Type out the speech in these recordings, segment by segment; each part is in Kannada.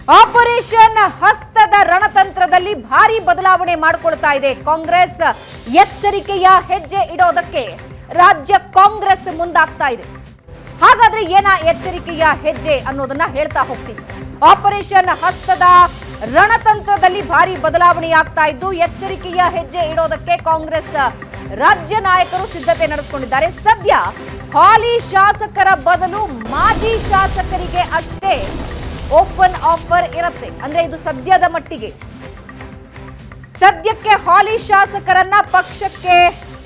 ಆಪರೇಷನ್ ಹಸ್ತದ ರಣತಂತ್ರದಲ್ಲಿ ಭಾರಿ ಬದಲಾವಣೆ ಮಾಡಿಕೊಳ್ತಾ ಇದೆ ಕಾಂಗ್ರೆಸ್. ಎಚ್ಚರಿಕೆಯ ಹೆಜ್ಜೆ ಇಡೋದಕ್ಕೆ ರಾಜ್ಯ ಕಾಂಗ್ರೆಸ್ ಮುಂದಾಗ್ತಾ ಇದೆ. ಹಾಗಾದ್ರೆ ಏನ ಎಚ್ಚರಿಕೆಯ ಹೆಜ್ಜೆ ಅನ್ನೋದನ್ನ ಹೇಳ್ತಾ ಹೋಗ್ತೀವಿ. ಆಪರೇಷನ್ ಹಸ್ತದ ರಣತಂತ್ರದಲ್ಲಿ ಭಾರಿ ಬದಲಾವಣೆ ಆಗ್ತಾ ಇದ್ದು ಎಚ್ಚರಿಕೆಯ ಹೆಜ್ಜೆ ಇಡೋದಕ್ಕೆ ಕಾಂಗ್ರೆಸ್ ರಾಜ್ಯ ನಾಯಕರು ಸಿದ್ಧತೆ ನಡೆಸಿಕೊಂಡಿದ್ದಾರೆ. ಸದ್ಯ ಹಾಲಿ ಶಾಸಕರ ಬದಲು ಮಾಜಿ ಶಾಸಕರಿಗೆ ಅಷ್ಟೇ ಓಪನ್ ಆಫರ್ ಇರುತ್ತೆ. ಅಂದ್ರೆ ಇದು ಸದ್ಯದ ಮಟ್ಟಿಗೆ. ಸದ್ಯಕ್ಕೆ ಹಾಲಿ ಶಾಸಕರನ್ನ ಪಕ್ಷಕ್ಕೆ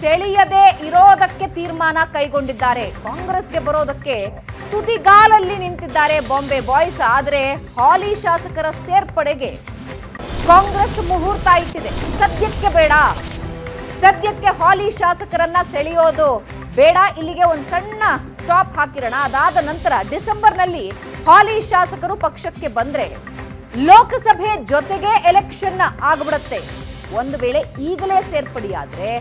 ಸೆಳೆಯದೆ ಇರೋದಕ್ಕೆ ತೀರ್ಮಾನ ಕೈಗೊಂಡಿದ್ದಾರೆ. ಕಾಂಗ್ರೆಸ್ಗೆ ಬರೋದಕ್ಕೆ ತುದಿಗಾಲಲ್ಲಿ ನಿಂತಿದ್ದಾರೆ ಬಾಂಬೆ ಬಾಯ್ಸ್. ಆದರೆ ಹಾಲಿ ಶಾಸಕರ ಸೇರ್ಪಡೆಗೆ ಕಾಂಗ್ರೆಸ್ ಮುಹೂರ್ತ ಇಟ್ಟಿದೆ. ಸದ್ಯಕ್ಕೆ ಬೇಡ, ಸದ್ಯಕ್ಕೆ ಹಾಲಿ ಶಾಸಕರನ್ನ ಸೆಳೆಯೋದು ಬೇಡ, ಇಲ್ಲಿಗೆ ಒಂದು ಸಣ್ಣ ಸ್ಟಾಪ್ ಹಾಕಿರೋಣ. ಅದಾದ ನಂತರ ಡಿಸೆಂಬರ್ನಲ್ಲಿ ಹಾಲಿ ಶಾಸಕರು ಪಕ್ಷಕ್ಕೆ ಬಂದ್ರೆ ಲೋಕಸಭೆ ಜೊತೆಗೆ ಎಲೆಕ್ಷನ್ ಆಗ್ಬಿಡುತ್ತೆ. ಒಂದು ವೇಳೆ ಈಗಲೇ ಸೇರ್ಪಡೆಯಾದ್ರೆ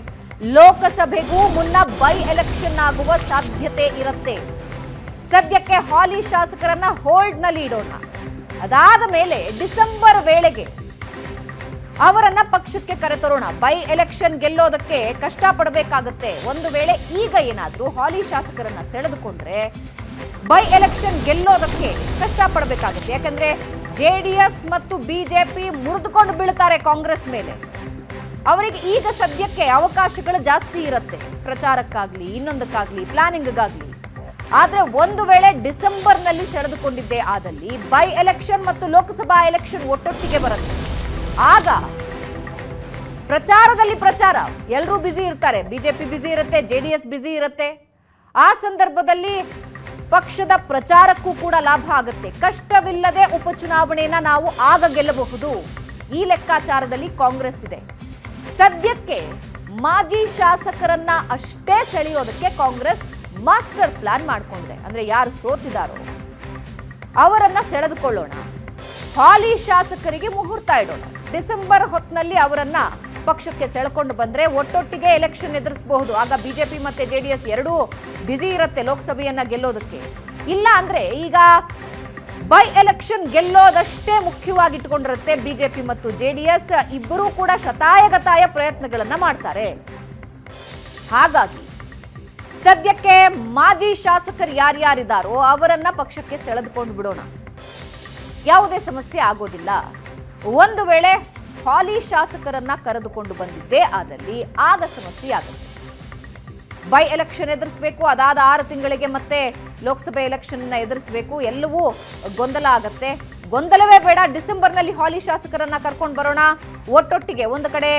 ಲೋಕಸಭೆಗೂ ಮುನ್ನ ಬೈ ಎಲೆಕ್ಷನ್ ಆಗುವ ಸಾಧ್ಯತೆ ಇರುತ್ತೆ. ಸದ್ಯಕ್ಕೆ ಹಾಲಿ ಶಾಸಕರನ್ನ ಹೋಲ್ಡ್ ನಲ್ಲಿ ಇಡೋಣ. ಅದಾದ ಮೇಲೆ ಡಿಸೆಂಬರ್ ವೇಳೆಗೆ ಅವರನ್ನ ಪಕ್ಷಕ್ಕೆ ಕರೆತರೋಣ. ಬೈ ಎಲೆಕ್ಷನ್ ಗೆಲ್ಲೋದಕ್ಕೆ ಕಷ್ಟ ಪಡಬೇಕಾಗುತ್ತೆ. ಒಂದು ವೇಳೆ ಈಗ ಏನಾದ್ರೂ ಹಾಲಿ ಶಾಸಕರನ್ನ ಸೆಳೆದುಕೊಂಡ್ರೆ ಬೈ ಎಲೆಕ್ಷನ್ ಗೆಲ್ಲೋದಕ್ಕೆ ಕಷ್ಟ ಪಡಬೇಕಾಗುತ್ತೆ. ಯಾಕಂದ್ರೆ ಜೆಡಿಎಸ್ ಮತ್ತು ಬಿಜೆಪಿ ಮುರಿದುಕೊಂಡು ಬೀಳ್ತಾರೆ ಕಾಂಗ್ರೆಸ್ ಮೇಲೆ. ಅವರಿಗೆ ಈಗ ಸದ್ಯಕ್ಕೆ ಅವಕಾಶಗಳು ಜಾಸ್ತಿ ಇರುತ್ತೆ, ಪ್ರಚಾರಕ್ಕಾಗ್ಲಿ ಇನ್ನೊಂದಕ್ಕಾಗ್ಲಿ ಪ್ಲಾನಿಂಗ್ಗಾಗ್ಲಿ. ಆದ್ರೆ ಒಂದು ವೇಳೆ ಡಿಸೆಂಬರ್ ನಲ್ಲಿ ಸೆಳೆದುಕೊಂಡಿದ್ದೇ ಆದಲ್ಲಿ ಬೈ ಎಲೆಕ್ಷನ್ ಮತ್ತು ಲೋಕಸಭಾ ಎಲೆಕ್ಷನ್ ಒಟ್ಟೊಟ್ಟಿಗೆ ಬರುತ್ತೆ. ಆಗ ಪ್ರಚಾರದಲ್ಲಿ ಪ್ರಚಾರ ಎಲ್ಲರೂ ಬ್ಯುಸಿ ಇರ್ತಾರೆ. ಬಿಜೆಪಿ ಬ್ಯುಸಿ ಇರುತ್ತೆ, ಜೆಡಿಎಸ್ ಬ್ಯುಸಿ ಇರುತ್ತೆ. ಆ ಸಂದರ್ಭದಲ್ಲಿ ಪಕ್ಷದ ಪ್ರಚಾರಕ್ಕೂ ಕೂಡ ಲಾಭ ಆಗುತ್ತೆ. ಕಷ್ಟವಿಲ್ಲದೆ ಉಪಚುನಾವಣೆಯನ್ನ ನಾವು ಆಗ ಗೆಲ್ಲಬಹುದು. ಈ ಲೆಕ್ಕಾಚಾರದಲ್ಲಿ ಕಾಂಗ್ರೆಸ್ ಇದೆ. ಸದ್ಯಕ್ಕೆ ಮಾಜಿ ಶಾಸಕರನ್ನ ಅಷ್ಟೇ ಸೆಳೆಯೋದಕ್ಕೆ ಕಾಂಗ್ರೆಸ್ ಮಾಸ್ಟರ್ ಪ್ಲಾನ್ ಮಾಡ್ಕೊಂಡಿದೆ. ಅಂದ್ರೆ ಯಾರು ಸೋತಿದಾರೋ ಅವರನ್ನ ಸೆಳೆದುಕೊಳ್ಳೋಣ, ಹಾಲಿ ಶಾಸಕರಿಗೆ ಮುಹೂರ್ತ ಇಡೋಣ. ಡಿಸೆಂಬರ್ ಹೊತ್ತಿನಲ್ಲಿ ಅವರನ್ನ ಪಕ್ಷಕ್ಕೆ ಸೆಳೆಕೊಂಡು ಬಂದ್ರೆ ಒಟ್ಟೊಟ್ಟಿಗೆ ಎಲೆಕ್ಷನ್ ಎದುರಿಸಬಹುದು. ಆಗ ಬಿಜೆಪಿ ಮತ್ತೆ ಜೆಡಿಎಸ್ ಎರಡೂ ಬ್ಯುಸಿ ಇರುತ್ತೆ ಲೋಕಸಭೆಯನ್ನ ಗೆಲ್ಲೋದಕ್ಕೆ. ಇಲ್ಲ ಅಂದ್ರೆ ಈಗ ಬೈ ಎಲೆಕ್ಷನ್ ಗೆಲ್ಲೋದಷ್ಟೇ ಮುಖ್ಯವಾಗಿ ಇಟ್ಕೊಂಡಿರುತ್ತೆ ಬಿಜೆಪಿ ಮತ್ತು ಜೆಡಿಎಸ್. ಇಬ್ಬರೂ ಕೂಡ ಶತಾಯಗತಾಯ ಪ್ರಯತ್ನಗಳನ್ನ ಮಾಡ್ತಾರೆ. ಹಾಗಾಗಿ ಸದ್ಯಕ್ಕೆ ಮಾಜಿ ಶಾಸಕರು ಯಾರ್ಯಾರಿದ್ದಾರೋ ಅವರನ್ನ ಪಕ್ಷಕ್ಕೆ ಸೆಳೆದುಕೊಂಡು ಬಿಡೋಣ. ಯಾವುದೇ ಸಮಸ್ಯೆ ಆಗೋದಿಲ್ಲ. ಒಂದು ವೇಳೆ ಹಾಲಿ ಶಾಸಕರನ್ನ ಕರೆದುಕೊಂಡು ಬಂದಿದ್ದೇ ಆದಲ್ಲಿ ಆಗ ಸಮಸ್ಯೆ ಆಗುತ್ತೆ. ಬೈ ಎಲೆಕ್ಷನ್ ಎದುರಿಸಬೇಕು, ಅದಾದ 6 ತಿಂಗಳಿಗೆ ಮತ್ತೆ ಲೋಕಸಭೆ ಎಲೆಕ್ಷನ್ ಎದುರಿಸಬೇಕು. ಎಲ್ಲವೂ ಗೊಂದಲ ಆಗತ್ತೆ. ಗೊಂದಲವೇ ಬೇಡ, ಡಿಸೆಂಬರ್ನಲ್ಲಿ ಹಾಲಿ ಶಾಸಕರನ್ನ ಕರ್ಕೊಂಡು ಬರೋಣ. ಒಟ್ಟೊಟ್ಟಿಗೆ ಒಂದು ಕಡೆ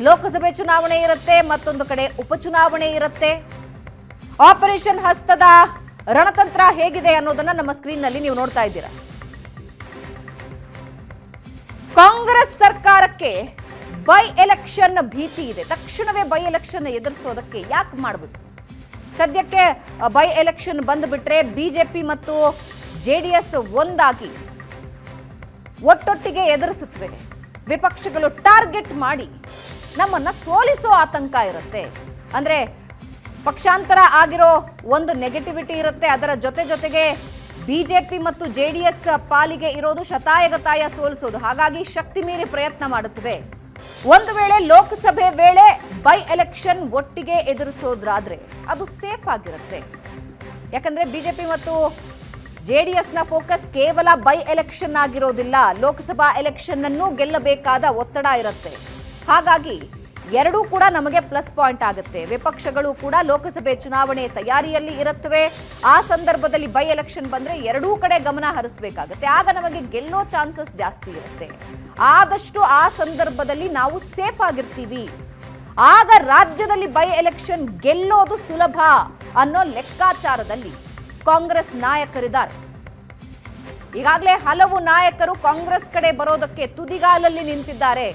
ಲೋಕಸಭೆ ಚುನಾವಣೆ ಇರುತ್ತೆ, ಮತ್ತೊಂದು ಕಡೆ ಉಪಚುನಾವಣೆ ಇರುತ್ತೆ. ಆಪರೇಷನ್ ಹಸ್ತದ ರಣತಂತ್ರ ಹೇಗಿದೆ ಅನ್ನೋದನ್ನ ನಮ್ಮ ಸ್ಕ್ರೀನ್ ನಲ್ಲಿ ನೀವು ನೋಡ್ತಾ ಇದ್ದೀರಾ. ಕಾಂಗ್ರೆಸ್ ಸರ್ಕಾರಕ್ಕೆ ಬೈ ಎಲೆಕ್ಷನ್ ಭೀತಿ ಇದೆ. ತಕ್ಷಣವೇ ಬೈ ಎಲೆಕ್ಷನ್ ಎದುರಿಸೋದಕ್ಕೆ ಯಾಕೆ ಮಾಡಬೇಕು? ಸದ್ಯಕ್ಕೆ ಬೈ ಎಲೆಕ್ಷನ್ ಬಂದ್ಬಿಟ್ರೆ ಬಿಜೆಪಿ ಮತ್ತು ಜೆಡಿಎಸ್ ಒಂದಾಗಿ ಒಟ್ಟೊಟ್ಟಿಗೆ ಎದುರಿಸುತ್ತವೆ. ವಿಪಕ್ಷಗಳು ಟಾರ್ಗೆಟ್ ಮಾಡಿ ನಮ್ಮನ್ನ ಸೋಲಿಸೋ ಆತಂಕ ಇರುತ್ತೆ. ಅಂದ್ರೆ ಪಕ್ಷಾಂತರ ಆಗಿರೋ ಒಂದು ನೆಗೆಟಿವಿಟಿ ಇರುತ್ತೆ. ಅದರ ಜೊತೆಗೆ ಬಿಜೆಪಿ ಮತ್ತು ಜೆಡಿಎಸ್ ಪಾಲಿಗೆ ಇರೋದು ಶತಾಯಗತಾಯ ಸೋಲಿಸೋದು. ಹಾಗಾಗಿ ಶಕ್ತಿ ಮೀರಿ ಪ್ರಯತ್ನ ಮಾಡುತ್ತವೆ. ಒಂದು ವೇಳೆ ಲೋಕಸಭೆ ವೇಳೆ ಬೈ ಎಲೆಕ್ಷನ್ ಒಟ್ಟಿಗೆ ಎದುರಿಸೋದ್ರಾದ್ರೆ ಅದು ಸೇಫ್ ಆಗಿರುತ್ತೆ. ಯಾಕಂದ್ರೆ ಬಿಜೆಪಿ ಮತ್ತು ಜೆಡಿಎಸ್ ನ ಫೋಕಸ್ ಕೇವಲ ಬೈ ಎಲೆಕ್ಷನ್ ಆಗಿರೋದಿಲ್ಲ, ಲೋಕಸಭಾ ಎಲೆಕ್ಷನ್ ಅನ್ನು ಗೆಲ್ಲಬೇಕಾದ ಒತ್ತಡ ಇರುತ್ತೆ. ಹಾಗಾಗಿ ಎರಡೂ ಕೂಡ ನಮಗೆ ಪ್ಲಸ್ ಪಾಯಿಂಟ್ ಆಗುತ್ತೆ. ವಿಪಕ್ಷಗಳು ಕೂಡ ಲೋಕಸಭೆ ಚುನಾವಣೆ ತಯಾರಿಯಲ್ಲಿ ಇರುತ್ತವೆ. ಆ ಸಂದರ್ಭದಲ್ಲಿ ಬೈ ಎಲೆಕ್ಷನ್ ಬಂದ್ರೆ ಎರಡೂ ಕಡೆ ಗಮನ ಹರಿಸಬೇಕಾಗುತ್ತೆ. ಆಗ ನಮಗೆ ಗೆಲ್ಲೋ ಚಾನ್ಸಸ್ ಜಾಸ್ತಿ ಇರುತ್ತೆ. ಆದಷ್ಟು ಆ ಸಂದರ್ಭದಲ್ಲಿ ನಾವು ಸೇಫ್ ಆಗಿರ್ತೀವಿ. ಆಗ ರಾಜ್ಯದಲ್ಲಿ ಬೈ ಎಲೆಕ್ಷನ್ ಗೆಲ್ಲೋದು ಸುಲಭ ಅನ್ನೋ ಲೆಕ್ಕಾಚಾರದಲ್ಲಿ ಕಾಂಗ್ರೆಸ್ ನಾಯಕರಿದ್ದಾರೆ. ಈಗಾಗಲೇ ಹಲವು ನಾಯಕರು ಕಾಂಗ್ರೆಸ್ ಕಡೆ ಬರೋದಕ್ಕೆ ತುದಿಗಾಲಲ್ಲಿ ನಿಂತಿದ್ದಾರೆ.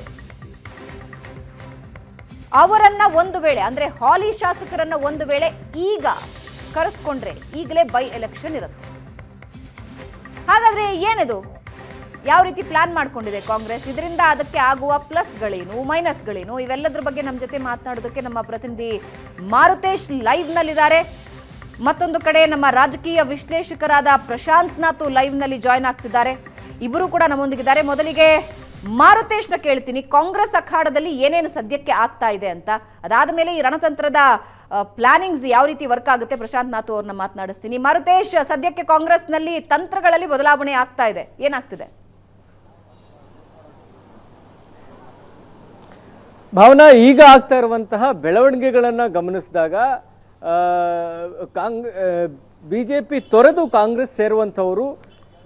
ಅವರನ್ನ ಒಂದು ವೇಳೆ ಅಂದ್ರೆ ಹಾಲಿ ಶಾಸಕರನ್ನ ಒಂದು ವೇಳೆ ಈಗ ಕರೆಸ್ಕೊಂಡ್ರೆ ಈಗಲೇ ಬೈ ಎಲೆಕ್ಷನ್ ಇರುತ್ತೆ. ಹಾಗಾದ್ರೆ ಏನಿದು, ಯಾವ ರೀತಿ ಪ್ಲಾನ್ ಮಾಡ್ಕೊಂಡಿದೆ ಕಾಂಗ್ರೆಸ್? ಇದರಿಂದ ಅದಕ್ಕೆ ಆಗುವ ಪ್ಲಸ್ಗಳೇನು, ಮೈನಸ್ಗಳೇನು, ಇವೆಲ್ಲದರ ಬಗ್ಗೆ ನಮ್ಮ ಜೊತೆ ಮಾತನಾಡೋದಕ್ಕೆ ನಮ್ಮ ಪ್ರತಿನಿಧಿ ಮಾರುತೇಶ್ ಲೈವ್ ನಲ್ಲಿದ್ದಾರೆ. ಮತ್ತೊಂದು ಕಡೆ ನಮ್ಮ ರಾಜಕೀಯ ವಿಶ್ಲೇಷಕರಾದ ಪ್ರಶಾಂತ್ ನಾಥ್ ಲೈವ್ ನಲ್ಲಿ ಜಾಯ್ನ್ ಆಗ್ತಿದ್ದಾರೆ. ಇಬ್ಬರು ಕೂಡ ನಮ್ಮೊಂದಿಗಿದ್ದಾರೆ. ಮೊದಲಿಗೆ ಮಾರುತೇಶ್ನ ಕೇಳ್ತೀನಿ, ಕಾಂಗ್ರೆಸ್ ಅಖಾಡದಲ್ಲಿ ಏನೇನು ಸದ್ಯಕ್ಕೆ ಆಗ್ತಾ ಇದೆ ಅಂತ, ಅದಾದ ಮೇಲೆ ಈ ರಣತಂತ್ರದ ಪ್ಲಾನಿಂಗ್ಸ್ ಯಾವ ರೀತಿ ವರ್ಕ್ ಆಗುತ್ತೆ ಪ್ರಶಾಂತ್ ನಾಥು ಅವ್ರನ್ನ ಮಾತನಾಡಿಸ್ತೀನಿ. ಮಾರುತೇಶ್, ಸದ್ಯಕ್ಕೆ ಕಾಂಗ್ರೆಸ್ನಲ್ಲಿ ತಂತ್ರಗಳಲ್ಲಿ ಬದಲಾವಣೆ ಆಗ್ತಾ ಇದೆ, ಏನಾಗ್ತಿದೆ? ಭಾವನಾ, ಈಗ ಆಗ್ತಾ ಇರುವಂತಹ ಬೆಳವಣಿಗೆಗಳನ್ನ ಗಮನಿಸಿದಾಗ ಬಿಜೆಪಿ ತೊರೆದು ಕಾಂಗ್ರೆಸ್ ಸೇರುವಂಥವರು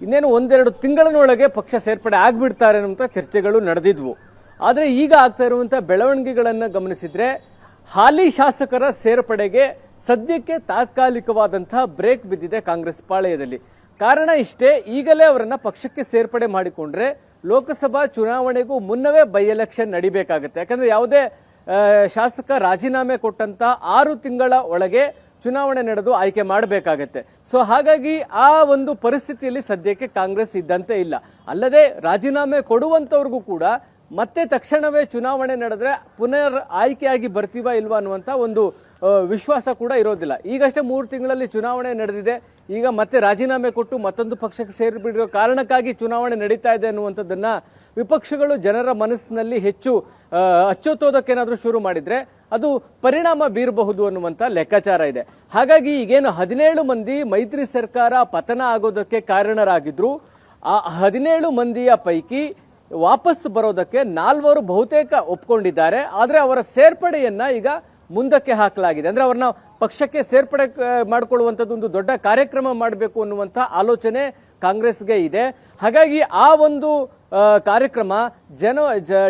ಇನ್ನೇನು ಒಂದೆರಡು ತಿಂಗಳಿನೊಳಗೆ ಪಕ್ಷ ಸೇರ್ಪಡೆ ಆಗ್ಬಿಡ್ತಾರೆ ಅನ್ನುವಂಥ ಚರ್ಚೆಗಳು ನಡೆದಿದ್ವು. ಆದರೆ ಈಗ ಆಗ್ತಾ ಇರುವಂಥ ಬೆಳವಣಿಗೆಗಳನ್ನು ಗಮನಿಸಿದ್ರೆ ಹಾಲಿ ಶಾಸಕರ ಸೇರ್ಪಡೆಗೆ ಸದ್ಯಕ್ಕೆ ತಾತ್ಕಾಲಿಕವಾದಂತಹ ಬ್ರೇಕ್ ಬಿದ್ದಿದೆ ಕಾಂಗ್ರೆಸ್ ಪಾಳೆಯದಲ್ಲಿ. ಕಾರಣ ಇಷ್ಟೇ, ಈಗಲೇ ಅವರನ್ನ ಪಕ್ಷಕ್ಕೆ ಸೇರ್ಪಡೆ ಮಾಡಿಕೊಂಡ್ರೆ ಲೋಕಸಭಾ ಚುನಾವಣೆಗೂ ಮುನ್ನವೇ ಬೈ ಎಲೆಕ್ಷನ್ ನಡಿಬೇಕಾಗುತ್ತೆ. ಯಾಕಂದ್ರೆ ಯಾವುದೇ ಶಾಸಕ ರಾಜೀನಾಮೆ ಕೊಟ್ಟಂತ 6 ತಿಂಗಳ ಒಳಗೆ ಚುನಾವಣೆ ನಡೆದು ಆಯ್ಕೆ ಮಾಡಬೇಕಾಗತ್ತೆ. ಸೊ ಹಾಗಾಗಿ ಆ ಒಂದು ಪರಿಸ್ಥಿತಿಯಲ್ಲಿ ಸದ್ಯಕ್ಕೆ ಕಾಂಗ್ರೆಸ್ ಇದ್ದಂತೆ ಇಲ್ಲ. ಅಲ್ಲದೆ ರಾಜೀನಾಮೆ ಕೊಡುವಂತವ್ರಿಗೂ ಕೂಡ ಮತ್ತೆ ತಕ್ಷಣವೇ ಚುನಾವಣೆ ನಡೆದ್ರೆ ಪುನರ್ ಆಯ್ಕೆಯಾಗಿ ಬರ್ತೀವಾ ಇಲ್ವಾ ಅನ್ನುವಂಥ ಒಂದು ವಿಶ್ವಾಸ ಕೂಡ ಇರೋದಿಲ್ಲ. ಈಗಷ್ಟೇ 3 ತಿಂಗಳಲ್ಲಿ ಚುನಾವಣೆ ನಡೆದಿದೆ. ಈಗ ಮತ್ತೆ ರಾಜೀನಾಮೆ ಕೊಟ್ಟು ಮತ್ತೊಂದು ಪಕ್ಷಕ್ಕೆ ಸೇರಿಬಿಡಿರೋ ಕಾರಣಕ್ಕಾಗಿ ಚುನಾವಣೆ ನಡೀತಾ ಇದೆ ಅನ್ನುವಂಥದ್ದನ್ನ ವಿಪಕ್ಷಗಳು ಜನರ ಮನಸ್ಸಿನಲ್ಲಿ ಹೆಚ್ಚು ಅಚ್ಚೊತ್ತೋದಕ್ಕೇನಾದರೂ ಶುರು ಮಾಡಿದ್ರೆ ಅದು ಪರಿಣಾಮ ಬೀರಬಹುದು ಅನ್ನುವಂಥ ಲೆಕ್ಕಾಚಾರ ಇದೆ. ಹಾಗಾಗಿ ಈಗೇನು 17 ಮಂದಿ ಮೈತ್ರಿ ಸರ್ಕಾರ ಪತನ ಆಗೋದಕ್ಕೆ ಕಾರಣರಾಗಿದ್ರು, ಆ 17 ಮಂದಿಯ ಪೈಕಿ ವಾಪಸ್ ಬರೋದಕ್ಕೆ 4 ಬಹುತೇಕ ಒಪ್ಕೊಂಡಿದ್ದಾರೆ. ಆದರೆ ಅವರ ಸೇರ್ಪಡೆಯನ್ನ ಈಗ ಮುಂದಕ್ಕೆ ಹಾಕಲಾಗಿದೆ. ಅಂದ್ರೆ ಅವ್ರನ್ನ ಪಕ್ಷಕ್ಕೆ ಸೇರ್ಪಡೆ ಮಾಡಿಕೊಳ್ಳುವಂಥದ್ದು ಒಂದು ದೊಡ್ಡ ಕಾರ್ಯಕ್ರಮ ಮಾಡಬೇಕು ಅನ್ನುವಂಥ ಆಲೋಚನೆ ಕಾಂಗ್ರೆಸ್ಗೆ ಇದೆ. ಹಾಗಾಗಿ ಆ ಒಂದು ಕಾರ್ಯಕ್ರಮ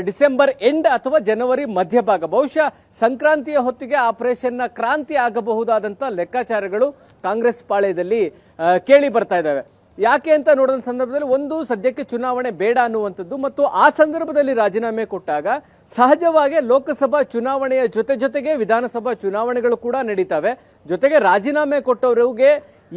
ಡಿಸೆಂಬರ್ ಎಂಡ್ ಅಥವಾ ಜನವರಿ ಮಧ್ಯಭಾಗ, ಬಹುಶಃ ಸಂಕ್ರಾಂತಿಯ ಹೊತ್ತಿಗೆ ಆಪರೇಷನ್ನ ಕ್ರಾಂತಿ ಆಗಬಹುದಾದಂಥ ಲೆಕ್ಕಾಚಾರಗಳು ಕಾಂಗ್ರೆಸ್ ಪಾಳ್ಯದಲ್ಲಿ ಕೇಳಿ ಬರ್ತಾ ಇದ್ದಾವೆ. ಯಾಕೆ ಅಂತ ನೋಡಿದ ಸಂದರ್ಭದಲ್ಲಿ ಒಂದು, ಸದ್ಯಕ್ಕೆ ಚುನಾವಣೆ ಬೇಡ ಅನ್ನುವಂಥದ್ದು, ಮತ್ತು ಆ ಸಂದರ್ಭದಲ್ಲಿ ರಾಜೀನಾಮೆ ಕೊಟ್ಟಾಗ ಸಹಜವಾಗಿ ಲೋಕಸಭಾ ಚುನಾವಣೆಯ ಜೊತೆಗೆ ವಿಧಾನಸಭಾ ಚುನಾವಣೆಗಳು ಕೂಡ ನಡೀತವೆ. ಜೊತೆಗೆ ರಾಜೀನಾಮೆ ಕೊಟ್ಟವರಿಗೆ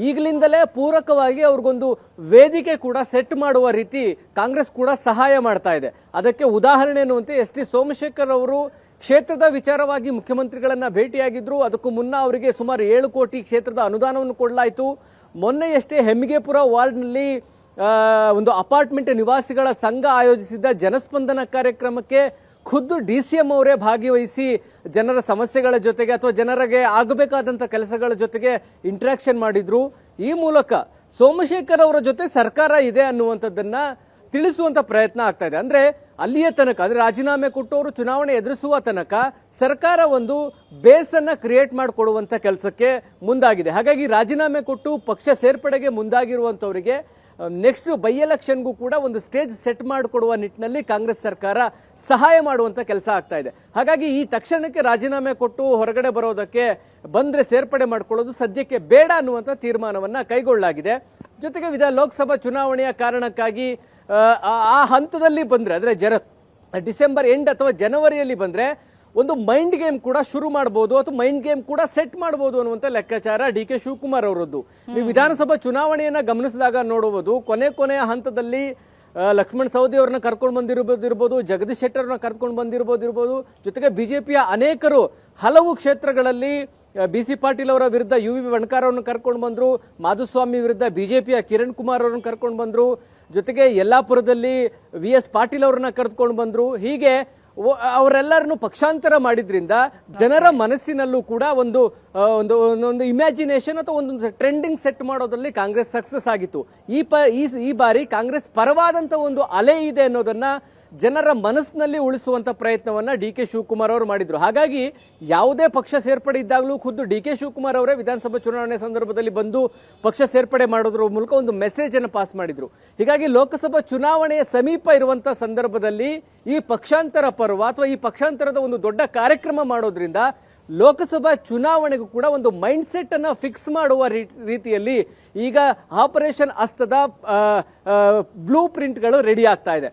ಈಗಲಿಂದಲೇ ಪೂರಕವಾಗಿ ಅವ್ರಿಗೊಂದು ವೇದಿಕೆ ಕೂಡ ಸೆಟ್ ಮಾಡುವ ರೀತಿ ಕಾಂಗ್ರೆಸ್ ಕೂಡ ಸಹಾಯ ಮಾಡ್ತಾ ಇದೆ. ಅದಕ್ಕೆ ಉದಾಹರಣೆ ಎನ್ನುವಂತೆ ಎಸ್ ಟಿ ಸೋಮಶೇಖರ್ ಅವರು ಕ್ಷೇತ್ರದ ವಿಚಾರವಾಗಿ ಮುಖ್ಯಮಂತ್ರಿಗಳನ್ನ ಭೇಟಿಯಾಗಿದ್ರು. ಅದಕ್ಕೂ ಮುನ್ನ ಅವರಿಗೆ ಸುಮಾರು 7 ಕೋಟಿ ಕ್ಷೇತ್ರದ ಅನುದಾನವನ್ನು ಕೊಡಲಾಯಿತು. ಮೊನ್ನೆಯಷ್ಟೇ ಹೆಮ್ಮಿಗೆಪುರ ವಾರ್ಡ್ನಲ್ಲಿ ಒಂದು ಅಪಾರ್ಟ್ಮೆಂಟ್ ನಿವಾಸಿಗಳ ಸಂಘ ಆಯೋಜಿಸಿದ್ದ ಜನಸ್ಪಂದನ ಕಾರ್ಯಕ್ರಮಕ್ಕೆ ಖುದ್ದು DCM ಅವರೇ ಭಾಗವಹಿಸಿ ಜನರ ಸಮಸ್ಯೆಗಳ ಜೊತೆಗೆ ಅಥವಾ ಜನರಿಗೆ ಆಗಬೇಕಾದಂಥ ಕೆಲಸಗಳ ಜೊತೆಗೆ ಇಂಟ್ರಾಕ್ಷನ್ ಮಾಡಿದ್ರು. ಈ ಮೂಲಕ ಸೋಮಶೇಖರ್ ಅವರ ಜೊತೆ ಸರ್ಕಾರ ಇದೆ ಅನ್ನುವಂಥದ್ದನ್ನ ತಿಳಿಸುವಂತ ಪ್ರಯತ್ನ ಆಗ್ತಾ ಇದೆ. ಅಂದ್ರೆ ಅಲ್ಲಿಯ ತನಕ, ಅಂದ್ರೆ ರಾಜೀನಾಮೆ ಕೊಟ್ಟವರು ಚುನಾವಣೆ ಎದುರಿಸುವ ತನಕ ಸರ್ಕಾರ ಒಂದು ಬೇಸನ್ನ ಕ್ರಿಯೇಟ್ ಮಾಡಿಕೊಡುವಂತ ಕೆಲಸಕ್ಕೆ ಮುಂದಾಗಿದೆ. ಹಾಗಾಗಿ ರಾಜೀನಾಮೆ ಕೊಟ್ಟು ಪಕ್ಷ ಸೇರ್ಪಡೆಗೆ ಮುಂದಾಗಿರುವಂತವರಿಗೆ ನೆಕ್ಸ್ಟ್ ಬೈ ಎಲೆಕ್ಷನ್ಗೂ ಕೂಡ ಒಂದು ಸ್ಟೇಜ್ ಸೆಟ್ ಮಾಡಿಕೊಡುವ ನಿಟ್ಟಿನಲ್ಲಿ ಕಾಂಗ್ರೆಸ್ ಸರ್ಕಾರ ಸಹಾಯ ಮಾಡುವಂತ ಕೆಲಸ ಆಗ್ತಾ ಇದೆ. ಹಾಗಾಗಿ ಈ ತಕ್ಷಣಕ್ಕೆ ರಾಜೀನಾಮೆ ಕೊಟ್ಟು ಹೊರಗಡೆ ಬರೋದಕ್ಕೆ ಬಂದ್ರೆ ಸೇರ್ಪಡೆ ಮಾಡ್ಕೊಳ್ಳೋದು ಸದ್ಯಕ್ಕೆ ಬೇಡ ಅನ್ನುವಂಥ ತೀರ್ಮಾನವನ್ನ ಕೈಗೊಳ್ಳಲಾಗಿದೆ. ಜೊತೆಗೆ ಲೋಕಸಭಾ ಚುನಾವಣೆಯ ಕಾರಣಕ್ಕಾಗಿ ಆ ಹಂತದಲ್ಲಿ ಬಂದ್ರೆ, ಅಂದ್ರೆ ಡಿಸೆಂಬರ್ ಎಂಡ್ ಅಥವಾ ಜನವರಿಯಲ್ಲಿ ಬಂದ್ರೆ ಒಂದು ಮೈಂಡ್ ಗೇಮ್ ಕೂಡ ಶುರು ಮಾಡಬಹುದು ಅಥವಾ ಮೈಂಡ್ ಗೇಮ್ ಕೂಡ ಸೆಟ್ ಮಾಡಬಹುದು ಅನ್ನುವಂಥ ಲೆಕ್ಕಾಚಾರ DK ಶಿವಕುಮಾರ್ ಅವರದ್ದು. ನೀವು ವಿಧಾನಸಭಾ ಚುನಾವಣೆಯನ್ನ ಗಮನಿಸಿದಾಗ ನೋಡಬಹುದು, ಕೊನೆಯ ಹಂತದಲ್ಲಿ ಲಕ್ಷ್ಮಣ್ ಸವದಿ ಅವ್ರನ್ನ ಕರ್ಕೊಂಡು ಬಂದಿರಬಹುದು, ಜಗದೀಶ್ ಶೆಟ್ಟರ್ ಅವ್ರನ್ನ ಕರ್ಕೊಂಡು ಬಂದಿರಬಹುದು. ಜೊತೆಗೆ ಬಿಜೆಪಿಯ ಅನೇಕರು ಹಲವು ಕ್ಷೇತ್ರಗಳಲ್ಲಿ BC ಪಾಟೀಲ್ ಅವರ ವಿರುದ್ಧ UV ಬಣಕಾರ್ ಅವ್ರನ್ನ ಕರ್ಕೊಂಡು ಬಂದ್ರು, ಮಾಧುಸ್ವಾಮಿ ವಿರುದ್ಧ ಬಿಜೆಪಿಯ ಕಿರಣ್ ಕುಮಾರ್ ಅವ್ರನ್ನ ಕರ್ಕೊಂಡು ಬಂದ್ರು, ಜೊತೆಗೆ ಯಲ್ಲಾಪುರದಲ್ಲಿ VS ಪಾಟೀಲ್ ಅವ್ರನ್ನ ಕರೆದುಕೊಂಡು ಬಂದ್ರು. ಹೀಗೆ ಅವರೆಲ್ಲರನ್ನು ಪಕ್ಷಾಂತರ ಮಾಡಿದ್ರಿಂದ ಜನರ ಮನಸ್ಸಿನಲ್ಲೂ ಕೂಡ ಒಂದು ಇಮ್ಯಾಜಿನೇಷನ್ ಅಥವಾ ಒಂದು ಟ್ರೆಂಡಿಂಗ್ ಸೆಟ್ ಮಾಡೋದ್ರಲ್ಲಿ ಕಾಂಗ್ರೆಸ್ ಸಕ್ಸಸ್ ಆಗಿತ್ತು. ಈ ಬಾರಿ ಕಾಂಗ್ರೆಸ್ ಪರವಾದಂತ ಒಂದು ಅಲೆ ಇದೆ ಅನ್ನೋದನ್ನ ಜನರ ಮನಸ್ಸಿನಲ್ಲಿ ಉಳಿಸುವಂತ ಪ್ರಯತ್ನವನ್ನ DK ಶಿವಕುಮಾರ್ ಅವರು ಮಾಡಿದ್ರು. ಹಾಗಾಗಿ ಯಾವುದೇ ಪಕ್ಷ ಸೇರ್ಪಡೆ ಇದ್ದಾಗಲೂ ಖುದ್ದು DK ಶಿವಕುಮಾರ್ ಅವರೇ ವಿಧಾನಸಭಾ ಚುನಾವಣೆ ಸಂದರ್ಭದಲ್ಲಿ ಬಂದು ಪಕ್ಷ ಸೇರ್ಪಡೆ ಮಾಡೋದ್ರ ಮೂಲಕ ಒಂದು ಮೆಸೇಜ್ ಅನ್ನು ಪಾಸ್ ಮಾಡಿದ್ರು. ಹೀಗಾಗಿ ಲೋಕಸಭಾ ಚುನಾವಣೆಯ ಸಮೀಪ ಇರುವಂತಹ ಸಂದರ್ಭದಲ್ಲಿ ಈ ಪಕ್ಷಾಂತರ ಪರ್ವ ಅಥವಾ ಈ ಪಕ್ಷಾಂತರದ ಒಂದು ದೊಡ್ಡ ಕಾರ್ಯಕ್ರಮ ಮಾಡೋದ್ರಿಂದ ಲೋಕಸಭಾ ಚುನಾವಣೆಗೂ ಕೂಡ ಒಂದು ಮೈಂಡ್ ಸೆಟ್ ಅನ್ನ ಫಿಕ್ಸ್ ಮಾಡುವ ರೀತಿಯಲ್ಲಿ ಈಗ ಆಪರೇಷನ್ ಹಸ್ತದ ಬ್ಲೂ ಪ್ರಿಂಟ್ಗಳು ರೆಡಿ ಆಗ್ತಾ ಇದೆ.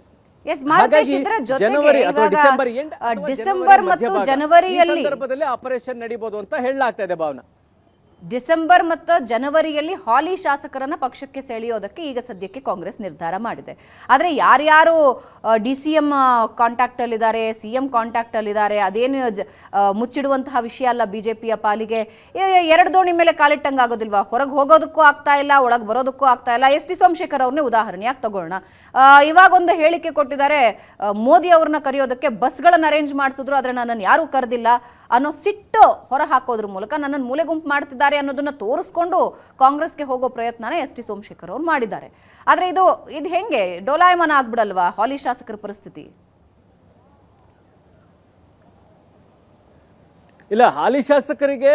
ಡಿಸೆಂಬರ್ ಮತ್ತು ಜನವರಿಯಲ್ಲಿ ಸಂದರ್ಭದಲ್ಲಿ ಆಪರೇಷನ್ ನಡೀಬಹುದು ಅಂತ ಹೇಳಲಾಗ್ತಾ ಇದೆ. ಭಾವನಾ, ಡಿಸೆಂಬರ್ ಮತ್ತು ಜನವರಿಯಲ್ಲಿ ಹಾಲಿ ಶಾಸಕರನ್ನ ಪಕ್ಷಕ್ಕೆ ಸೆಳೆಯೋದಕ್ಕೆ ಈಗ ಸದ್ಯಕ್ಕೆ ಕಾಂಗ್ರೆಸ್ ನಿರ್ಧಾರ ಮಾಡಿದೆ. ಆದರೆ ಯಾರ್ಯಾರು DCM ಕಾಂಟ್ಯಾಕ್ಟ್ ಅಲ್ಲಿದ್ದಾರೆ, CM ಕಾಂಟ್ಯಾಕ್ಟ್ ಅಲ್ಲಿದ್ದಾರೆ, ಅದೇನು ಮುಚ್ಚಿಡುವಂತಹ ವಿಷಯ ಅಲ್ಲ ಬಿಜೆಪಿಯ ಪಾಲಿಗೆ. ಎರಡು ದೋಣಿ ಮೇಲೆ ಕಾಲಿಟ್ಟಂಗೆ ಆಗೋದಿಲ್ವಾ? ಹೊರಗೆ ಹೋಗೋದಕ್ಕೂ ಆಗ್ತಾ ಇಲ್ಲ, ಒಳಗೆ ಬರೋದಕ್ಕೂ ಆಗ್ತಾ ಇಲ್ಲ. ಎಸ್ ಟಿ ಸೋಮಶೇಖರ್ ಅವ್ರನ್ನೇ ಉದಾಹರಣೆಯಾಗಿ ತಗೊಳ್ಳೋಣ. ಇವಾಗ ಒಂದು ಹೇಳಿಕೆ ಕೊಟ್ಟಿದ್ದಾರೆ, ಮೋದಿ ಅವ್ರನ್ನ ಕರೆಯೋದಕ್ಕೆ ಬಸ್ಗಳನ್ನು ಅರೇಂಜ್ ಮಾಡಿಸಿದ್ರು, ಆದರೆ ನನ್ನನ್ನು ಯಾರೂ ಕರೆದಿಲ್ಲ ಅನ್ನೋ ಸಿಟ್ಟು ಹೊರ ಹಾಕೋದ್ರ ಮೂಲಕ ನನ್ನನ್ನು ಮೂಲೆ ಗುಂಪು ಮಾಡ್ತಿದ್ದಾರೆ ಅನ್ನೋದನ್ನ ತೋರಿಸ್ಕೊಂಡು ಕಾಂಗ್ರೆಸ್ಗೆ ಹೋಗೋ ಪ್ರಯತ್ನನ ಎಸ್ ಟಿ ಸೋಮಶೇಖರ್ ಅವರು ಮಾಡಿದ್ದಾರೆ. ಆದರೆ ಇದು ಹೆಂಗೆ ಡೋಲಾಯಮಾನ ಆಗ್ಬಿಡಲ್ವಾ ಹಾಲಿ ಶಾಸಕರ ಪರಿಸ್ಥಿತಿ? ಇಲ್ಲ, ಹಾಲಿ ಶಾಸಕರಿಗೆ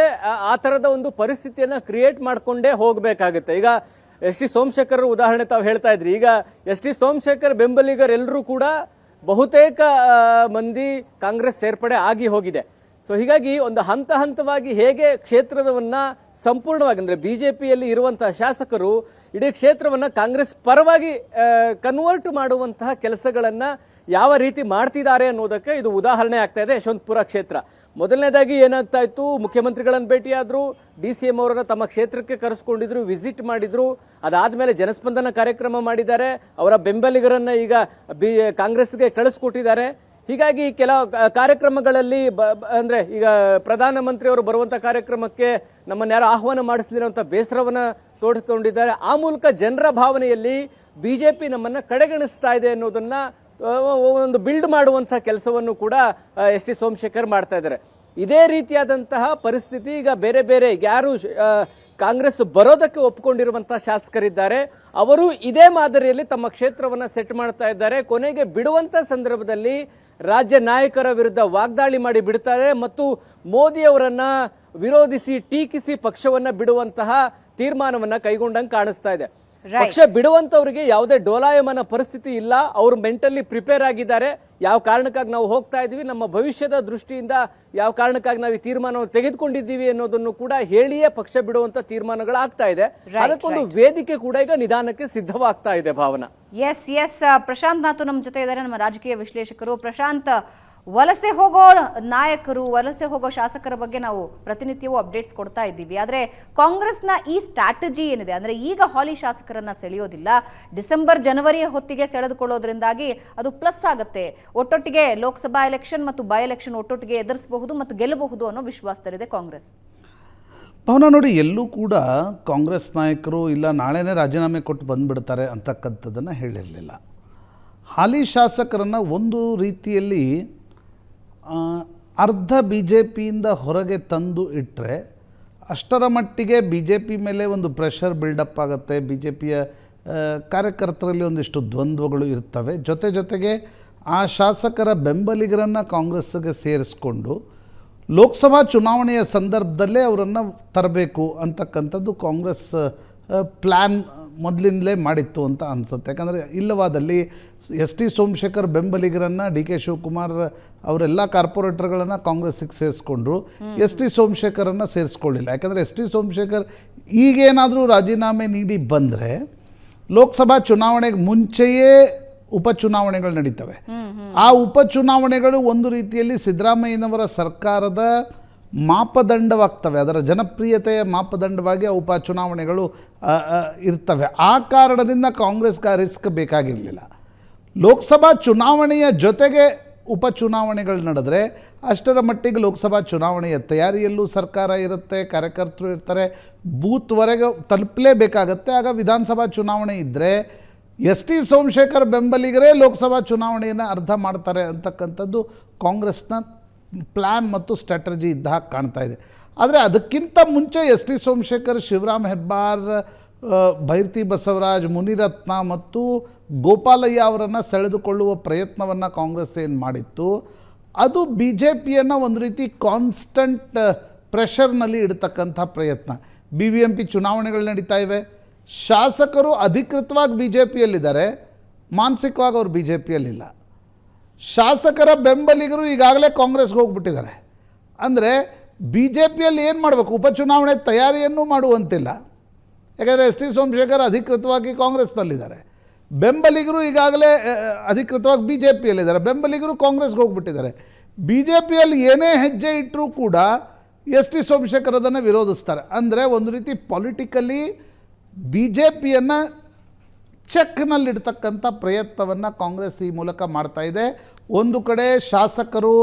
ಆ ಥರದ ಒಂದು ಪರಿಸ್ಥಿತಿಯನ್ನು ಕ್ರಿಯೇಟ್ ಮಾಡಿಕೊಂಡೇ ಹೋಗಬೇಕಾಗುತ್ತೆ. ಈಗ ಎಸ್ ಟಿ ಸೋಮಶೇಖರ್ ಉದಾಹರಣೆ ತಾವು ಹೇಳ್ತಾ ಇದ್ರಿ. ಈಗ ಎಸ್ ಟಿ ಸೋಮಶೇಖರ್ ಬೆಂಬಲಿಗರೆಲ್ಲರೂ ಕೂಡ ಬಹುತೇಕ ಮಂದಿ ಕಾಂಗ್ರೆಸ್ ಸೇರ್ಪಡೆ ಆಗಿ ಹೋಗಿದೆ. ಸೊ ಹೀಗಾಗಿ ಒಂದು ಹಂತ ಹಂತವಾಗಿ ಹೇಗೆ ಕ್ಷೇತ್ರವನ್ನ ಸಂಪೂರ್ಣವಾಗಿ ಅಂದರೆ ಬಿಜೆಪಿಯಲ್ಲಿ ಇರುವಂತಹ ಶಾಸಕರು ಇಡೀ ಕ್ಷೇತ್ರವನ್ನ ಕಾಂಗ್ರೆಸ್ ಪರವಾಗಿ ಕನ್ವರ್ಟ್ ಮಾಡುವಂತಹ ಕೆಲಸಗಳನ್ನ ಯಾವ ರೀತಿ ಮಾಡ್ತಿದ್ದಾರೆ ಅನ್ನೋದಕ್ಕೆ ಇದು ಉದಾಹರಣೆ ಆಗ್ತಾ ಇದೆ. ಯಶವಂತಪುರ ಕ್ಷೇತ್ರ ಮೊದಲನೇದಾಗಿ ಏನಾಗ್ತಾ ಇತ್ತು, ಮುಖ್ಯಮಂತ್ರಿಗಳನ್ನು ಭೇಟಿಯಾದ್ರು, DCM ಅವರನ್ನ ತಮ್ಮ ಕ್ಷೇತ್ರಕ್ಕೆ ಕರೆಸ್ಕೊಂಡಿದ್ರು, ವಿಸಿಟ್ ಮಾಡಿದ್ರು. ಅದಾದ್ಮೇಲೆ ಜನಸ್ಪಂದನ ಕಾರ್ಯಕ್ರಮ ಮಾಡಿದ್ದಾರೆ. ಅವರ ಬೆಂಬಲಿಗರನ್ನ ಈಗ ಕಾಂಗ್ರೆಸ್ಗೆ ಕಳಿಸ್ಕೊಟ್ಟಿದ್ದಾರೆ. ಹೀಗಾಗಿ ಕೆಲವು ಕಾರ್ಯಕ್ರಮಗಳಲ್ಲಿ ಅಂದ್ರೆ ಈಗ ಪ್ರಧಾನಮಂತ್ರಿಯವರು ಬರುವಂತ ಕಾರ್ಯಕ್ರಮಕ್ಕೆ ನಮ್ಮನ್ನು ಯಾರು ಆಹ್ವಾನ ಮಾಡಿಸಲಿಲ್ಲ ಅಂತ ಬೇಸರವನ್ನ ತೋಡಿಕೊಂಡಿದ್ದಾರೆ. ಆ ಮೂಲಕ ಜನರ ಭಾವನೆಯಲ್ಲಿ ಬಿಜೆಪಿ ನಮ್ಮನ್ನ ಕಡೆಗಣಿಸ್ತಾ ಇದೆ ಅನ್ನೋದನ್ನ ಒಂದು ಬಿಲ್ಡ್ ಮಾಡುವಂಥ ಕೆಲಸವನ್ನು ಕೂಡ ಎಸ್ ಟಿ ಸೋಮಶೇಖರ್ ಮಾಡ್ತಾ ಇದ್ದಾರೆ. ಇದೇ ರೀತಿಯಾದಂತಹ ಪರಿಸ್ಥಿತಿ ಈಗ ಬೇರೆ ಬೇರೆ ಯಾರು ಕಾಂಗ್ರೆಸ್ ಬರೋದಕ್ಕೆ ಒಪ್ಪಿಕೊಂಡಿರುವಂತಹ ಶಾಸಕರಿದ್ದಾರೆ, ಅವರು ಇದೇ ಮಾದರಿಯಲ್ಲಿ ತಮ್ಮ ಕ್ಷೇತ್ರವನ್ನ ಸೆಟ್ ಮಾಡ್ತಾ ಇದ್ದಾರೆ. ಕೊನೆಗೆ ಬಿಡುವಂತ ಸಂದರ್ಭದಲ್ಲಿ ರಾಜ್ಯ ನಾಯಕರ ವಿರುದ್ಧ ವಾಗ್ದಾಳಿ ಮಾಡಿ ಬಿಡ್ತಾರೆ ಮತ್ತು ಮೋದಿ ಅವರನ್ನ ವಿರೋಧಿಸಿ ಟೀಕಿಸಿ ಪಕ್ಷವನ್ನ ಬಿಡುವಂತಹ ತೀರ್ಮಾನವನ್ನ ಕೈಗೊಂಡಂಗೆ ಕಾಣಿಸ್ತಾ ಇದೆ. ಪಕ್ಷ ಬಿಡುವಂತವರಿಗೆ ಯಾವುದೇ ಡೋಲಾಯಮಾನ ಪರಿಸ್ಥಿತಿ ಇಲ್ಲ. ಅವರು ಮೆಂಟಲಿ ಪ್ರಿಪೇರ್ ಆಗಿದ್ದಾರೆ. ಯಾವ ಕಾರಣಕ್ಕಾಗಿ ನಾವು ಹೋಗ್ತಾ ಇದೀವಿ, ನಮ್ಮ ಭವಿಷ್ಯದ ದೃಷ್ಟಿಯಿಂದ ಯಾವ ಕಾರಣಕ್ಕಾಗಿ ನಾವು ಈ ತೀರ್ಮಾನವನ್ನು ತೆಗೆದುಕೊಂಡಿದ್ದೀವಿ ಅನ್ನೋದನ್ನು ಕೂಡ ಹೇಳಿಯೇ ಪಕ್ಷ ಬಿಡುವಂತ ತೀರ್ಮಾನಗಳಾಗ್ತಾ ಇದೆ. ಅದಕ್ಕೊಂದು ವೇದಿಕೆ ಕೂಡ ಈಗ ನಿಧಾನಕ್ಕೆ ಸಿದ್ಧವಾಗ್ತಾ ಇದೆ. ಭಾವನಾ, ಎಸ್ ಪ್ರಶಾಂತ್ ನಾಥು ನಮ್ಮ ಜೊತೆ ಇದ್ದಾರೆ, ನಮ್ಮ ರಾಜಕೀಯ ವಿಶ್ಲೇಷಕರು. ಪ್ರಶಾಂತ್, ವಲಸೆ ಹೋಗೋ ನಾಯಕರು, ವಲಸೆ ಹೋಗೋ ಶಾಸಕರ ಬಗ್ಗೆ ನಾವು ಪ್ರತಿನಿತ್ಯವೂ ಅಪ್ಡೇಟ್ಸ್ ಕೊಡ್ತಾ ಇದ್ದೀವಿ. ಆದರೆ ಕಾಂಗ್ರೆಸ್ನ ಈ ಸ್ಟ್ರಾಟಜಿ ಏನಿದೆ ಅಂದರೆ ಈಗ ಹಾಲಿ ಶಾಸಕರನ್ನ ಸೆಳೆಯೋದಿಲ್ಲ, ಡಿಸೆಂಬರ್ ಜನವರಿಯ ಹೊತ್ತಿಗೆ ಸೆಳೆದುಕೊಳ್ಳೋದ್ರಿಂದಾಗಿ ಅದು ಪ್ಲಸ್ ಆಗುತ್ತೆ. ಒಟ್ಟೊಟ್ಟಿಗೆ ಲೋಕಸಭಾ ಎಲೆಕ್ಷನ್ ಮತ್ತು ಬೈ ಎಲೆಕ್ಷನ್ ಒಟ್ಟೊಟ್ಟಿಗೆ ಎದುರಿಸಬಹುದು ಮತ್ತು ಗೆಲ್ಲಬಹುದು ಅನ್ನೋ ವಿಶ್ವಾಸದಲ್ಲಿದೆ ಕಾಂಗ್ರೆಸ್. ಭವನ ನೋಡಿ, ಎಲ್ಲೂ ಕೂಡ ಕಾಂಗ್ರೆಸ್ ನಾಯಕರು ಇಲ್ಲ ನಾಳೆನೇ ರಾಜೀನಾಮೆ ಕೊಟ್ಟು ಬಂದುಬಿಡ್ತಾರೆ ಅಂತಕ್ಕಂಥದ್ದನ್ನು ಹೇಳಿರಲಿಲ್ಲ. ಹಾಲಿ ಶಾಸಕರನ್ನು ಒಂದು ರೀತಿಯಲ್ಲಿ ಅರ್ಧ BJPಯಿಂದ ಹೊರಗೆ ತಂದು ಇಟ್ಟರೆ ಅಷ್ಟರ ಮಟ್ಟಿಗೆ BJP ಮೇಲೆ ಒಂದು ಪ್ರೆಷರ್ ಬಿಲ್ಡಪ್ ಆಗುತ್ತೆ. BJPಯ ಕಾರ್ಯಕರ್ತರಲ್ಲಿ ಒಂದಿಷ್ಟು ದ್ವಂದ್ವಗಳು ಇರ್ತವೆ. ಜೊತೆಗೆ ಆ ಶಾಸಕರ ಬೆಂಬಲಿಗರನ್ನು ಕಾಂಗ್ರೆಸ್ಸಿಗೆ ಸೇರಿಸ್ಕೊಂಡು ಲೋಕಸಭಾ ಚುನಾವಣೆಯ ಸಂದರ್ಭದಲ್ಲೇ ಅವರನ್ನು ತರಬೇಕು ಅಂತಕ್ಕಂಥದ್ದು ಕಾಂಗ್ರೆಸ್ ಪ್ಲ್ಯಾನ್ ಮೊದಲಿಂದಲೇ ಮಾಡಿತ್ತು ಅಂತ ಅನಿಸುತ್ತೆ. ಯಾಕಂದರೆ ಇಲ್ಲವಾದಲ್ಲಿ ಎಸ್ ಟಿ ಸೋಮಶೇಖರ್ ಬೆಂಬಲಿಗರನ್ನು DK ಶಿವಕುಮಾರ್ ಅವರೆಲ್ಲ ಕಾರ್ಪೊರೇಟರ್ಗಳನ್ನು ಕಾಂಗ್ರೆಸ್ಸಿಗೆ ಸೇರಿಸ್ಕೊಂಡ್ರು, ಎಸ್ ಟಿ ಸೋಮಶೇಖರನ್ನು ಸೇರಿಸ್ಕೊಳ್ಳಿಲ್ಲ. ಯಾಕಂದರೆ ಎಸ್ ಟಿ ಸೋಮಶೇಖರ್ ಈಗೇನಾದರೂ ರಾಜೀನಾಮೆ ನೀಡಿ ಬಂದರೆ ಲೋಕಸಭಾ ಚುನಾವಣೆಗೆ ಮುಂಚೆಯೇ ಉಪಚುನಾವಣೆಗಳು ನಡೀತವೆ. ಆ ಉಪಚುನಾವಣೆಗಳು ಒಂದು ರೀತಿಯಲ್ಲಿ ಸಿದ್ದರಾಮಯ್ಯನವರ ಸರ್ಕಾರದ ಮಾಪದಂಡವಾಗ್ತವೆ, ಅದರ ಜನಪ್ರಿಯತೆಯ ಮಾಪದಂಡವಾಗಿ ಆ ಉಪಚುನಾವಣೆಗಳು ಇರ್ತವೆ. ಆ ಕಾರಣದಿಂದ ಕಾಂಗ್ರೆಸ್ಗೆ ರಿಸ್ಕ್ ಬೇಕಾಗಿರಲಿಲ್ಲ. ಲೋಕಸಭಾ ಚುನಾವಣೆಯ ಜೊತೆಗೆ ಉಪಚುನಾವಣೆಗಳು ನಡೆದರೆ ಅಷ್ಟರ ಮಟ್ಟಿಗೆ ಲೋಕಸಭಾ ಚುನಾವಣೆಯ ತಯಾರಿಯಲ್ಲೂ ಸರ್ಕಾರ ಇರುತ್ತೆ, ಕಾರ್ಯಕರ್ತರು ಇರ್ತಾರೆ, ಬೂತ್ವರೆಗೆ ತಲುಪಲೇಬೇಕಾಗತ್ತೆ. ಆಗ ವಿಧಾನಸಭಾ ಚುನಾವಣೆ ಇದ್ದರೆ ಎಸ್ ಟಿ ಸೋಮಶೇಖರ್ ಬೆಂಬಲಿಗರೇ ಲೋಕಸಭಾ ಚುನಾವಣೆಯನ್ನು ಅರ್ಧ ಮಾಡ್ತಾರೆ ಅಂತಕ್ಕಂಥದ್ದು ಕಾಂಗ್ರೆಸ್ನ ಪ್ಲ್ಯಾನ್ ಮತ್ತು ಸ್ಟ್ರಾಟಜಿ ಇದ್ದ ಹಾಗೆ ಕಾಣ್ತಾ ಇದೆ. ಆದರೆ ಅದಕ್ಕಿಂತ ಮುಂಚೆ ಎಸ್ ಟಿ ಸೋಮಶೇಖರ್, ಶಿವರಾಮ್ ಹೆಬ್ಬಾರ್, ಭೈರತಿ ಬಸವರಾಜ್, ಮುನಿರತ್ನ ಮತ್ತು ಗೋಪಾಲಯ್ಯ ಅವರನ್ನು ಸೆಳೆದುಕೊಳ್ಳುವ ಪ್ರಯತ್ನವನ್ನು ಕಾಂಗ್ರೆಸ್ ಏನು ಮಾಡಿತ್ತು, ಅದು BJPಯನ್ನು ಒಂದು ರೀತಿ ಕಾನ್ಸ್ಟಂಟ್ ಪ್ರೆಷರ್ನಲ್ಲಿ ಇಡ್ತಕ್ಕಂಥ ಪ್ರಯತ್ನ. BBMP ಚುನಾವಣೆಗಳು ನಡೀತಾ ಇವೆ, ಶಾಸಕರು ಅಧಿಕೃತವಾಗಿ BJPಯಲ್ಲಿದ್ದಾರೆ, ಮಾನಸಿಕವಾಗಿ ಅವರು BJPಯಲ್ಲಿಲ್ಲ. ಶಾಸಕರ ಬೆಂಬಲಿಗರು ಈಗಾಗಲೇ ಕಾಂಗ್ರೆಸ್ಗೆ ಹೋಗ್ಬಿಟ್ಟಿದ್ದಾರೆ. ಅಂದರೆ BJPಯಲ್ಲಿ ಏನು ಮಾಡಬೇಕು, ಉಪಚುನಾವಣೆ ತಯಾರಿಯನ್ನು ಮಾಡುವಂತಿಲ್ಲ. ಯಾಕೆಂದರೆ ಎಸ್ ಟಿ ಸೋಮಶೇಖರ್ ಅಧಿಕೃತವಾಗಿ ಕಾಂಗ್ರೆಸ್ನಲ್ಲಿದ್ದಾರೆ, ಬೆಂಬಲಿಗರು ಈಗಾಗಲೇ ಅಧಿಕೃತವಾಗಿ BJPಯಲ್ಲಿದ್ದಾರೆ, ಬೆಂಬಲಿಗರು ಕಾಂಗ್ರೆಸ್ಗೆ ಹೋಗ್ಬಿಟ್ಟಿದ್ದಾರೆ. BJPಯಲ್ಲಿ ಏನೇ ಹೆಜ್ಜೆ ಇಟ್ಟರೂ ಕೂಡ ಎಸ್ ಟಿ ಸೋಮಶೇಖರ್ ಅದನ್ನು ವಿರೋಧಿಸ್ತಾರೆ. ಅಂದರೆ ಒಂದು ರೀತಿ ಪೊಲಿಟಿಕಲಿ ಬಿ ಜೆ ಪಿಯನ್ನು ಚೆಕ್ನಲ್ಲಿಡ್ತಕ್ಕಂಥ ಪ್ರಯತ್ನವನ್ನು ಕಾಂಗ್ರೆಸ್ ಈ ಮೂಲಕ ಮಾಡ್ತಾ ಇದೆ. ಒಂದು ಕಡೆ ಶಾಸಕರು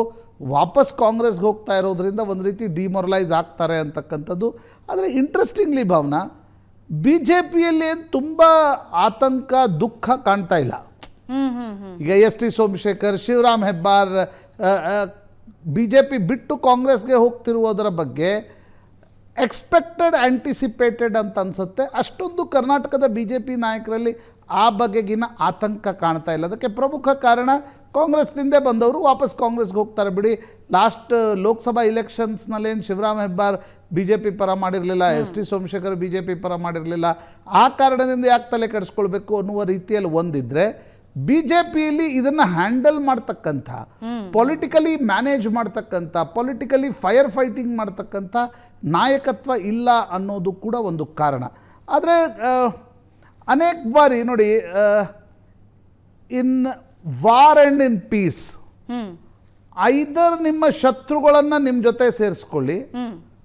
ವಾಪಸ್ ಕಾಂಗ್ರೆಸ್ಗೆ ಹೋಗ್ತಾ ಇರೋದ್ರಿಂದ ಒಂದು ರೀತಿ ಡಿಮೊರಲೈಸ್ ಆಗ್ತಾರೆ ಅಂತಕ್ಕಂಥದ್ದು. ಆದರೆ ಇಂಟ್ರೆಸ್ಟಿಂಗ್ಲಿ ಭಾವನಾ, ಬಿ ಜೆ ಪಿಯಲ್ಲಿ ಏನು ತುಂಬ ಆತಂಕ ದುಃಖ ಕಾಣ್ತಾ ಇಲ್ಲ. ಈಗ S T Somashekar, Shivaram Hebbar B J P ಬಿಟ್ಟು ಕಾಂಗ್ರೆಸ್ಗೆ ಹೋಗ್ತಿರುವುದರ ಬಗ್ಗೆ ಎಕ್ಸ್ಪೆಕ್ಟೆಡ್ ಆ್ಯಂಟಿಸಿಪೇಟೆಡ್ ಅಂತ ಅನಿಸುತ್ತೆ. ಅಷ್ಟೊಂದು ಕರ್ನಾಟಕದ ಬಿ ಜೆ ಪಿ ನಾಯಕರಲ್ಲಿ ಆ ಬಗೆಗಿನ ಆತಂಕ ಕಾಣ್ತಾ ಇಲ್ಲ. ಅದಕ್ಕೆ ಪ್ರಮುಖ ಕಾರಣ ಕಾಂಗ್ರೆಸ್ನಿಂದ ಬಂದವರು ವಾಪಸ್ ಕಾಂಗ್ರೆಸ್ಗೆ ಹೋಗ್ತಾರೆ ಬಿಡಿ. ಲಾಸ್ಟ್ ಲೋಕಸಭಾ ಇಲೆಕ್ಷನ್ಸ್ನಲ್ಲೇನು Shivaram Hebbar B J P ಪರ ಮಾಡಿರಲಿಲ್ಲ, S T Somashekhar B J P ಪರ ಮಾಡಿರಲಿಲ್ಲ. ಆ ಕಾರಣದಿಂದ ಯಾಕೆ ತಲೆ ಕೆಡಿಸ್ಕೊಳ್ಬೇಕು ಅನ್ನುವ ರೀತಿಯಲ್ಲಿ ಒಂದಿದ್ದರೆ, ಬಿ ಜೆ ಪಿಯಲ್ಲಿ ಇದನ್ನು ಹ್ಯಾಂಡಲ್ ಮಾಡ್ತಕ್ಕಂಥ, ಪೊಲಿಟಿಕಲಿ ಮ್ಯಾನೇಜ್ ಮಾಡ್ತಕ್ಕಂಥ, ಪೊಲಿಟಿಕಲಿ ಫೈರ್ ಫೈಟಿಂಗ್ ಮಾಡ್ತಕ್ಕಂಥ ನಾಯಕತ್ವ ಇಲ್ಲ ಅನ್ನೋದು ಕೂಡ ಒಂದು ಕಾರಣ. ಆದರೆ ಅನೇಕ ಬಾರಿ ನೋಡಿ, in war and in peace either ನಿಮ್ಮ ಶತ್ರುಗಳನ್ನು ನಿಮ್ಮ ಜೊತೆ ಸೇರಿಸ್ಕೊಳ್ಳಿ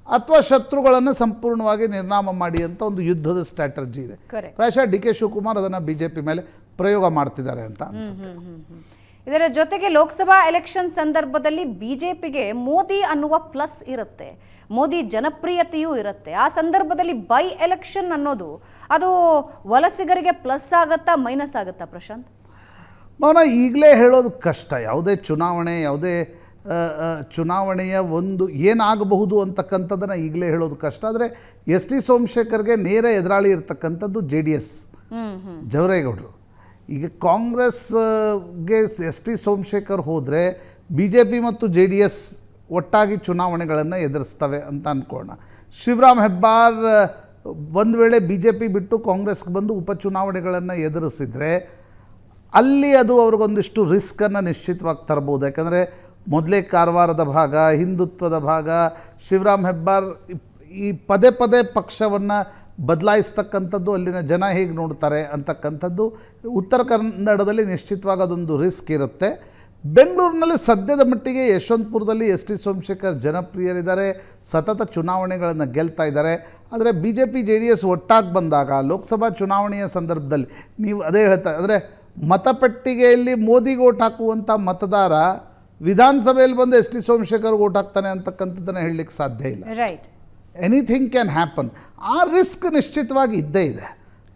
ಅಥವಾ ಶತ್ರುಗಳನ್ನು ಸಂಪೂರ್ಣವಾಗಿ ನಿರ್ನಾಮ ಮಾಡಿ ಅಂತ ಒಂದು ಯುದ್ಧದ ಸ್ಟ್ರಾಟಜಿ ಇದೆ. ಪ್ರಾಯಶಃ ಡಿ ಕೆ ಶಿವಕುಮಾರ್ ಅದನ್ನು ಬಿ ಜೆ ಪಿ ಮೇಲೆ ಪ್ರಯೋಗ ಮಾಡ್ತಿದ್ದಾರೆ ಅಂತ ಅನ್ಸುತ್ತೆ. ಇದರ ಜೊತೆಗೆ ಲೋಕಸಭಾ ಎಲೆಕ್ಷನ್ ಸಂದರ್ಭದಲ್ಲಿ ಬಿಜೆಪಿಗೆ ಮೋದಿ ಅನ್ನುವ ಪ್ಲಸ್ ಇರುತ್ತೆ, ಮೋದಿ ಜನಪ್ರಿಯತೆಯೂ ಇರುತ್ತೆ. ಆ ಸಂದರ್ಭದಲ್ಲಿ ಬೈ ಎಲೆಕ್ಷನ್ ಅನ್ನೋದು ಅದು ವಲಸಿಗರಿಗೆ ಪ್ಲಸ್ ಆಗುತ್ತಾ ಮೈನಸ್ ಆಗುತ್ತಾ ಪ್ರಶಾಂತ್? ಮೌನ ಈಗಲೇ ಹೇಳೋದು ಕಷ್ಟ. ಯಾವುದೇ ಚುನಾವಣೆಯ ಒಂದು ಏನಾಗಬಹುದು ಅಂತಕ್ಕಂಥದ್ದನ್ನು ಈಗಲೇ ಹೇಳೋದು ಕಷ್ಟ. ಆದರೆ ಎಸ್ ಟಿ ಸೋಮಶೇಖರ್ಗೆ ನೇರ ಎದುರಾಳಿ ಇರ್ತಕ್ಕಂಥದ್ದು ಜೆ ಡಿ ಎಸ್, ಜವರೇಗೌಡರು. ಈಗ ಕಾಂಗ್ರೆಸ್ಗೆ ಎಸ್ ಟಿ ಸೋಮಶೇಖರ್ ಹೋದರೆ ಬಿ ಜೆ ಪಿ ಮತ್ತು ಜೆ ಡಿ ಎಸ್ ಒಟ್ಟಾಗಿ ಚುನಾವಣೆಗಳನ್ನು ಎದುರಿಸ್ತವೆ ಅಂತ ಅಂದ್ಕೊಳ್ಳೋಣ. ಶಿವರಾಮ್ ಹೆಬ್ಬಾರ್ ಒಂದು ವೇಳೆ ಬಿ ಜೆ ಪಿ ಬಿಟ್ಟು ಕಾಂಗ್ರೆಸ್ಗೆ ಬಂದು ಉಪಚುನಾವಣೆಗಳನ್ನು ಎದುರಿಸಿದರೆ ಅಲ್ಲಿ ಅದು ಅವ್ರಿಗೊಂದಿಷ್ಟು ರಿಸ್ಕನ್ನು ನಿಶ್ಚಿತವಾಗಿ ತರ್ಬೋದು. ಯಾಕಂದರೆ ಮೊದಲೇ ಕಾರವಾರದ ಭಾಗ, ಹಿಂದುತ್ವದ ಭಾಗ, ಶಿವರಾಮ್ ಹೆಬ್ಬಾರ್ ಈ ಪದೇ ಪದೇ ಪಕ್ಷವನ್ನು ಬದಲಾಯಿಸ್ತಕ್ಕಂಥದ್ದು, ಅಲ್ಲಿನ ಜನ ಹೇಗೆ ನೋಡ್ತಾರೆ ಅಂತಕ್ಕಂಥದ್ದು ಉತ್ತರ ಕನ್ನಡದಲ್ಲಿ ನಿಶ್ಚಿತವಾಗಿ ಅದೊಂದು ರಿಸ್ಕ್ ಇರುತ್ತೆ. ಬೆಂಗಳೂರಿನಲ್ಲಿ ಸದ್ಯದ ಮಟ್ಟಿಗೆ ಯಶವಂತಪುರದಲ್ಲಿ ಎಸ್ ಟಿ ಸೋಮಶೇಖರ್ ಜನಪ್ರಿಯರಿದ್ದಾರೆ, ಸತತ ಚುನಾವಣೆಗಳನ್ನು ಗೆಲ್ತಾ ಇದ್ದಾರೆ. ಆದರೆ B J P J D S ಒಟ್ಟಾಗಿ ಬಂದಾಗ ಲೋಕಸಭಾ ಚುನಾವಣೆಯ ಸಂದರ್ಭದಲ್ಲಿ ನೀವು ಅದೇ ಹೇಳ್ತಾ, ಅಂದರೆ ಮತಪೆಟ್ಟಿಗೆಯಲ್ಲಿ ಮೋದಿಗೆ ಓಟ್ ಹಾಕುವಂಥ ಮತದಾರ ವಿಧಾನಸಭೆಯಲ್ಲಿ ಬಂದು ಎಸ್ ಟಿ ಸೋಮಶೇಖರ್ಗೆ ಓಟ್ ಹಾಕ್ತಾನೆ ಅಂತಕ್ಕಂಥದ್ದನ್ನು ಹೇಳಲಿಕ್ಕೆ ಸಾಧ್ಯ ಇಲ್ಲ. Right, anything can happen. ಆ ರಿಸ್ಕ್ ನಿಶ್ಚಿತವಾಗಿ ಇದ್ದೇ ಇದೆ.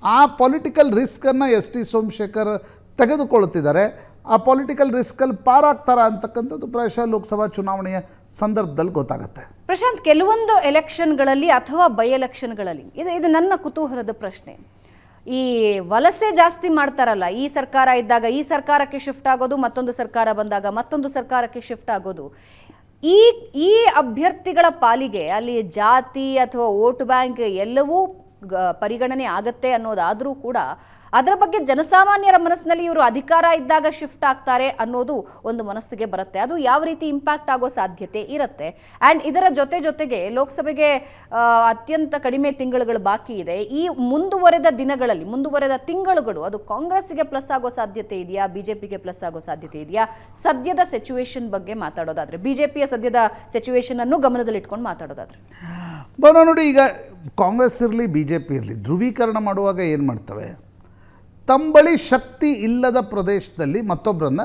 ಆ ಪೊಲಿಟಿಕಲ್ ರಿಸ್ಕನ್ನು ಎಸ್ ಟಿ ಸೋಮಶೇಖರ್ ತೆಗೆದುಕೊಳ್ಳುತ್ತಿದ್ದಾರೆ. ಆ ಪೊಲಿಟಿಕಲ್ ರಿಸ್ಕಲ್ಲಿ ಪಾರಾಗ್ತಾರ ಅಂತಕ್ಕಂಥದ್ದು ಪ್ರಾಯಶಃ ಲೋಕಸಭಾ ಚುನಾವಣೆಯ ಸಂದರ್ಭದಲ್ಲಿ ಗೊತ್ತಾಗುತ್ತೆ. ಪ್ರಶಾಂತ್, ಕೆಲವೊಂದು ಎಲೆಕ್ಷನ್ಗಳಲ್ಲಿ ಅಥವಾ ಬೈ ಎಲೆಕ್ಷನ್ಗಳಲ್ಲಿ ಇದು ನನ್ನ ಕುತೂಹಲದ ಪ್ರಶ್ನೆ. ಈ ವಲಸೆ ಜಾಸ್ತಿ ಮಾಡ್ತಾರಲ್ಲ, ಈ ಸರ್ಕಾರ ಇದ್ದಾಗ ಈ ಸರ್ಕಾರಕ್ಕೆ ಶಿಫ್ಟ್ ಆಗೋದು, ಮತ್ತೊಂದು ಸರ್ಕಾರ ಬಂದಾಗ ಮತ್ತೊಂದು ಸರ್ಕಾರಕ್ಕೆ ಶಿಫ್ಟ್ ಆಗೋದು. ಈ ಅಭ್ಯರ್ಥಿಗಳ ಪಾಲಿಗೆ ಅಲ್ಲಿ ಜಾತಿ ಅಥವಾ ವೋಟ್ ಬ್ಯಾಂಕ್ ಎಲ್ಲವೂ ಪರಿಗಣನೆ ಆಗತ್ತೆ ಅನ್ನೋದಾದರೂ ಕೂಡ ಅದರ ಬಗ್ಗೆ ಜನಸಾಮಾನ್ಯರ ಮನಸ್ಸಿನಲ್ಲಿ ಇವರು ಅಧಿಕಾರ ಇದ್ದಾಗ ಶಿಫ್ಟ್ ಆಗ್ತಾರೆ ಅನ್ನೋದು ಒಂದು ಮನಸ್ಸಿಗೆ ಬರುತ್ತೆ. ಅದು ಯಾವ ರೀತಿ ಇಂಪ್ಯಾಕ್ಟ್ ಆಗೋ ಸಾಧ್ಯತೆ ಇರುತ್ತೆ. ಆ್ಯಂಡ್ ಇದರ ಜೊತೆಗೆ ಲೋಕಸಭೆಗೆ ಅತ್ಯಂತ ಕಡಿಮೆ ತಿಂಗಳುಗಳು ಬಾಕಿ ಇದೆ. ಈ ಮುಂದುವರೆದ ತಿಂಗಳುಗಳು ಅದು ಕಾಂಗ್ರೆಸ್ಗೆ ಪ್ಲಸ್ ಆಗೋ ಸಾಧ್ಯತೆ ಇದೆಯಾ, ಬಿಜೆಪಿಗೆ ಪ್ಲಸ್ ಆಗೋ ಸಾಧ್ಯತೆ ಇದೆಯಾ? ಸದ್ಯದ ಸಿಚುವೇಶನ್ ಬಗ್ಗೆ ಮಾತಾಡೋದಾದ್ರೆ, ಬಿಜೆಪಿಯ ಸದ್ಯದ ಸಿಚುವೇಶನ್ ಅನ್ನು ಗಮನದಲ್ಲಿಟ್ಕೊಂಡು ಮಾತಾಡೋದಾದ್ರೆ ನೋಡಿ, ಈಗ ಕಾಂಗ್ರೆಸ್ ಇರಲಿ ಬಿ ಜೆ ಪಿ ಇರಲಿ ಧ್ರುವೀಕರಣ ಮಾಡುವಾಗ ಏನು ಮಾಡ್ತವೆ, ತಮ್ಮ ಬಳಿ ಶಕ್ತಿ ಇಲ್ಲದ ಪ್ರದೇಶದಲ್ಲಿ ಮತ್ತೊಬ್ಬರನ್ನು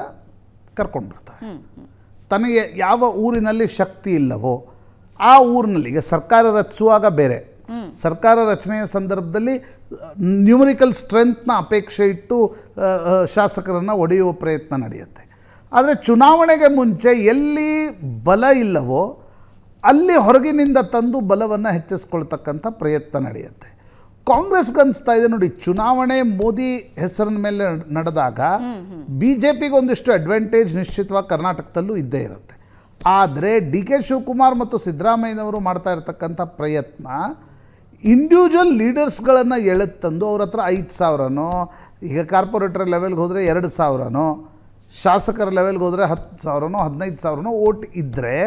ಕರ್ಕೊಂಡು ಬರ್ತಾರೆ. ತನಗೆ ಯಾವ ಊರಿನಲ್ಲಿ ಶಕ್ತಿ ಇಲ್ಲವೋ ಆ ಊರಿನಲ್ಲಿ, ಈಗ ಸರ್ಕಾರ ರಚಿಸುವಾಗ ಬೇರೆ, ಸರ್ಕಾರ ರಚನೆಯ ಸಂದರ್ಭದಲ್ಲಿ ನ್ಯೂಮರಿಕಲ್ ಸ್ಟ್ರೆಂತ್ನ ಅಪೇಕ್ಷೆ ಇಟ್ಟು ಶಾಸಕರನ್ನು ಒಡೆಯುವ ಪ್ರಯತ್ನ ನಡೆಯುತ್ತೆ. ಆದರೆ ಚುನಾವಣೆಗೆ ಮುಂಚೆ ಎಲ್ಲಿ ಬಲ ಇಲ್ಲವೋ ಅಲ್ಲಿ ಹೊರಗಿನಿಂದ ತಂದು ಬಲವನ್ನು ಹೆಚ್ಚಿಸ್ಕೊಳ್ತಕ್ಕಂಥ ಪ್ರಯತ್ನ ನಡೆಯುತ್ತೆ. ಕಾಂಗ್ರೆಸ್ಗೆ ಅನಿಸ್ತಾ ಇದೆ ನೋಡಿ, ಚುನಾವಣೆ ಮೋದಿ ಹೆಸರಿನ ಮೇಲೆ ನಡೆದಾಗ ಬಿ ಜೆ ಪಿಗೆ ಒಂದಿಷ್ಟು ಅಡ್ವಾಂಟೇಜ್ ನಿಶ್ಚಿತವಾಗಿ ಕರ್ನಾಟಕದಲ್ಲೂ ಇದ್ದೇ ಇರುತ್ತೆ. ಆದರೆ ಡಿ ಕೆ ಶಿವಕುಮಾರ್ ಮತ್ತು ಸಿದ್ದರಾಮಯ್ಯನವರು ಮಾಡ್ತಾ ಇರತಕ್ಕಂಥ ಪ್ರಯತ್ನ ಇಂಡಿವಿಜುವಲ್ ಲೀಡರ್ಸ್ಗಳನ್ನು ಎಳೆದು ಅವ್ರ ಹತ್ರ 5,000ನೋ, ಈಗ ಕಾರ್ಪೊರೇಟರ್ ಲೆವೆಲ್ಗೆ ಹೋದರೆ 2,000ನೋ, ಶಾಸಕರ ಲೆವೆಲ್ಗೆ ಹೋದರೆ 10,000ನೋ 15,000ನೋ ಓಟ್ ಇದ್ದರೆ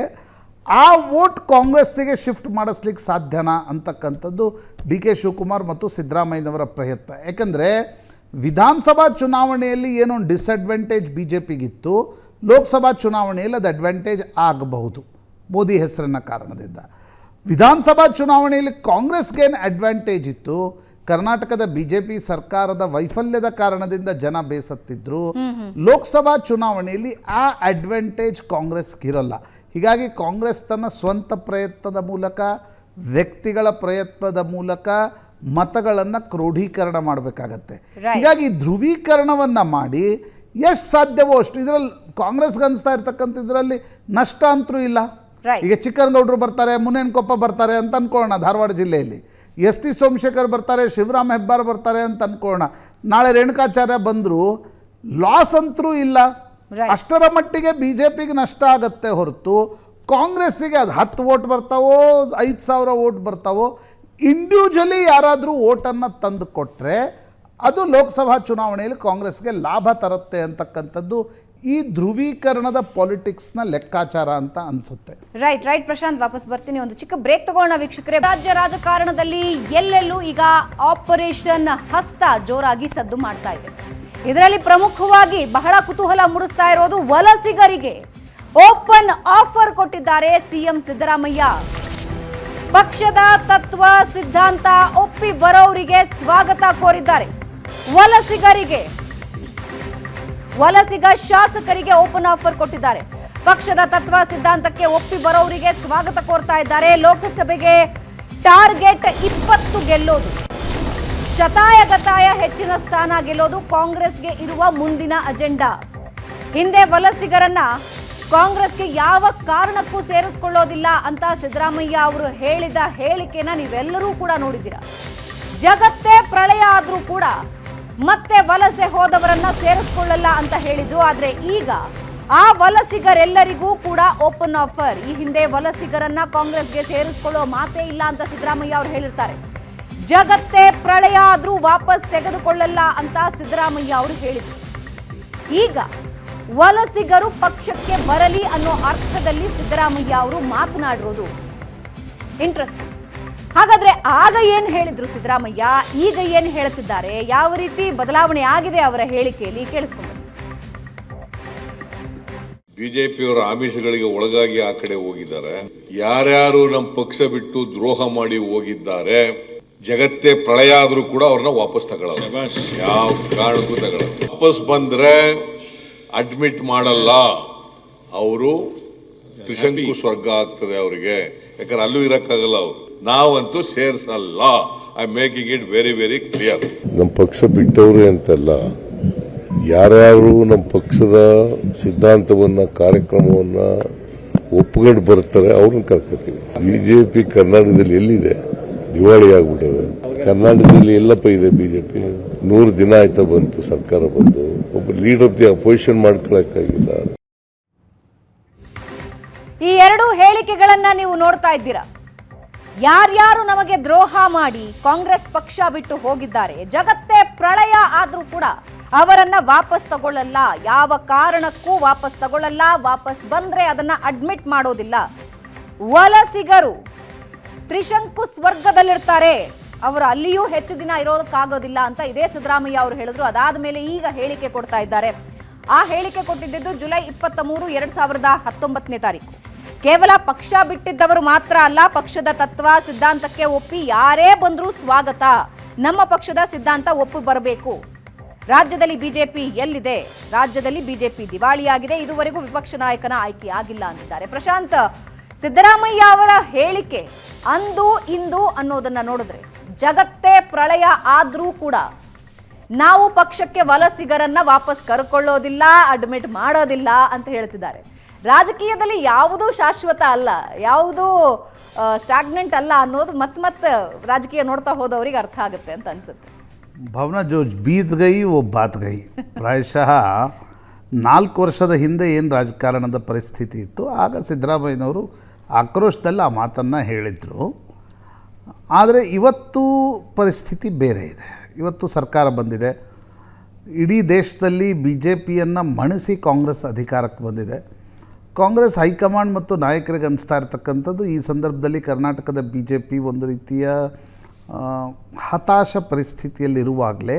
ಆ ವೋಟ್ ಕಾಂಗ್ರೆಸ್ಸಿಗೆ ಶಿಫ್ಟ್ ಮಾಡಿಸ್ಲಿಕ್ಕೆ ಸಾಧ್ಯನಾ ಅಂತಕ್ಕಂಥದ್ದು ಡಿ ಕೆ ಶಿವಕುಮಾರ್ ಮತ್ತು ಸಿದ್ದರಾಮಯ್ಯನವರ ಪ್ರಯತ್ನ. ಯಾಕಂದರೆ ವಿಧಾನಸಭಾ ಚುನಾವಣೆಯಲ್ಲಿ ಏನೊಂದು ಡಿಸ್ಅಡ್ವಾಂಟೇಜ್ ಬಿ ಜೆ ಪಿಗಿತ್ತು, ಲೋಕಸಭಾ ಚುನಾವಣೆಯಲ್ಲಿ ಅದು ಅಡ್ವಾಂಟೇಜ್ ಆಗಬಹುದು ಮೋದಿ ಹೆಸರಿನ ಕಾರಣದಿಂದ. ವಿಧಾನಸಭಾ ಚುನಾವಣೆಯಲ್ಲಿ ಕಾಂಗ್ರೆಸ್ಗೇನು ಅಡ್ವಾಂಟೇಜ್ ಇತ್ತು, ಕರ್ನಾಟಕದ BJP ಸರ್ಕಾರದ ವೈಫಲ್ಯದ ಕಾರಣದಿಂದ ಜನ ಬೇಸತ್ತಿದ್ರು. ಲೋಕಸಭಾ ಚುನಾವಣೆಯಲ್ಲಿ ಆ ಅಡ್ವಾಂಟೇಜ್ ಕಾಂಗ್ರೆಸ್ಗಿರಲ್ಲ. ಹೀಗಾಗಿ ಕಾಂಗ್ರೆಸ್ ತನ್ನ ಸ್ವಂತ ಪ್ರಯತ್ನದ ಮೂಲಕ, ವ್ಯಕ್ತಿಗಳ ಪ್ರಯತ್ನದ ಮೂಲಕ ಮತಗಳನ್ನು ಕ್ರೋಢೀಕರಣ ಮಾಡಬೇಕಾಗತ್ತೆ. ಹೀಗಾಗಿ ಧ್ರುವೀಕರಣವನ್ನು ಮಾಡಿ ಎಷ್ಟು ಸಾಧ್ಯವೋ ಅಷ್ಟು, ಇದರಲ್ಲಿ ಕಾಂಗ್ರೆಸ್ಗೆ ಅನಿಸ್ತಾ ಇರ್ತಕ್ಕಂಥ ಇದರಲ್ಲಿ ನಷ್ಟ ಅಂತೂ ಇಲ್ಲ. ಈಗ ಚಿಕ್ಕನಗೌಡರು ಬರ್ತಾರೆ, ಮುನೇನಕೊಪ್ಪ ಬರ್ತಾರೆ ಅಂತ ಅನ್ಕೊಳ್ಳೋಣ, ಧಾರವಾಡ ಜಿಲ್ಲೆಯಲ್ಲಿ ST ಸೋಮಶೇಖರ್ ಬರ್ತಾರೆ, ಶಿವರಾಮ್ ಹೆಬ್ಬಾರ್ ಬರ್ತಾರೆ ಅಂತ ಅನ್ಕೊಳ್ಳೋಣ. ನಾಳೆ ರೇಣುಕಾಚಾರ್ಯ ಬಂದರೂ ಲಾಸ್ ಅಂತೂ ಇಲ್ಲ. ಅಷ್ಟರ ಮಟ್ಟಿಗೆ BJPಗೆ ನಷ್ಟ ಆಗತ್ತೆ ಹೊರತು ಕಾಂಗ್ರೆಸ್ಸಿಗೆ ಅದು 10 ವೋಟ್ ಬರ್ತಾವೋ 5,000 ವೋಟ್ ಬರ್ತಾವೋ, ಇಂಡಿವಿಜುವಲಿ ಯಾರಾದರೂ ವೋಟನ್ನು ತಂದು ಕೊಟ್ಟರೆ ಅದು ಲೋಕಸಭಾ ಚುನಾವಣೆಯಲ್ಲಿ ಕಾಂಗ್ರೆಸ್ಗೆ ಲಾಭ ತರುತ್ತೆ ಅಂತಕ್ಕಂಥದ್ದು ಈ ಧ್ರುವೀಕರಣದ ಪಾಲಿಟಿಕ್ಸ್ನ ಲೆಕ್ಕಾಚಾರ ಅಂತ ಅನಿಸುತ್ತೆ. ರೈಟ್ ಪ್ರಶಾಂತ್, ವಾಪಸ್ ಬರ್ತೀನಿ. ಒಂದು ಚಿಕ್ಕ ಬ್ರೇಕ್ ತಗೋಣ ವೀಕ್ಷಕರೇ. ರಾಜ್ಯ ರಾಜಕಾರಣದಲ್ಲಿ ಎಲ್ಲೆಲ್ಲೂ ಈಗ ಆಪರೇಷನ್ ಹಸ್ತ ಜೋರಾಗಿ ಸದ್ದು ಮಾಡ್ತಾ ಇದೆ. ಇದರಲ್ಲಿ ಪ್ರಮುಖವಾಗಿ ಬಹಳ ಕುತೂಹಲ ಮೂಡಿಸ್ತಾ ಇರೋದು ವಲಸಿಗರಿಗೆ ಓಪನ್ ಆಫರ್ ಕೊಟ್ಟಿದ್ದಾರೆ ಸಿಎಂ ಸಿದ್ದರಾಮಯ್ಯ. ಪಕ್ಷದ ತತ್ವ ಸಿದ್ಧಾಂತ ಒಪ್ಪಿ ಬರೋರಿಗೆ ಸ್ವಾಗತ ಕೋರಿದ್ದಾರೆ. ವಲಸಿಗ ಶಾಸಕರಿಗೆ ಓಪನ್ ಆಫರ್ ಕೊಟ್ಟಿದ್ದಾರೆ. ಪಕ್ಷದ ತತ್ವ ಸಿದ್ಧಾಂತಕ್ಕೆ ಒಪ್ಪಿ ಬರೋರಿಗೆ ಸ್ವಾಗತ ಕೋರ್ತಾ ಇದ್ದಾರೆ. ಲೋಕಸಭೆಗೆ ಟಾರ್ಗೆಟ್ 20 ಗೆಲ್ಲೋದು, ಶತಾಯಗತಾಯ ಹೆಚ್ಚಿನ ಸ್ಥಾನ ಗೆಲ್ಲೋದು ಕಾಂಗ್ರೆಸ್ಗೆ ಇರುವ ಮುಂದಿನ ಅಜೆಂಡಾ. ಹಿಂದೆ ವಲಸಿಗರನ್ನ ಕಾಂಗ್ರೆಸ್ಗೆ ಯಾವ ಕಾರಣಕ್ಕೂ ಸೇರಿಸಿಕೊಳ್ಳೋದಿಲ್ಲ ಅಂತ ಸಿದ್ದರಾಮಯ್ಯ ಅವರು ಹೇಳಿದ ಹೇಳಿಕೆನ ನೀವೆಲ್ಲರೂ ಕೂಡ ನೋಡಿದ್ದೀರಾ. ಜಗತ್ತೇ ಪ್ರಳಯ ಆದ್ರೂ ಕೂಡ ಮತ್ತೆ ವಲಸೆ ಹೋದವರನ್ನ ಸೇರಿಸಿಕೊಳ್ಳಲ್ಲ ಅಂತ ಹೇಳಿದ್ರು. ಆದ್ರೆ ಈಗ ಆ ವಲಸಿಗರೆಲ್ಲರಿಗೂ ಕೂಡ ಓಪನ್ ಆಫರ್. ಈ ಹಿಂದೆ ವಲಸಿಗರನ್ನ ಕಾಂಗ್ರೆಸ್ಗೆ ಸೇರಿಸಿಕೊಳ್ಳೋ ಮಾತೇ ಇಲ್ಲ ಅಂತ ಸಿದ್ದರಾಮಯ್ಯ ಅವರು ಹೇಳಿರ್ತಾರೆ. ಜಗತ್ತೇ ಪ್ರಳಯ ಆದ್ರೂ ವಾಪಸ್ ತೆಗೆದುಕೊಳ್ಳಲ್ಲ ಅಂತ ಸಿದ್ದರಾಮಯ್ಯ ಅವರು ಹೇಳಿದ್ರು. ಈಗ ವಲಸಿಗರು ಪಕ್ಷಕ್ಕೆ ಬರಲಿ ಅನ್ನೋ ಅರ್ಥದಲ್ಲಿ ಸಿದ್ದರಾಮಯ್ಯ ಅವರು ಮಾತನಾಡಿರೋದು ಇಂಟ್ರೆಸ್ಟಿಂಗ್. ಹಾಗಾದ್ರೆ ಆಗ ಏನ್ ಹೇಳಿದ್ರು ಸಿದ್ದರಾಮಯ್ಯ, ಈಗ ಏನ್ ಹೇಳ್ತಿದ್ದಾರೆ, ಯಾವ ರೀತಿ ಬದಲಾವಣೆ ಆಗಿದೆ ಅವರ ಹೇಳಿಕೆಯಲ್ಲಿ, ಕೇಳಿಸ್ಕೊಂಡು. ಬಿಜೆಪಿಯವರ ಆಮಿಷಗಳಿಗೆ ಒಳಗಾಗಿ ಆ ಕಡೆ ಹೋಗಿದ್ದಾರೆ. ಯಾರ್ಯಾರು ನಮ್ಮ ಪಕ್ಷ ಬಿಟ್ಟು ದ್ರೋಹ ಮಾಡಿ ಹೋಗಿದ್ದಾರೆ, ಜಗತ್ತೇ ಪ್ರಳಯ ಆದ್ರೂ ಕೂಡ ಅವ್ರನ್ನ ವಾಪಸ್ ತಗೊಳ್ಳಲ್ಲ, ಯಾವ ಕಾರಣಕ್ಕೂ ತಗೊಳ್ಳಲ್ಲ. ವಾಪಸ್ ಬಂದ್ರೆ ಅಡ್ಮಿಟ್ ಮಾಡಲ್ಲ, ಅವರು ತ್ರಿಶಂಕು ಸ್ವರ್ಗ ಆಗ್ತದೆ ಅವರಿಗೆ. ಯಾಕಂದ್ರೆ ಅಲ್ಲೂ ಇರಕ್ಕಾಗಲ್ಲ ಅವರು. ನಾವಂತೂ ಸೇರ್ಸಲ್ಲ. I making it very very clear. ನಮ್ಮ ಪಕ್ಷ ಬಿಟ್ಟವ್ರೆ ಅಂತಲ್ಲ, ಯಾರ್ಯಾರು ನಮ್ಮ ಪಕ್ಷದ ಸಿದ್ಧಾಂತವನ್ನ ಕಾರ್ಯಕ್ರಮವನ್ನ ಒಪ್ಪಿಕೊಂಡು ಬರ್ತಾರೆ ಅವ್ರನ್ನ ಕರ್ಕೊತೀವಿ. ಬಿಜೆಪಿ ಕರ್ನಾಟಕದಲ್ಲಿ ಎಲ್ಲಿದೆ? ದಿವಾಳಿ ಆಗ್ಬಿಟ್ಟದೆ. ಕರ್ನಾಟಕದಲ್ಲಿ ಎಲ್ಲಪ್ಪ ಇದೆ ಬಿಜೆಪಿ? 100 ದಿನ ಆಯ್ತಾ ಬಂತು ಸರ್ಕಾರ ಬಂದು. ಒಬ್ಬ ಲೀಡರ್ ಆಫ್ ದಿ ಅಪೋಸಿಷನ್ ಮಾಡ್ಕೊಳಕ್ಕಾಗಿಲ್ಲ. ಈ ಎರಡು ಹೇಳಿಕೆಗಳನ್ನ ನೀವು ನೋಡ್ತಾ ಇದ್ದೀರಾ. ಯಾರ್ಯಾರು ನಮಗೆ ದ್ರೋಹ ಮಾಡಿ ಕಾಂಗ್ರೆಸ್ ಪಕ್ಷ ಬಿಟ್ಟು ಹೋಗಿದ್ದಾರೆ, ಜಗತ್ತೇ ಪ್ರಳಯ ಆದ್ರೂ ಕೂಡ ಅವರನ್ನ ವಾಪಸ್ ತಗೊಳ್ಳಲ್ಲ, ಯಾವ ಕಾರಣಕ್ಕೂ ವಾಪಸ್ ತಗೊಳ್ಳಲ್ಲ, ವಾಪಸ್ ಬಂದ್ರೆ ಅದನ್ನ ಅಡ್ಮಿಟ್ ಮಾಡೋದಿಲ್ಲ. ವಲಸಿಗರು ತ್ರಿಶಂಕು ಸ್ವರ್ಗದಲ್ಲಿರ್ತಾರೆ, ಅವರು ಅಲ್ಲಿಯೂ ಹೆಚ್ಚು ದಿನ ಇರೋದಕ್ಕಾಗೋದಿಲ್ಲ ಅಂತ ಇದೇ ಸಿದ್ದರಾಮಯ್ಯ ಅವರು ಹೇಳಿದ್ರು. ಅದಾದ ಮೇಲೆ ಈಗ ಹೇಳಿಕೆ ಕೊಡ್ತಾ ಇದ್ದಾರೆ. ಆ ಹೇಳಿಕೆ ಕೊಟ್ಟಿದ್ದು ಜುಲೈ 23, 2019ನೇ ತಾರೀಕು. ಕೇವಲ ಪಕ್ಷ ಬಿಟ್ಟಿದ್ದವರು ಮಾತ್ರ ಅಲ್ಲ, ಪಕ್ಷದ ತತ್ವ ಸಿದ್ಧಾಂತಕ್ಕೆ ಒಪ್ಪಿ ಯಾರೇ ಬಂದರೂ ಸ್ವಾಗತ. ನಮ್ಮ ಪಕ್ಷದ ಸಿದ್ಧಾಂತ ಒಪ್ಪಿ ಬರಬೇಕು. ರಾಜ್ಯದಲ್ಲಿ ಬಿಜೆಪಿ ಎಲ್ಲಿದೆ? ರಾಜ್ಯದಲ್ಲಿ ಬಿಜೆಪಿ ದಿವಾಳಿಯಾಗಿದೆ, ಇದುವರೆಗೂ ವಿಪಕ್ಷ ನಾಯಕನ ಆಯ್ಕೆ ಆಗಿಲ್ಲ ಅಂತಿದ್ದಾರೆ. ಪ್ರಶಾಂತ್, ಸಿದ್ದರಾಮಯ್ಯ ಅವರ ಹೇಳಿಕೆ ಅಂದು ಇಂದು ಅನ್ನೋದನ್ನ ನೋಡಿದ್ರೆ ಜಗತ್ತೇ ಪ್ರಳಯ ಆದ್ರೂ ಕೂಡ ನಾವು ಪಕ್ಷಕ್ಕೆ ವಲಸಿಗರನ್ನ ವಾಪಸ್ ಕರ್ಕೊಳ್ಳೋದಿಲ್ಲ, ಅಡ್ಮಿಟ್ ಮಾಡೋದಿಲ್ಲ ಅಂತ ಹೇಳ್ತಿದ್ದಾರೆ. ರಾಜಕೀಯದಲ್ಲಿ ಯಾವುದೂ ಶಾಶ್ವತ ಅಲ್ಲ, ಯಾವುದೂ ಸ್ಟಾಗ್ನೆಂಟ್ ಅಲ್ಲ ಅನ್ನೋದು ಮತ್ತೆ ರಾಜಕೀಯ ನೋಡ್ತಾ ಹೋದವರಿಗೆ ಅರ್ಥ ಆಗುತ್ತೆ ಅಂತ ಅನ್ಸುತ್ತೆ. ಭಾವನಾ ಜೋ ಬೀದ್ ಗೈ ಓ ಬಾತ್ ಗೈ. ಪ್ರಾಯಶಃ 4 ವರ್ಷದ ಹಿಂದೆ ಏನು ರಾಜಕಾರಣದ ಪರಿಸ್ಥಿತಿ ಇತ್ತು, ಆಗ ಸಿದ್ದರಾಮಯ್ಯನವರು ಆಕ್ರೋಶದಲ್ಲಿ ಆ ಮಾತನ್ನು ಹೇಳಿದರು. ಆದರೆ ಇವತ್ತು ಪರಿಸ್ಥಿತಿ ಬೇರೆ ಇದೆ. ಇವತ್ತು ಸರ್ಕಾರ ಬಂದಿದೆ, ಇಡೀ ದೇಶದಲ್ಲಿ BJPಯನ್ನು ಮಣಿಸಿ ಕಾಂಗ್ರೆಸ್ ಅಧಿಕಾರಕ್ಕೆ ಬಂದಿದೆ. ಕಾಂಗ್ರೆಸ್ ಹೈಕಮಾಂಡ್ ಮತ್ತು ನಾಯಕರಿಗೆ ಅನಿಸ್ತಾ ಇರ್ತಕ್ಕಂಥದ್ದು ಈ ಸಂದರ್ಭದಲ್ಲಿ ಕರ್ನಾಟಕದ BJP ಒಂದು ರೀತಿಯ ಹತಾಶ ಪರಿಸ್ಥಿತಿಯಲ್ಲಿರುವಾಗಲೇ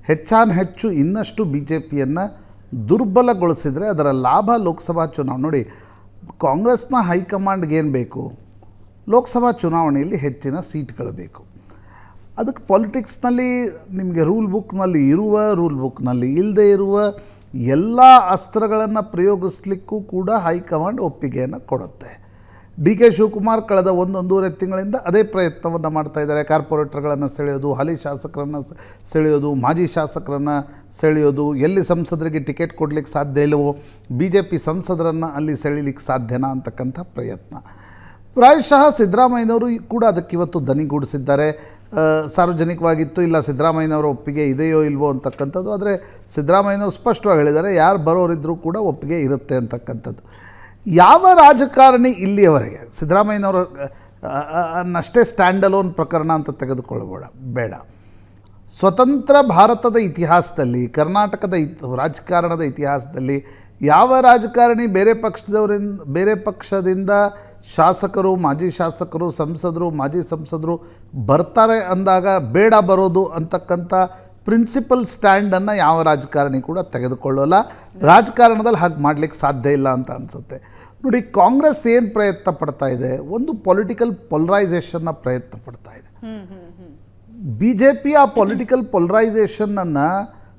ಹೆಚ್ಚು ಇನ್ನಷ್ಟು BJPಯನ್ನು ದುರ್ಬಲಗೊಳಿಸಿದರೆ ಅದರ ಲಾಭ ಲೋಕಸಭಾ ಚುನಾವಣೆ. ನೋಡಿ, ಕಾಂಗ್ರೆಸ್ನ ಹೈಕಮಾಂಡ್ಗೆ ಏನು ಬೇಕು? ಲೋಕಸಭಾ ಚುನಾವಣೆಯಲ್ಲಿ ಹೆಚ್ಚಿನ ಸೀಟ್ಗಳು ಬೇಕು. ಅದಕ್ಕೆ ಪಾಲಿಟಿಕ್ಸ್ನಲ್ಲಿ ನಿಮಗೆ ರೂಲ್ ಬುಕ್ನಲ್ಲಿ ಇರುವ, ರೂಲ್ ಬುಕ್ನಲ್ಲಿ ಇಲ್ಲದೆ ಇರುವ ಎಲ್ಲ ಅಸ್ತ್ರಗಳನ್ನು ಪ್ರಯೋಗಿಸ್ಲಿಕ್ಕೂ ಕೂಡ ಹೈಕಮಾಂಡ್ ಒಪ್ಪಿಗೆಯನ್ನು ಕೊಡುತ್ತೆ. ಡಿ ಕೆ ಶಿವಕುಮಾರ್ ಕಳೆದ ಒಂದೂವರೆ ತಿಂಗಳಿಂದ ಅದೇ ಪ್ರಯತ್ನವನ್ನು ಮಾಡ್ತಾಯಿದ್ದಾರೆ. ಕಾರ್ಪೊರೇಟರ್ಗಳನ್ನು ಸೆಳೆಯೋದು, ಹಾಲಿ ಶಾಸಕರನ್ನು ಸೆಳೆಯೋದು, ಮಾಜಿ ಶಾಸಕರನ್ನು ಸೆಳೆಯೋದು, ಎಲ್ಲಿ ಸಂಸದರಿಗೆ ಟಿಕೆಟ್ ಕೊಡಲಿಕ್ಕೆ ಸಾಧ್ಯ ಇಲ್ಲವೋ BJP ಸಂಸದರನ್ನು ಅಲ್ಲಿ ಸೆಳೀಲಿಕ್ಕೆ ಸಾಧ್ಯನಾ ಅಂತಕ್ಕಂಥ ಪ್ರಯತ್ನ. ಪ್ರಾಯಶಃ ಸಿದ್ದರಾಮಯ್ಯನವರು ಕೂಡ ಅದಕ್ಕೆ ಇವತ್ತು ದನಿಗೂಡಿಸಿದ್ದಾರೆ. ಸಾರ್ವಜನಿಕವಾಗಿತ್ತು, ಇಲ್ಲ ಸಿದ್ದರಾಮಯ್ಯನವರ ಒಪ್ಪಿಗೆ ಇದೆಯೋ ಇಲ್ವೋ ಅಂತಕ್ಕಂಥದ್ದು. ಆದರೆ ಸಿದ್ದರಾಮಯ್ಯನವರು ಸ್ಪಷ್ಟವಾಗಿ ಹೇಳಿದ್ದಾರೆ, ಯಾರು ಬರೋರಿದ್ದರೂ ಕೂಡ ಒಪ್ಪಿಗೆ ಇರುತ್ತೆ ಅಂತಕ್ಕಂಥದ್ದು. ಯಾವ ರಾಜಕಾರಣಿ ಇಲ್ಲಿಯವರೆಗೆ ಸಿದ್ದರಾಮಯ್ಯನವರ ಅನ್ನಷ್ಟೇ ಸ್ಟ್ಯಾಂಡ್ ಅಲೋನ್ ಪ್ರಕರಣ ಅಂತ ಬೇಡ. ಸ್ವತಂತ್ರ ಭಾರತದ ಇತಿಹಾಸದಲ್ಲಿ, ಕರ್ನಾಟಕದ ರಾಜಕಾರಣದ ಇತಿಹಾಸದಲ್ಲಿ ಯಾವ ರಾಜಕಾರಣಿ ಬೇರೆ ಪಕ್ಷದಿಂದ ಶಾಸಕರು, ಮಾಜಿ ಶಾಸಕರು, ಸಂಸದರು, ಮಾಜಿ ಸಂಸದರು ಬರ್ತಾರೆ ಅಂದಾಗ ಬೇಡ ಬರೋದು ಅಂತಕ್ಕಂಥ ಪ್ರಿನ್ಸಿಪಲ್ ಸ್ಟ್ಯಾಂಡನ್ನು ಯಾವ ರಾಜಕಾರಣಿ ಕೂಡ ತೆಗೆದುಕೊಳ್ಳೋಲ್ಲ. ರಾಜಕಾರಣದಲ್ಲಿ ಹಾಗೆ ಮಾಡಲಿಕ್ಕೆ ಸಾಧ್ಯ ಇಲ್ಲ ಅಂತ ಅನಿಸುತ್ತೆ. ನೋಡಿ, ಕಾಂಗ್ರೆಸ್ ಏನು ಪ್ರಯತ್ನ ಪಡ್ತಾ ಇದೆ, ಒಂದು ಪೊಲಿಟಿಕಲ್ ಪೊಲರೈಸೇಷನ್ನ ಪ್ರಯತ್ನ ಪಡ್ತಾ ಇದೆ. BJP ಆ ಪೊಲಿಟಿಕಲ್ ಪೊಲರೈಸೇಷನನ್ನು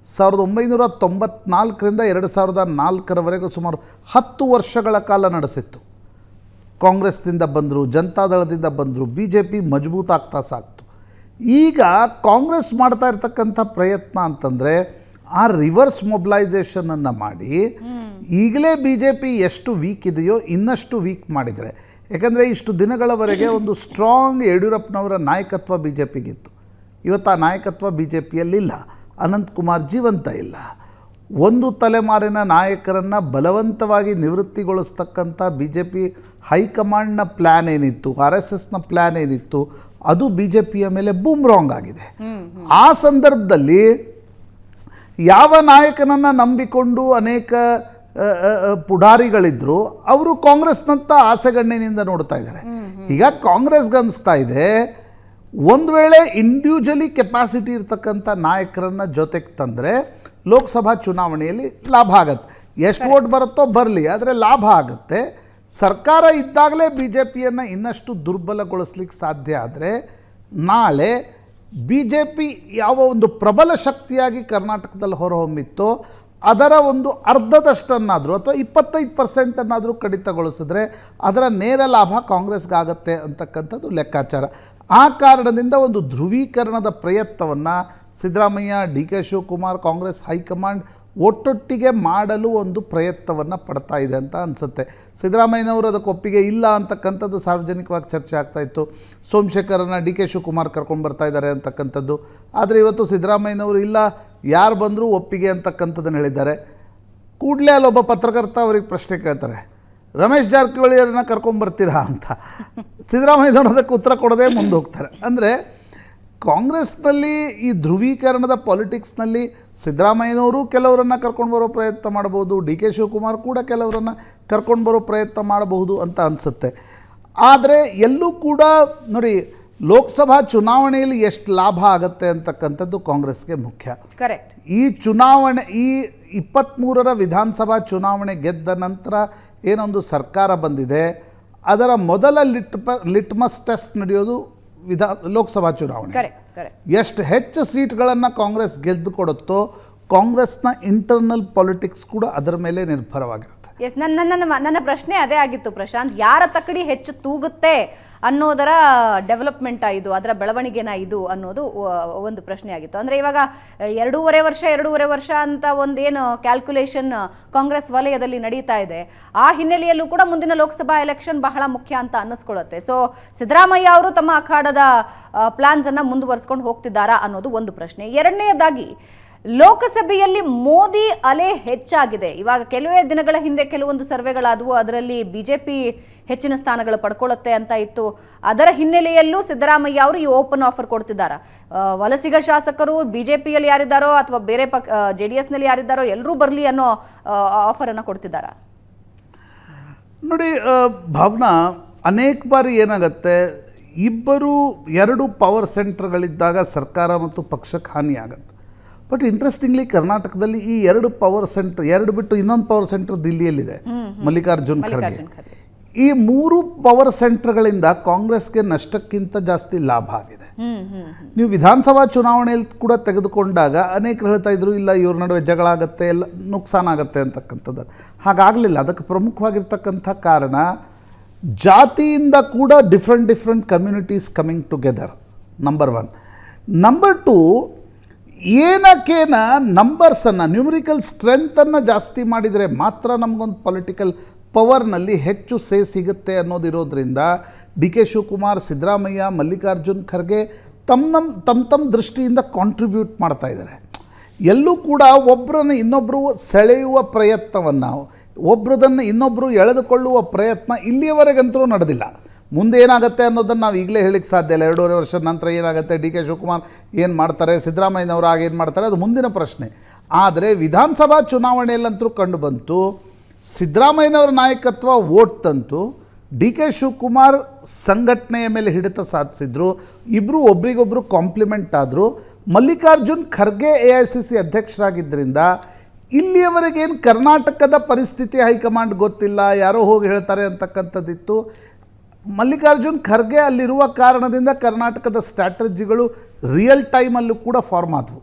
1994ರಿಂದ 2004ರವರೆಗೂ ಸುಮಾರು 10 ವರ್ಷಗಳ ಕಾಲ ನಡೆಸಿತ್ತು. ಕಾಂಗ್ರೆಸ್ನಿಂದ ಬಂದರು, ಜನತಾದಳದಿಂದ ಬಂದರು, BJP ಮಜಬೂತ್ ಆಗ್ತಾ ಸಾಕ್ತು. ಈಗ ಕಾಂಗ್ರೆಸ್ ಮಾಡ್ತಾ ಇರ್ತಕ್ಕಂಥ ಪ್ರಯತ್ನ ಅಂತಂದರೆ ಆ ರಿವರ್ಸ್ ಮೊಬಿಲೈಸೇಷನನ್ನು ಮಾಡಿ ಈಗಲೇ BJP ಎಷ್ಟು ವೀಕ್ ಇದೆಯೋ ಇನ್ನಷ್ಟು ವೀಕ್ ಮಾಡಿದರೆ. ಯಾಕಂದರೆ ಇಷ್ಟು ದಿನಗಳವರೆಗೆ ಒಂದು ಸ್ಟ್ರಾಂಗ್ ಯಡಿಯೂರಪ್ಪನವರ ನಾಯಕತ್ವ BJPಗಿತ್ತು. ಇವತ್ತು ಆ ನಾಯಕತ್ವ BJPಯಲ್ಲಿಲ್ಲ. ಅನಂತಕುಮಾರ್ ಜೀವಂತ ಇಲ್ಲ. ಒಂದು ತಲೆಮಾರಿನ ನಾಯಕರನ್ನು ಬಲವಂತವಾಗಿ ನಿವೃತ್ತಿಗೊಳಿಸ್ತಕ್ಕಂಥ BJP ಹೈಕಮಾಂಡ್ನ ಪ್ಲ್ಯಾನ್ ಏನಿತ್ತು, RSSನ ಪ್ಲ್ಯಾನ್ ಏನಿತ್ತು, ಅದು BJPಯ ಮೇಲೆ ಬೂಮ್ರಾಂಗ್ ಆಗಿದೆ. ಆ ಸಂದರ್ಭದಲ್ಲಿ ಯಾವ ನಾಯಕನನ್ನು ನಂಬಿಕೊಂಡು ಅನೇಕ ಪುಢಾರಿಗಳಿದ್ದರು ಅವರು ಕಾಂಗ್ರೆಸ್ನಂಥ ಆಸೆಗಣ್ಣಿನಿಂದ ನೋಡ್ತಾ ಇದ್ದಾರೆ. ಈಗ ಕಾಂಗ್ರೆಸ್ಗೆ ಅನಿಸ್ತಾ ಇದೆ, ಒಂದು ವೇಳೆ ಇಂಡಿವಿಜುವಲಿ ಕೆಪಾಸಿಟಿ ಇರ್ತಕ್ಕಂಥ ನಾಯಕರನ್ನು ಜೊತೆಗೆ ತಂದರೆ ಲೋಕಸಭಾ ಚುನಾವಣೆಯಲ್ಲಿ ಲಾಭ ಆಗುತ್ತೆ. ಎಷ್ಟು ವೋಟ್ ಬರುತ್ತೋ ಬರಲಿ, ಆದರೆ ಲಾಭ ಆಗುತ್ತೆ. ಸರ್ಕಾರ ಇದ್ದಾಗಲೇ BJPಯನ್ನು ಇನ್ನಷ್ಟು ದುರ್ಬಲಗೊಳಿಸ್ಲಿಕ್ಕೆ ಸಾಧ್ಯ ಆದರೆ ನಾಳೆ BJP ಯಾವ ಒಂದು ಪ್ರಬಲ ಶಕ್ತಿಯಾಗಿ ಕರ್ನಾಟಕದಲ್ಲಿ ಹೊರಹೊಮ್ಮಿತ್ತೋ ಅದರ ಒಂದು ಅರ್ಧದಷ್ಟನ್ನಾದರೂ ಅಥವಾ 25% ಕಡಿತಗೊಳಿಸಿದ್ರೆ ಅದರ ನೇರ ಲಾಭ ಕಾಂಗ್ರೆಸ್ಗಾಗತ್ತೆ ಅಂತಕ್ಕಂಥದ್ದು ಲೆಕ್ಕಾಚಾರ. ಆ ಕಾರಣದಿಂದ ಒಂದು ಧ್ರುವೀಕರಣದ ಪ್ರಯತ್ನವನ್ನು Siddaramaiah, D K Shivakumar, Congress high command ಒಟ್ಟೊಟ್ಟಿಗೆ ಮಾಡಲು ಒಂದು ಪ್ರಯತ್ನವನ್ನು ಪಡ್ತಾ ಇದೆ ಅಂತ ಅನಿಸುತ್ತೆ. ಸಿದ್ದರಾಮಯ್ಯನವರು ಅದಕ್ಕೆ ಒಪ್ಪಿಗೆ ಇಲ್ಲ ಅಂತಕ್ಕಂಥದ್ದು ಸಾರ್ವಜನಿಕವಾಗಿ ಚರ್ಚೆ ಆಗ್ತಾಯಿತ್ತು. ಸೋಮಶೇಖರನ್ನು ಡಿ ಕೆ ಶಿವಕುಮಾರ್ ಕರ್ಕೊಂಡು ಬರ್ತಾ ಇದ್ದಾರೆ ಅಂತಕ್ಕಂಥದ್ದು. ಆದರೆ ಇವತ್ತು ಸಿದ್ದರಾಮಯ್ಯನವರು ಇಲ್ಲ, ಯಾರು ಬಂದರೂ ಒಪ್ಪಿಗೆ ಅಂತಕ್ಕಂಥದ್ದನ್ನು ಹೇಳಿದ್ದಾರೆ. ಕೂಡಲೇ ಅಲ್ಲೊಬ್ಬ ಪತ್ರಕರ್ತ ಅವ್ರಿಗೆ ಪ್ರಶ್ನೆ ಕೇಳ್ತಾರೆ, ರಮೇಶ್ ಜಾರಕಿಹೊಳಿಯವ್ರನ್ನ ಕರ್ಕೊಂಬರ್ತೀರಾ ಅಂತ. ಸಿದ್ದರಾಮಯ್ಯನವರು ಅದಕ್ಕೆ ಉತ್ತರ ಕೊಡೋದೇ ಮುಂದೆ ಹೋಗ್ತಾರೆ. ಅಂದರೆ ಕಾಂಗ್ರೆಸ್ನಲ್ಲಿ ಈ ಧ್ರುವೀಕರಣದ ಪಾಲಿಟಿಕ್ಸ್ನಲ್ಲಿ ಸಿದ್ದರಾಮಯ್ಯನವರು ಕೆಲವರನ್ನು ಕರ್ಕೊಂಡು ಬರೋ ಪ್ರಯತ್ನ ಮಾಡ್ಬೋದು, ಡಿ ಕೆ ಶಿವಕುಮಾರ್ ಕೂಡ ಕೆಲವರನ್ನು ಕರ್ಕೊಂಡು ಬರೋ ಪ್ರಯತ್ನ ಮಾಡಬಹುದು ಅಂತ ಅನಿಸುತ್ತೆ. ಆದರೆ ಎಲ್ಲೂ ಕೂಡ ನೋಡಿ, ಲೋಕಸಭಾ ಚುನಾವಣೆಯಲ್ಲಿ ಎಷ್ಟು ಲಾಭ ಆಗುತ್ತೆ ಅಂತಕ್ಕಂಥದ್ದು ಕಾಂಗ್ರೆಸ್ಗೆ ಮುಖ್ಯ. ಕರೆಕ್ಟ್. ಈ ಚುನಾವಣೆ, ಈ 23ರ ವಿಧಾನಸಭಾ ಚುನಾವಣೆ ಗೆದ್ದ ನಂತರ ಏನೊಂದು ಸರ್ಕಾರ ಬಂದಿದೆ, ಅದರ ಮೊದಲ ಲಿಟ್ಮಸ್ ಟೆಸ್ಟ್ ನಡೆಯೋದು ಲೋಕಸಭಾ ಚುನಾವಣೆ. ಎಷ್ಟು ಹೆಚ್ಚು ಸೀಟ್ಗಳನ್ನು ಕಾಂಗ್ರೆಸ್ ಗೆದ್ದು ಕೊಡುತ್ತೋ ಕಾಂಗ್ರೆಸ್ನ ಇಂಟರ್ನಲ್ ಪಾಲಿಟಿಕ್ಸ್ ಕೂಡ ಅದರ ಮೇಲೆ ನಿರ್ಭರವಾಗಿರುತ್ತೆ. ಎಸ್, ನನ್ನ ಪ್ರಶ್ನೆ ಅದೇ ಆಗಿತ್ತು ಪ್ರಶಾಂತ್. ಯಾರ ತಕ್ಕಡಿ ಹೆಚ್ಚು ತೂಗುತ್ತೆ ಅನ್ನೋದರ ಡೆವಲಪ್ಮೆಂಟ್ ಇದು, ಅದರ ಬೆಳವಣಿಗೆನ ಇದು ಅನ್ನೋದು ಒಂದು ಪ್ರಶ್ನೆ ಆಗಿತ್ತು. ಅಂದರೆ ಇವಾಗ 2.5 ವರ್ಷ ಅಂತ ಒಂದೇನು ಕ್ಯಾಲ್ಕುಲೇಷನ್ ಕಾಂಗ್ರೆಸ್ ವಲಯದಲ್ಲಿ ನಡೀತಾ ಇದೆ, ಆ ಹಿನ್ನೆಲೆಯಲ್ಲೂ ಕೂಡ ಮುಂದಿನ ಲೋಕಸಭಾ ಎಲೆಕ್ಷನ್ ಬಹಳ ಮುಖ್ಯ ಅಂತ ಅನ್ನಿಸ್ಕೊಳ್ಳುತ್ತೆ. ಸೊ ಸಿದ್ದರಾಮಯ್ಯ ಅವರು ತಮ್ಮ ಅಖಾಡದ ಪ್ಲಾನ್ಸನ್ನು ಮುಂದುವರಿಸ್ಕೊಂಡು ಹೋಗ್ತಿದ್ದಾರಾ ಅನ್ನೋದು ಒಂದು ಪ್ರಶ್ನೆ. ಎರಡನೆಯದಾಗಿ, ಲೋಕಸಭೆಯಲ್ಲಿ ಮೋದಿ ಅಲೆ ಹೆಚ್ಚಾಗಿದೆ. ಇವಾಗ ಕೆಲವೇ ದಿನಗಳ ಹಿಂದೆ ಕೆಲವೊಂದು ಸರ್ವೆಗಳಾದವು, ಅದರಲ್ಲಿ BJP ಹೆಚ್ಚಿನ ಸ್ಥಾನಗಳು ಪಡ್ಕೊಳ್ಳುತ್ತೆ ಅಂತ ಇತ್ತು. ಅದರ ಹಿನ್ನೆಲೆಯಲ್ಲೂ ಸಿದ್ದರಾಮಯ್ಯ ಅವರು ಈ ಓಪನ್ ಆಫರ್ ಕೊಡ್ತಿದ್ದಾರೆ. ವಲಸಿಗ ಶಾಸಕರು BJPಯಲ್ಲಿ ಯಾರಿದ್ದಾರೋ ಅಥವಾ ಬೇರೆ JDSನಲ್ಲಿ ಯಾರಿದ್ದಾರೋ ಎಲ್ಲರೂ ಬರಲಿ ಅನ್ನೋ ಆಫರನ್ನು ಕೊಡ್ತಿದ್ದಾರೆ. ನೋಡಿ ಭಾವನಾ, ಅನೇಕ ಬಾರಿ ಏನಾಗುತ್ತೆ, ಎರಡು ಪವರ್ ಸೆಂಟರ್ಗಳಿದ್ದಾಗ ಸರ್ಕಾರ ಮತ್ತು ಪಕ್ಷಕ್ಕೆ ಹಾನಿ ಆಗುತ್ತೆ. ಬಟ್ ಇಂಟ್ರೆಸ್ಟಿಂಗ್ಲಿ ಕರ್ನಾಟಕದಲ್ಲಿ ಈ 2 ಪವರ್ ಸೆಂಟರ್, 2 ಬಿಟ್ಟು ಇನ್ನೊಂದು ಪವರ್ ಸೆಂಟರ್ ದಿಲ್ಲಿಯಲ್ಲಿದೆ, ಮಲ್ಲಿಕಾರ್ಜುನ್ ಖರ್ಗೆ. ಈ 3 ಪವರ್ ಸೆಂಟರ್ಗಳಿಂದ ಕಾಂಗ್ರೆಸ್ಗೆ ನಷ್ಟಕ್ಕಿಂತ ಜಾಸ್ತಿ ಲಾಭ ಆಗಿದೆ. ನೀವು ವಿಧಾನಸಭಾ ಚುನಾವಣೆಯಲ್ಲಿ ಕೂಡ ತೆಗೆದುಕೊಂಡಾಗ ಅನೇಕರು ಹೇಳ್ತಾ ಇದ್ರು, ಇಲ್ಲ ಇವ್ರ ನಡುವೆ ಜಗಳ ಆಗುತ್ತೆ, ಎಲ್ಲ ನುಕ್ಸಾನಾಗತ್ತೆ ಅಂತಕ್ಕಂಥದ್ದು. ಹಾಗಾಗಲಿಲ್ಲ. ಅದಕ್ಕೆ ಪ್ರಮುಖವಾಗಿರ್ತಕ್ಕಂಥ ಕಾರಣ ಜಾತಿಯಿಂದ ಕೂಡ different communities coming together, number 1. Number 2, ಏನಕ್ಕೇನ ನಂಬರ್ಸನ್ನು, ನ್ಯೂಮರಿಕಲ್ ಸ್ಟ್ರೆಂತನ್ನು ಜಾಸ್ತಿ ಮಾಡಿದರೆ ಮಾತ್ರ ನಮಗೊಂದು ಪೊಲಿಟಿಕಲ್ ಪವರ್ನಲ್ಲಿ ಹೆಚ್ಚು ಸಿಗುತ್ತೆ ಅನ್ನೋದಿರೋದ್ರಿಂದ ಡಿ ಕೆ ಶಿವಕುಮಾರ್, ಸಿದ್ದರಾಮಯ್ಯ, ಮಲ್ಲಿಕಾರ್ಜುನ್ ಖರ್ಗೆ ತಮ್ಮ ದೃಷ್ಟಿಯಿಂದ ಕಾಂಟ್ರಿಬ್ಯೂಟ್ ಮಾಡ್ತಾ ಇದ್ದಾರೆ. ಎಲ್ಲೂ ಕೂಡ ಒಬ್ಬರನ್ನು ಇನ್ನೊಬ್ಬರು ಸೆಳೆಯುವ ಪ್ರಯತ್ನವನ್ನು, ಒಬ್ಬರದನ್ನು ಇನ್ನೊಬ್ಬರು ಎಳೆದುಕೊಳ್ಳುವ ಪ್ರಯತ್ನ ಇಲ್ಲಿಯವರೆಗಂತೂ ನಡೆದಿಲ್ಲ. ಮುಂದೆ ಏನಾಗುತ್ತೆ ಅನ್ನೋದನ್ನು ನಾವು ಈಗಲೇ ಹೇಳಿಕ್ಕೆ ಸಾಧ್ಯ ಇಲ್ಲ. 2.5 ವರ್ಷದ ನಂತರ ಏನಾಗುತ್ತೆ, ಡಿ ಕೆ ಶಿವಕುಮಾರ್ ಏನು ಮಾಡ್ತಾರೆ, ಸಿದ್ದರಾಮಯ್ಯನವರು ಆಗೇನು ಮಾಡ್ತಾರೆ, ಅದು ಮುಂದಿನ ಪ್ರಶ್ನೆ. ಆದರೆ ವಿಧಾನಸಭಾ ಚುನಾವಣೆಯಲ್ಲಂತೂ ಕಂಡು ಬಂತು, ಸಿದ್ದರಾಮಯ್ಯನವರ ನಾಯಕತ್ವ ವೋಟ್ ತಂತು, ಡಿ ಕೆ ಶಿವಕುಮಾರ್ ಸಂಘಟನೆಯ ಮೇಲೆ ಹಿಡಿತ ಸಾಧಿಸಿದ್ರು, ಇಬ್ಬರು ಒಬ್ರಿಗೊಬ್ಬರು ಕಾಂಪ್ಲಿಮೆಂಟ್ ಆದರು. ಮಲ್ಲಿಕಾರ್ಜುನ್ ಖರ್ಗೆ AICC ಅಧ್ಯಕ್ಷರಾಗಿದ್ದರಿಂದ ಇಲ್ಲಿಯವರೆಗೇನು ಕರ್ನಾಟಕದ ಪರಿಸ್ಥಿತಿ ಹೈಕಮಾಂಡ್ ಗೊತ್ತಿಲ್ಲ, ಯಾರೋ ಹೋಗಿ ಹೇಳ್ತಾರೆ ಅಂತಕ್ಕಂಥದ್ದಿತ್ತು. ಮಲ್ಲಿಕಾರ್ಜುನ್ ಖರ್ಗೆ ಅಲ್ಲಿರುವ ಕಾರಣದಿಂದ ಕರ್ನಾಟಕದ ಸ್ಟ್ರಾಟಜಿಗಳು ರಿಯಲ್ ಟೈಮಲ್ಲೂ ಕೂಡ ಫಾರ್ಮ್ ಆದವು.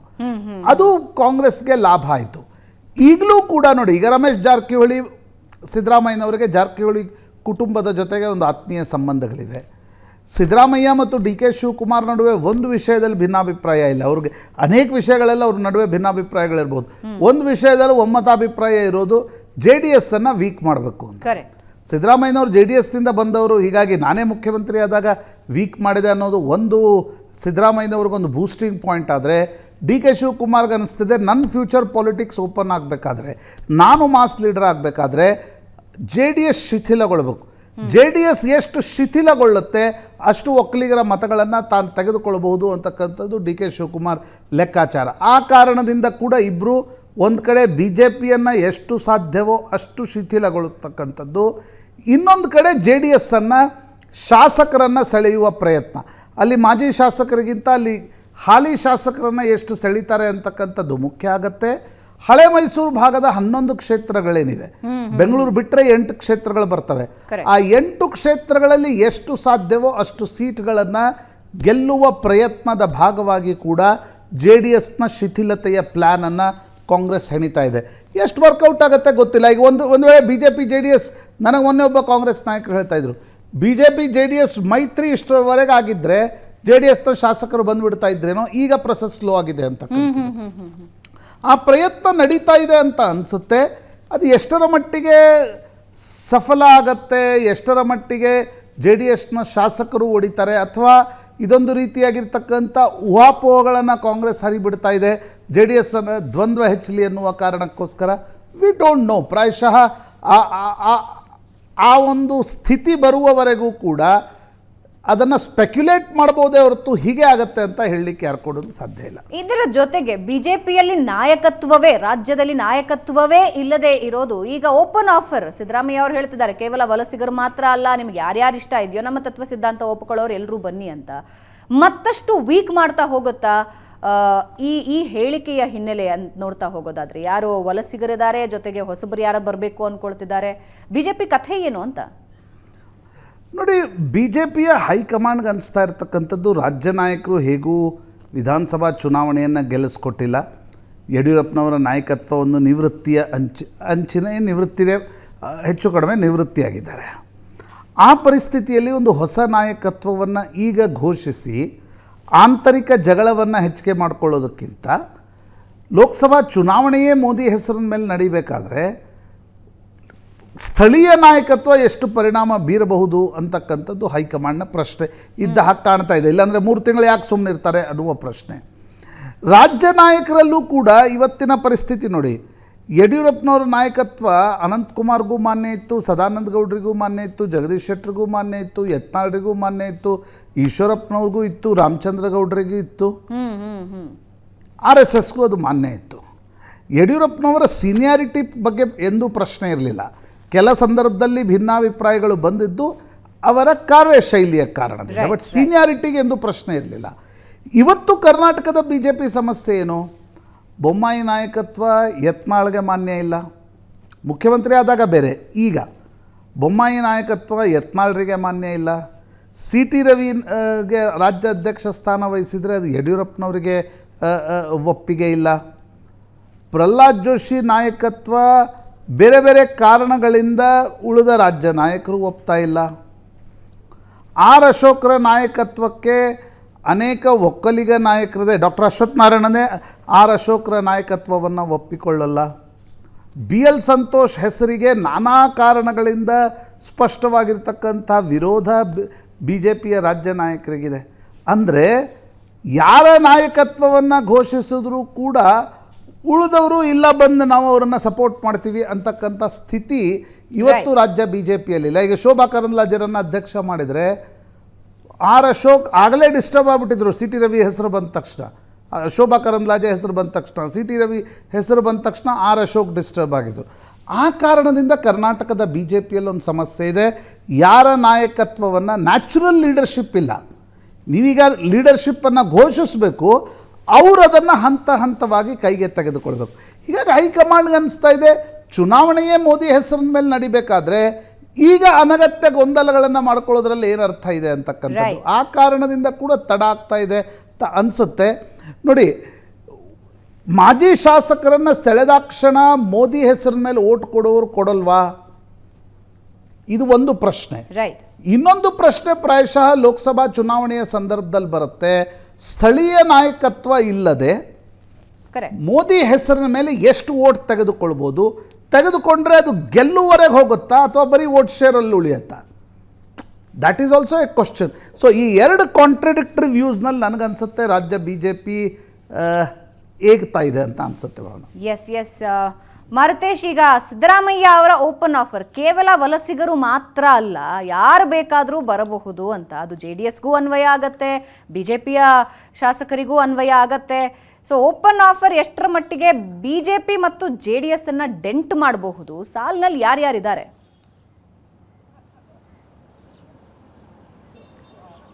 ಅದು ಕಾಂಗ್ರೆಸ್ಗೆ ಲಾಭ ಆಯಿತು. ಈಗಲೂ ಕೂಡ ನೋಡಿ, ಈಗ ರಮೇಶ್ ಜಾರಕಿಹೊಳಿ, ಸಿದ್ದರಾಮಯ್ಯನವರಿಗೆ ಜಾರಕಿಹೊಳಿ ಕುಟುಂಬದ ಜೊತೆಗೆ ಒಂದು ಆತ್ಮೀಯ ಸಂಬಂಧಗಳಿವೆ. ಸಿದ್ದರಾಮಯ್ಯ ಮತ್ತು ಡಿ ಕೆ ಶಿವಕುಮಾರ್ ನಡುವೆ ಒಂದು ವಿಷಯದಲ್ಲಿ ಭಿನ್ನಾಭಿಪ್ರಾಯ ಇಲ್ಲ. ಅವ್ರಿಗೆ ಅನೇಕ ವಿಷಯಗಳೆಲ್ಲ ಅವ್ರ ನಡುವೆ ಭಿನ್ನಾಭಿಪ್ರಾಯಗಳಿರ್ಬೋದು. ಒಂದು ವಿಷಯದಲ್ಲಿ ಒಮ್ಮತಾಭಿಪ್ರಾಯ ಇರೋದು JDS-ಅನ್ನು ವೀಕ್ ಮಾಡಬೇಕು ಅಂತ. ಸಿದ್ದರಾಮಯ್ಯನವರು JDS-ನಿಂದ ಬಂದವರು, ಹೀಗಾಗಿ ನಾನೇ ಮುಖ್ಯಮಂತ್ರಿ ಆದಾಗ ವೀಕ್ ಮಾಡಿದೆ ಅನ್ನೋದು ಒಂದು ಸಿದ್ದರಾಮಯ್ಯನವ್ರಿಗೊಂದು ಬೂಸ್ಟಿಂಗ್ ಪಾಯಿಂಟ್. ಆದರೆ ಡಿ ಕೆ ಶಿವಕುಮಾರ್ಗೆ ಅನ್ನಿಸ್ತಿದೆ, ನನ್ನ ಫ್ಯೂಚರ್ ಪಾಲಿಟಿಕ್ಸ್ ಓಪನ್ ಆಗಬೇಕಾದ್ರೆ, ನಾನು ಮಾಸ್ ಲೀಡರ್ ಆಗಬೇಕಾದ್ರೆ JDS ಶಿಥಿಲಗೊಳ್ಬೇಕು. JDS ಎಷ್ಟು ಶಿಥಿಲಗೊಳ್ಳುತ್ತೆ ಅಷ್ಟು ಒಕ್ಕಲಿಗರ ಮತಗಳನ್ನು ತಾನು ತೆಗೆದುಕೊಳ್ಳಬಹುದು ಅಂತಕ್ಕಂಥದ್ದು ಡಿ ಕೆ ಶಿವಕುಮಾರ್ ಲೆಕ್ಕಾಚಾರ. ಆ ಕಾರಣದಿಂದ ಕೂಡ ಇಬ್ಬರು ಒಂದು ಕಡೆ BJPಯನ್ನು ಎಷ್ಟು ಸಾಧ್ಯವೋ ಅಷ್ಟು ಶಿಥಿಲಗೊಳಿಸ್ತಕ್ಕಂಥದ್ದು, ಇನ್ನೊಂದು ಕಡೆ JDS-ಅನ್ನು, ಶಾಸಕರನ್ನು ಸೆಳೆಯುವ ಪ್ರಯತ್ನ. ಅಲ್ಲಿ ಮಾಜಿ ಶಾಸಕರಿಗಿಂತ ಅಲ್ಲಿ ಹಾಲಿ ಶಾಸಕರನ್ನು ಎಷ್ಟು ಸೆಳೀತಾರೆ ಅಂತಕ್ಕಂಥದ್ದು ಮುಖ್ಯ ಆಗುತ್ತೆ. ಹಳೆ ಮೈಸೂರು ಭಾಗದ 11 ಕ್ಷೇತ್ರಗಳೇನಿವೆ, ಬೆಂಗಳೂರು ಬಿಟ್ಟರೆ 8 ಕ್ಷೇತ್ರಗಳು ಬರ್ತವೆ. ಆ 8 ಕ್ಷೇತ್ರಗಳಲ್ಲಿ ಎಷ್ಟು ಸಾಧ್ಯವೋ ಅಷ್ಟು ಸೀಟ್ಗಳನ್ನು ಗೆಲ್ಲುವ ಪ್ರಯತ್ನದ ಭಾಗವಾಗಿ ಕೂಡ JDS-ನ ಶಿಥಿಲತೆಯ ಪ್ಲ್ಯಾನನ್ನು ಕಾಂಗ್ರೆಸ್ ಹೆಣಿತಾ ಇದೆ. ಎಷ್ಟು ವರ್ಕೌಟ್ ಆಗುತ್ತೆ ಗೊತ್ತಿಲ್ಲ. ಈಗ ಒಂದು ವೇಳೆ BJP JDS, ನನಗೆ ಮೊನ್ನೆ ಒಬ್ಬ ಕಾಂಗ್ರೆಸ್ ನಾಯಕರು ಹೇಳ್ತಾಯಿದ್ರು, BJP JDS ಮೈತ್ರಿ ಇಷ್ಟರವರೆಗೆ ಆಗಿದ್ದರೆ JDS-ನ ಶಾಸಕರು ಬಂದುಬಿಡ್ತಾ ಇದ್ರೇನೋ, ಈಗ ಪ್ರೊಸೆಸ್ ಸ್ಲೋ ಆಗಿದೆ ಅಂತ. ಆ ಪ್ರಯತ್ನ ನಡೀತಾ ಇದೆ ಅಂತ ಅನಿಸುತ್ತೆ. ಅದು ಎಷ್ಟರ ಮಟ್ಟಿಗೆ ಸಫಲ ಆಗತ್ತೆ, ಎಷ್ಟರ ಮಟ್ಟಿಗೆ JDS-ನ ಶಾಸಕರು ಹೊಡಿತಾರೆ, ಅಥವಾ ಇದೊಂದು ರೀತಿಯಾಗಿರ್ತಕ್ಕಂಥ ಊಹಾಪೋಹಗಳನ್ನು ಕಾಂಗ್ರೆಸ್ ಹರಿಬಿಡ್ತಾ ಇದೆ, JDS-ನ ದ್ವಂದ್ವ ಹೆಚ್ಚಲಿ ಎನ್ನುವ ಕಾರಣಕ್ಕೋಸ್ಕರ, ವಿ ಡೋಂಟ್ ನೋ. ಪ್ರಾಯಶಃ ಆ ಒಂದು ಸ್ಥಿತಿ ಬರುವವರೆಗೂ ಕೂಡ ಅದನ್ನು ಸ್ಪೆಕ್ಯುಲೇಟ್ ಮಾಡ್ಬೋದೇ ಹೊರತು ಹೀಗೆ ಆಗತ್ತೆ ಅಂತ ಹೇಳಲಿಕ್ಕೆ ಯಾರು ಕೊಡೋದು ಸಾಧ್ಯ ಇಲ್ಲ. ಇದರ ಜೊತೆಗೆ BJPಯಲ್ಲಿ ನಾಯಕತ್ವವೇ, ರಾಜ್ಯದಲ್ಲಿ ನಾಯಕತ್ವವೇ ಇಲ್ಲದೆ ಇರೋದು ಈಗ ಓಪನ್ ಆಫರ್. ಸಿದ್ದರಾಮಯ್ಯ ಅವರು ಹೇಳ್ತಿದ್ದಾರೆ, ಕೇವಲ ವಲಸಿಗರು ಮಾತ್ರ ಅಲ್ಲ, ನಿಮ್ಗೆ ಯಾರ್ಯಾರು ಇಷ್ಟ ಇದೆಯೋ ನಮ್ಮ ತತ್ವ ಸಿದ್ಧಾಂತ ಒಪ್ಕೊಳ್ಳೋರು ಎಲ್ಲರೂ ಬನ್ನಿ ಅಂತ. ಮತ್ತಷ್ಟು ವೀಕ್ ಮಾಡ್ತಾ ಹೋಗುತ್ತಾ ಈ ಹೇಳಿಕೆಯ ಹಿನ್ನೆಲೆ ಅಂತ ನೋಡ್ತಾ ಹೋಗೋದಾದ್ರೆ, ಯಾರು ವಲಸಿಗರಿದ್ದಾರೆ, ಜೊತೆಗೆ ಹೊಸಬರು ಯಾರು ಬರಬೇಕು ಅಂದ್ಕೊಳ್ತಿದ್ದಾರೆ, BJP ಕಥೆ ಏನು ಅಂತ ನೋಡಿ. BJPಯ ಹೈಕಮಾಂಡ್ಗೆ ಅನಿಸ್ತಾ ಇರ್ತಕ್ಕಂಥದ್ದು, ರಾಜ್ಯ ನಾಯಕರು ಹೇಗೂ ವಿಧಾನಸಭಾ ಚುನಾವಣೆಯನ್ನು ಗೆಲ್ಲಿಸ್ಕೊಟ್ಟಿಲ್ಲ. ಯಡಿಯೂರಪ್ಪನವರ ನಾಯಕತ್ವವನ್ನು ನಿವೃತ್ತಿಯ ಅಂಚಿನ ನಿವೃತ್ತಿಗೆ ಹೆಚ್ಚು ಕಡಿಮೆ ನಿವೃತ್ತಿಯಾಗಿದ್ದಾರೆ. ಆ ಪರಿಸ್ಥಿತಿಯಲ್ಲಿ ಒಂದು ಹೊಸ ನಾಯಕತ್ವವನ್ನು ಈಗ ಘೋಷಿಸಿ ಆಂತರಿಕ ಜಗಳವನ್ನು ಹೆಚ್ಚಿಗೆ ಮಾಡಿಕೊಳ್ಳೋದಕ್ಕಿಂತ ಲೋಕಸಭಾ ಚುನಾವಣೆಯೇ ಮೋದಿ ಹೆಸರಿನ ಮೇಲೆ ನಡೀಬೇಕಾದ್ರೆ ಸ್ಥಳೀಯ ನಾಯಕತ್ವ ಎಷ್ಟು ಪರಿಣಾಮ ಬೀರಬಹುದು ಅಂತಕ್ಕಂಥದ್ದು ಹೈಕಮಾಂಡ್ನ ಪ್ರಶ್ನೆ ಇದ್ದ ಹಾಗೆ ಕಾಣ್ತಾ ಇದೆ. ಇಲ್ಲಾಂದರೆ 3 ತಿಂಗಳು ಯಾಕೆ ಸುಮ್ಮನೆ ಇರ್ತಾರೆ ಅನ್ನುವ ಪ್ರಶ್ನೆ. ರಾಜ್ಯ ನಾಯಕರಲ್ಲೂ ಕೂಡ ಇವತ್ತಿನ ಪರಿಸ್ಥಿತಿ ನೋಡಿ, ಯಡಿಯೂರಪ್ಪನವರ ನಾಯಕತ್ವ ಅನಂತಕುಮಾರ್ಗೂ ಮಾನ್ಯ ಇತ್ತು, ಸದಾನಂದ ಗೌಡರಿಗೂ ಮಾನ್ಯ ಇತ್ತು, ಜಗದೀಶ್ ಶೆಟ್ಟರಿಗೂ ಮಾನ್ಯ ಇತ್ತು, ಯತ್ನಾಳ್ರಿಗೂ ಮಾನ್ಯ ಇತ್ತು, ಈಶ್ವರಪ್ಪನವ್ರಿಗೂ ಇತ್ತು, ರಾಮಚಂದ್ರ ಗೌಡರಿಗೂ ಇತ್ತು, RSSಗೂ ಅದು ಮಾನ್ಯ ಇತ್ತು. ಯಡಿಯೂರಪ್ಪನವರ ಸೀನಿಯಾರಿಟಿ ಬಗ್ಗೆ ಎಂದೂ ಪ್ರಶ್ನೆ ಇರಲಿಲ್ಲ. ಕೆಲ ಸಂದರ್ಭದಲ್ಲಿ ಭಿನ್ನಾಭಿಪ್ರಾಯಗಳು ಬಂದಿದ್ದು ಅವರ ಕಾರ್ಯಶೈಲಿಯ ಕಾರಣದಿಂದ, ಬಟ್ ಸೀನಿಯಾರಿಟಿಗೆ ಎಂದೂ ಪ್ರಶ್ನೆ ಇರಲಿಲ್ಲ. ಇವತ್ತು ಕರ್ನಾಟಕದ BJP ಸಮಸ್ಯೆ ಏನು? ಬೊಮ್ಮಾಯಿ ನಾಯಕತ್ವ ಯತ್ನಾಳ್ಗೆ ಮಾನ್ಯ ಇಲ್ಲ, ಮುಖ್ಯಮಂತ್ರಿ ಆದಾಗ ಬೇರೆ, ಈಗ ಬೊಮ್ಮಾಯಿ ನಾಯಕತ್ವ ಯತ್ನಾಳ್ರಿಗೆ ಮಾನ್ಯ ಇಲ್ಲ. ಸಿ ಟಿ ರವಿಗೆ ರಾಜ್ಯ ಅಧ್ಯಕ್ಷ ಸ್ಥಾನ ವಹಿಸಿದರೆ ಅದು ಯಡಿಯೂರಪ್ಪನವರಿಗೆ ಒಪ್ಪಿಗೆ ಇಲ್ಲ. ಪ್ರಹ್ಲಾದ್ ಜೋಶಿ ನಾಯಕತ್ವ ಬೇರೆ ಬೇರೆ ಕಾರಣಗಳಿಂದ ಉಳಿದ ರಾಜ್ಯ ನಾಯಕರು ಒಪ್ತಾ ಇಲ್ಲ. ಆರ್ ಅಶೋಕ್ರ ನಾಯಕತ್ವಕ್ಕೆ ಅನೇಕ ಒಕ್ಕಲಿಗ ನಾಯಕರಿದೆ. ಡಾಕ್ಟರ್ ಅಶ್ವಥ್ ನಾರಾಯಣನೇ ಆರ್ ಅಶೋಕ್ರ ನಾಯಕತ್ವವನ್ನು ಒಪ್ಪಿಕೊಳ್ಳಲ್ಲ. ಬಿ ಎಲ್ ಸಂತೋಷ್ ಹೆಸರಿಗೆ ನಾನಾ ಕಾರಣಗಳಿಂದ ಸ್ಪಷ್ಟವಾಗಿರ್ತಕ್ಕಂಥ ವಿರೋಧ ಬಿ ಜೆ ಪಿಯ ರಾಜ್ಯ ನಾಯಕರಿಗಿದೆ. ಅಂದರೆ ಯಾರ ನಾಯಕತ್ವವನ್ನು ಘೋಷಿಸಿದ್ರೂ ಕೂಡ ಉಳಿದವರು ಇಲ್ಲ ಬಂದು ನಾವು ಅವರನ್ನು ಸಪೋರ್ಟ್ ಮಾಡ್ತೀವಿ ಅಂತಕ್ಕಂಥ ಸ್ಥಿತಿ ಇವತ್ತು ರಾಜ್ಯ ಬಿ ಜೆ ಪಿಯಲ್ಲಿಲ್ಲ. ಈಗ ಶೋಭಾ ಕರಂದ್ಲಾಜೆರನ್ನು ಅಧ್ಯಕ್ಷ ಮಾಡಿದರೆ ಆರ್ ಅಶೋಕ್ ಆಗಲೇ ಡಿಸ್ಟರ್ಬ್ ಆಗಿಬಿಟ್ಟಿದ್ರು. ಸಿ ಟಿ ರವಿ ಹೆಸರು ಬಂದ ತಕ್ಷಣ, ಶೋಭಾ ಕರಂದ್ಲಾಜೆ ಹೆಸರು ಬಂದ ತಕ್ಷಣ, ಸಿ ಟಿ ರವಿ ಹೆಸರು ಬಂದ ತಕ್ಷಣ ಆರ್ ಅಶೋಕ್ ಡಿಸ್ಟರ್ಬ್ ಆಗಿದ್ರು. ಆ ಕಾರಣದಿಂದ ಕರ್ನಾಟಕದ ಬಿ ಜೆ ಪಿಯಲ್ಲಿ ಒಂದು ಸಮಸ್ಯೆ ಇದೆ. ಯಾರ ನಾಯಕತ್ವವನ್ನು ನ್ಯಾಚುರಲ್ ಲೀಡರ್ಶಿಪ್ ಇಲ್ಲ. ನೀವೀಗ ಲೀಡರ್ಶಿಪ್ಪನ್ನು ಘೋಷಿಸಬೇಕು, ಅವರು ಅದನ್ನು ಹಂತ ಹಂತವಾಗಿ ಕೈಗೆ ತೆಗೆದುಕೊಳ್ಬೇಕು. ಹೀಗಾಗಿ ಹೈಕಮಾಂಡ್ಗೆ ಅನಿಸ್ತಾ ಇದೆ ಚುನಾವಣೆಯೇ ಮೋದಿ ಹೆಸರಿನ ಮೇಲೆ ನಡಿಬೇಕಾದ್ರೆ ಈಗ ಅನಗತ್ಯ ಗೊಂದಲಗಳನ್ನು ಮಾಡ್ಕೊಳ್ಳೋದ್ರಲ್ಲಿ ಏನು ಅರ್ಥ ಇದೆ ಅಂತಕ್ಕಂಥದ್ದು. ಆ ಕಾರಣದಿಂದ ಕೂಡ ತಡ ಆಗ್ತಾ ಇದೆ ಅನಿಸುತ್ತೆ. ನೋಡಿ, ಮಾಜಿ ಶಾಸಕರನ್ನು ಸೆಳೆದಾಕ್ಷಣ ಮೋದಿ ಹೆಸರಿನ ಮೇಲೆ ಓಟ್ ಕೊಡೋರು ಕೊಡಲ್ವಾ, ಇದು ಒಂದು ಪ್ರಶ್ನೆ. ಇನ್ನೊಂದು ಪ್ರಶ್ನೆ ಪ್ರಾಯಶಃ ಲೋಕಸಭಾ ಚುನಾವಣೆಯ ಸಂದರ್ಭದಲ್ಲಿ ಬರುತ್ತೆ. ಸ್ಥಳೀಯ ನಾಯಕತ್ವ ಇಲ್ಲದೆ ಮೋದಿ ಹೆಸರಿನ ಮೇಲೆ ಎಷ್ಟು ಓಟ್ ತೆಗೆದುಕೊಳ್ಬೋದು, ತೆಗೆದುಕೊಂಡ್ರೆ ಅದು ಗೆಲ್ಲುವರೆಗೆ ಹೋಗುತ್ತಾ ಅಥವಾ ಬರೀ ಓಟ್ ಶೇರಲ್ಲಿ ಉಳಿಯುತ್ತಾ, that is also a question. So ಈ ಎರಡು ಕಾಂಟ್ರಡಿಕ್ಟರಿ ವ್ಯೂಸ್ನಲ್ಲಿ ನನಗನ್ಸುತ್ತೆ ರಾಜ್ಯ ಬಿ ಜೆ ಪಿ ಏಗ್ತಾ ಇದೆ ಅಂತ ಅನ್ಸುತ್ತೆ ಭಾವನ. ಎಸ್ ಮಾರುತೇಶ್, ಈಗ ಸಿದ್ದರಾಮಯ್ಯ ಅವರ ಓಪನ್ ಆಫರ್ ಕೇವಲ ವಲಸಿಗರು ಮಾತ್ರ ಅಲ್ಲ, ಯಾರು ಬೇಕಾದರೂ ಬರಬಹುದು ಅಂತ. ಅದು JDSಗೂ ಅನ್ವಯ ಆಗತ್ತೆ, BJPಯ ಶಾಸಕರಿಗೂ ಅನ್ವಯ ಆಗತ್ತೆ. ಸೊ ಓಪನ್ ಆಫರ್ ಎಷ್ಟರ ಮಟ್ಟಿಗೆ BJP ಮತ್ತು JDS ಅನ್ನ ಡೆಂಟ್ ಮಾಡಬಹುದು? ಸಾಲಿನಲ್ಲಿ ಯಾರ್ಯಾರಿದ್ದಾರೆ?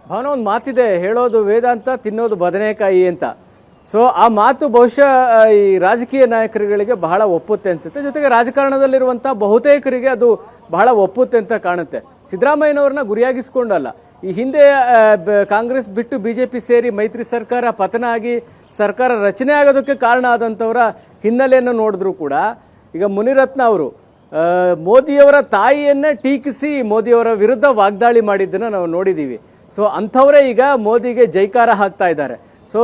ಭಾವನ, ಒಂದು ಮಾತಿದೆ, ಹೇಳೋದು ವೇದಾಂತ, ತಿನ್ನೋದು ಬದನೆಕಾಯಿ ಅಂತ. ಸೊ ಆ ಮಾತು ಬಹುಶಃ ಈ ರಾಜಕೀಯ ನಾಯಕರುಗಳಿಗೆ ಬಹಳ ಒಪ್ಪುತ್ತೆ ಅನ್ಸುತ್ತೆ. ಜೊತೆಗೆ ರಾಜಕಾರಣದಲ್ಲಿರುವಂಥ ಬಹುತೇಕರಿಗೆ ಅದು ಬಹಳ ಒಪ್ಪುತ್ತೆ ಅಂತ ಕಾಣುತ್ತೆ. ಸಿದ್ದರಾಮಯ್ಯನವ್ರನ್ನ ಗುರಿಯಾಗಿಸ್ಕೊಂಡಲ್ಲ, ಈ ಹಿಂದೆ ಕಾಂಗ್ರೆಸ್ ಬಿಟ್ಟು BJP ಸೇರಿ ಮೈತ್ರಿ ಸರ್ಕಾರ ಪತನ ಆಗಿ ಸರ್ಕಾರ ರಚನೆ ಆಗೋದಕ್ಕೆ ಕಾರಣ ಆದಂಥವರ ಹಿನ್ನೆಲೆಯನ್ನು ನೋಡಿದ್ರು ಕೂಡ ಈಗ ಮುನಿರತ್ನ ಅವರು ಮೋದಿಯವರ ತಾಯಿಯನ್ನೇ ಟೀಕಿಸಿ ಮೋದಿಯವರ ವಿರುದ್ಧ ವಾಗ್ದಾಳಿ ಮಾಡಿದ್ದನ್ನು ನಾವು ನೋಡಿದ್ದೀವಿ. ಸೊ ಅಂಥವರೇ ಈಗ ಮೋದಿಗೆ ಜೈಕಾರ ಹಾಕ್ತಾ ಇದ್ದಾರೆ. ಸೊ